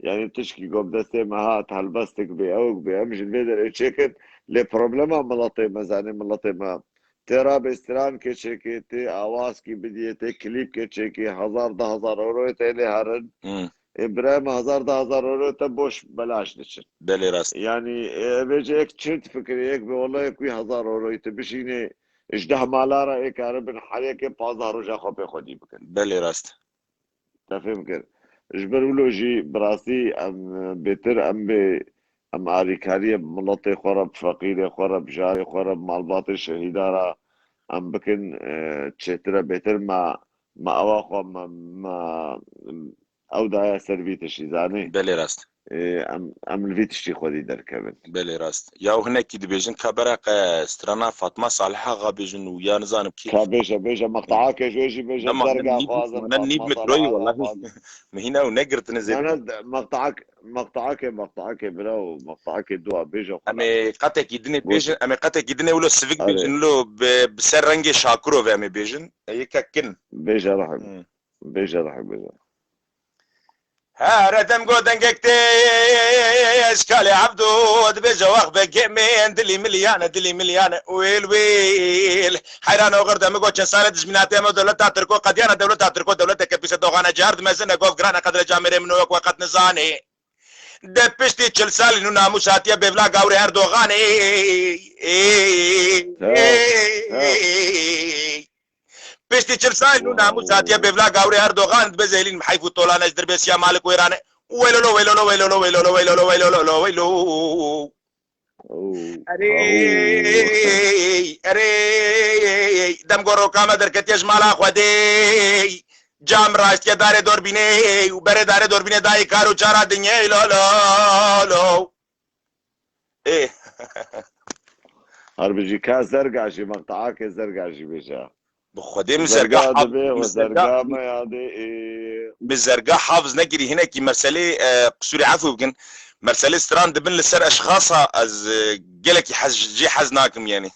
يعني تشكي قوم دستي مهات هالبستك بأوك بأمشي البيدر اتشيكت لبروبلما ملطي مزاني ملطي ما ترى بستران کے چیکی تی آواز کی بدیتی کلیپ کے چیکی 1000 اورو تیلی هرن ابراهيم 1000 اورو تبوش بلاش نشن بلي راست يعني بيجي هيك تشرت فكري هيك والله كوي 1000 اورو تبشيني اجده مالارا هيك عربن حاليك 5000 رجا خو بخدي بكن بلي راست تفهم كده جبرولوجي براسي ام بيتر ام آریکاری ملت خورب فقیر خورب جاری خورب مالبات شهیدارا ام بکن چتره بهتر ما اواخو ما او دایا سرویتشی زانی بلي راست ام الفيتشي خودي دركبن بلي راست يا هناك كي دبيجن كبرق استرانا فاطمه صالحه غابيجن ويا نزانب كي كابيجا مقطعك جوجي بيجا زرقاء خوازن انا نيب متروي والله مهنا ونقرت نزل انا مقطعك برو مقطعك دوا بيجا امي قتك يدني بيجن امي قتك يدني ولا سيفيك بيجن لو بسر رنجي شاكرو في امي بيجن هيك كن بيجا راح بيجا هاردم قودن قكتي اشكالي عبدو دبجا واخبه جيمين دلي مليانة ويل حيران وغرد مقو چن سالة دجمناتي مو دولتا تركو قديانا دولتا تركو دولتا كبسة دوغانا جارد مزنة قوف قرانا قدر جامري منو وقت نزاني دبشتي چل سالي نو ناموساتيا بيفلا قاوري اردوغاني بشتي چرساي نو ناموس اتيا بيفلا غاوري اردوغان بزيلين محيفو طولانه دربس يا مالك ويرانه ويلو اري دم غورو كاما دركتيش مالا خودي جام راست يا دار دوربيني وبر دار دوربيني داي كارو چارا دنيا لو ايه هربجي كا زرقاشي مقطعك زرقاشي بيجا بخودي مزرقا وزرقا ما يادي بالزرقاء حافظ نجري هنا كي مرسلي قصوري عفو بكن مرسلي ستران دبن لسر اشخاصها از قالك جي حزناكم يعني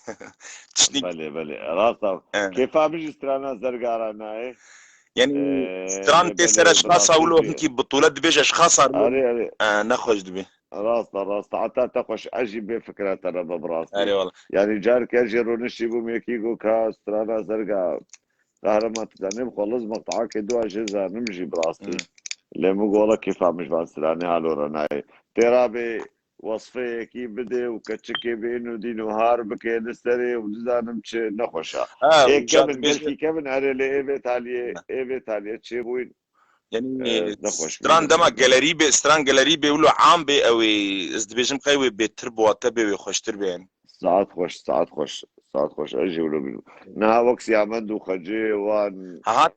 بلي راسا كيف بيجي سترانا زرقاء رانا يعني ستران تسر اشخاصها ولو هنكي بطولات دبيج اشخاصها نخرج دبي راستا حتى تقوش اجي بفكرة ترى براسي اري والله يعني جارك اجي رونشي بوم يكيغو كا سترانا زرقاء قهرمان تزاني بخلص مقطعك دو اجهزة نمشي براسي لمو قولا كيف مش بانسلاني هالو رناي ترابي وصفه كي بدي وكتشكي بينو دينو هار بكي نستري ودزانم تش نخوشا كمن اري لي ايبي تاليه تشي بوين يعني ستران دما ستران جاليري بيقولوا عام بي او ازدبيجم قوي بتربو تبي وخشتر بين ساعات خوش اجي ولو نا وقت يعمد وخجي وان ها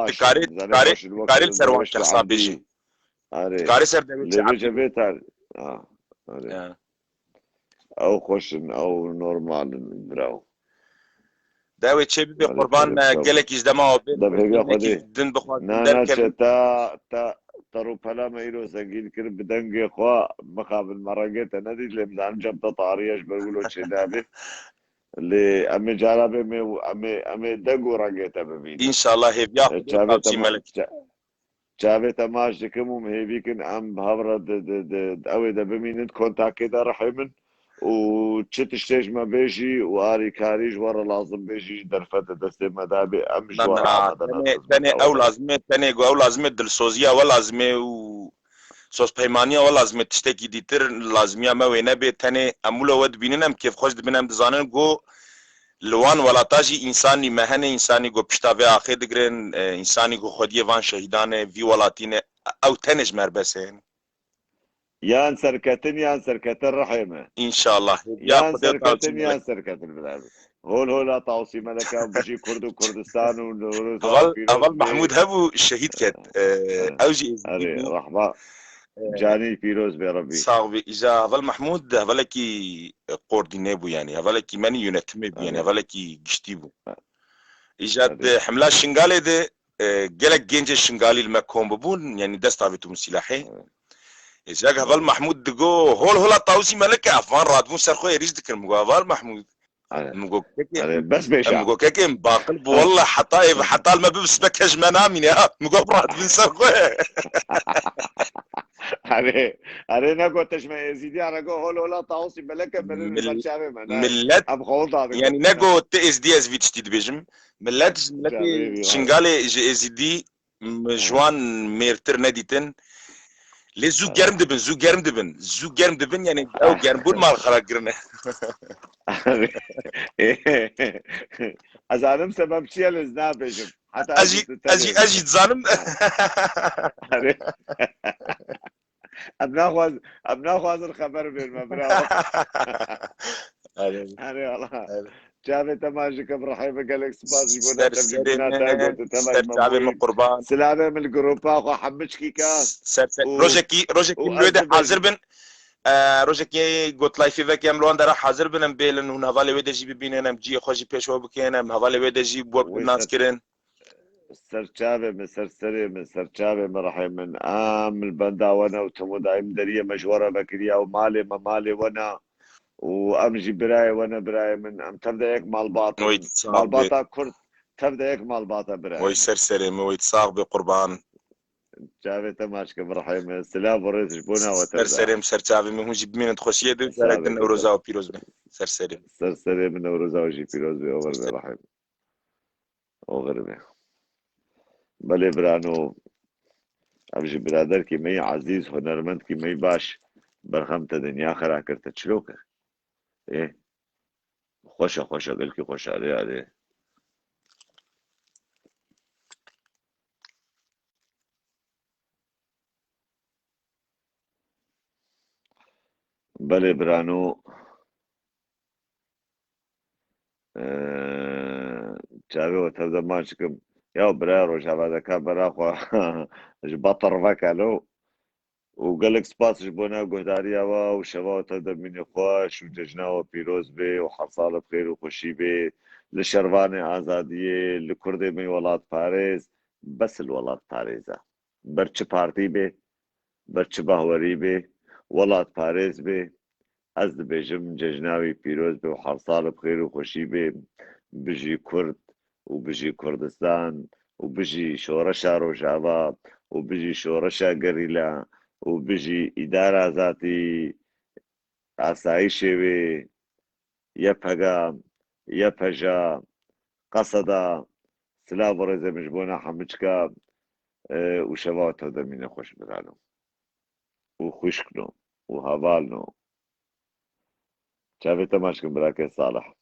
تكاري سروان كلسا بيجي تكاري سر بيجي بيتار او خوشن او نورمال براو داوي تشي بي قربان قالك يزدما دن بخوات نانا تا ترو فلا ما يلو سجين كر بدنجي خوا مقابل مرقت ندي اللي مزعم جبت طاريش بقولوا شي دابي اللي امي جاربه امي دغو رقيت بمين ان شاء الله هي بياخذ جابه تماش كم هي بيكن ام بهبره اوي ده بمين كونتاكت رحمن وتشتش ما بيجي واري كاريج ورا لازم بيجي درفت دست مدابي امش ورا ثاني او لازم دلسوزيا ولا لازم و سوس پیمانیا ولا لازم تشتكي ديتر لازميه ما وينه به ثاني امول ود بينم كيف خوش بينم دزانن جو لوان ولا تاجي انساني مهنه انساني جو بشتاوي اخر دگرن انساني جو خودي وان شهيدان في ولاتين او تنج مربسين يان سركتن رحمه ان شاء الله يان سركتن بالعربي هول تعصي ملكه بشي كردستان اول محمود هبو الشهيد كات اوجي رحمه جاني بيروز بربي صاحبي إذا هذا محمود هذاكي قوردينيبو يعني هذاكي ماني يونتمي يعني هذاكي جشتيبو إيجاد حملة الشنغالي ده جلك جنج الشنغالي المكهم ببون يعني دستافتو من سلاحي إذا هذا محمود دقو هول طاوسي ملك أفان رادمو سرخو يريز دكر مقو هذا محمود مقو بس بيشا مقو كيكي مباقل والله حتى ما بس بكج منامين يا مقو براد من سرخو أري نقول تشمع يزيدي أنا قول هولا طاوسي ملك ملت يعني نقو تيز دي اس فيتش تدبجم ملت شنغالي يزيدي جوان ميرتر نديتن لي زو جرم دبن يعني او جرم بول مال خراقرنا أزانم سبب شيء لزنابجم حتى أجي تزانم أبناخواز الخبر بالمبرا أنا والله جابي تماجك برحيم قالك سباس يقول تبلينا تاقوت تماج من قربان سلامة من الجروب اخو حمشكي كاس روجكي ملوده حاضر بن روجكي قلت لاي في فيك يا ملوان دارا حاضر بن بيلن هنا هذا ويدا جي بينا مجي خوجي بيشو بكينا هذا ويدا جي بوب الناس كرين سرچاوه من سرسري من سرچاوه مرحي من البندا وانا وتمو دايم دريه مجوره بكريا ومالي ما مالي وانا وامجي براي وانا براي من ام تبدا هيك مال باطا كرد تبدا هيك مال باطا براي وي سرسري مويت صاغ بقربان جابي تماشك مرحي من السلام وريت جبونا وتبدا سرسري مسرچاوه من جيب من تخشيه دو لكن نوروزا وبيروز سرسري من نوروزا وجي بيروز اوغر مرحي اوغر بله برانو ابجي برادر کی می عزیز هنرمند کی می باش برخم تا دنیا خرا کرتا چلو کر ايه خوشا قل کی خوشا عليه بله برانو چاوی و تبدا ماشکم يا برا هذا كان براخو بطر فكالو وقال لك سباس جبونا قهداريا وشباب تبدا من خوش وججنا وبيروز بي وحصال بخير وخشي بي لشرفاني آزادية لكردي من ولاد باريس بس الولاد باريزة برچ بارتي بي برچ باهوري بي ولاد باريس بي از بيجم ججناوي بيروز بي وحصال بخير وخشي بي بجي كرد وبجي كردستان وبجي شورشا روجافا وبجي شورشا قريلا وبجي إدارة ذاتي آسایشی وی يبهجا قصدا سلا برزه مجبونا حمجكا وشباب هذا من خوش برانو وخشكنو وهوالنو شافي تماشكم براكي صالح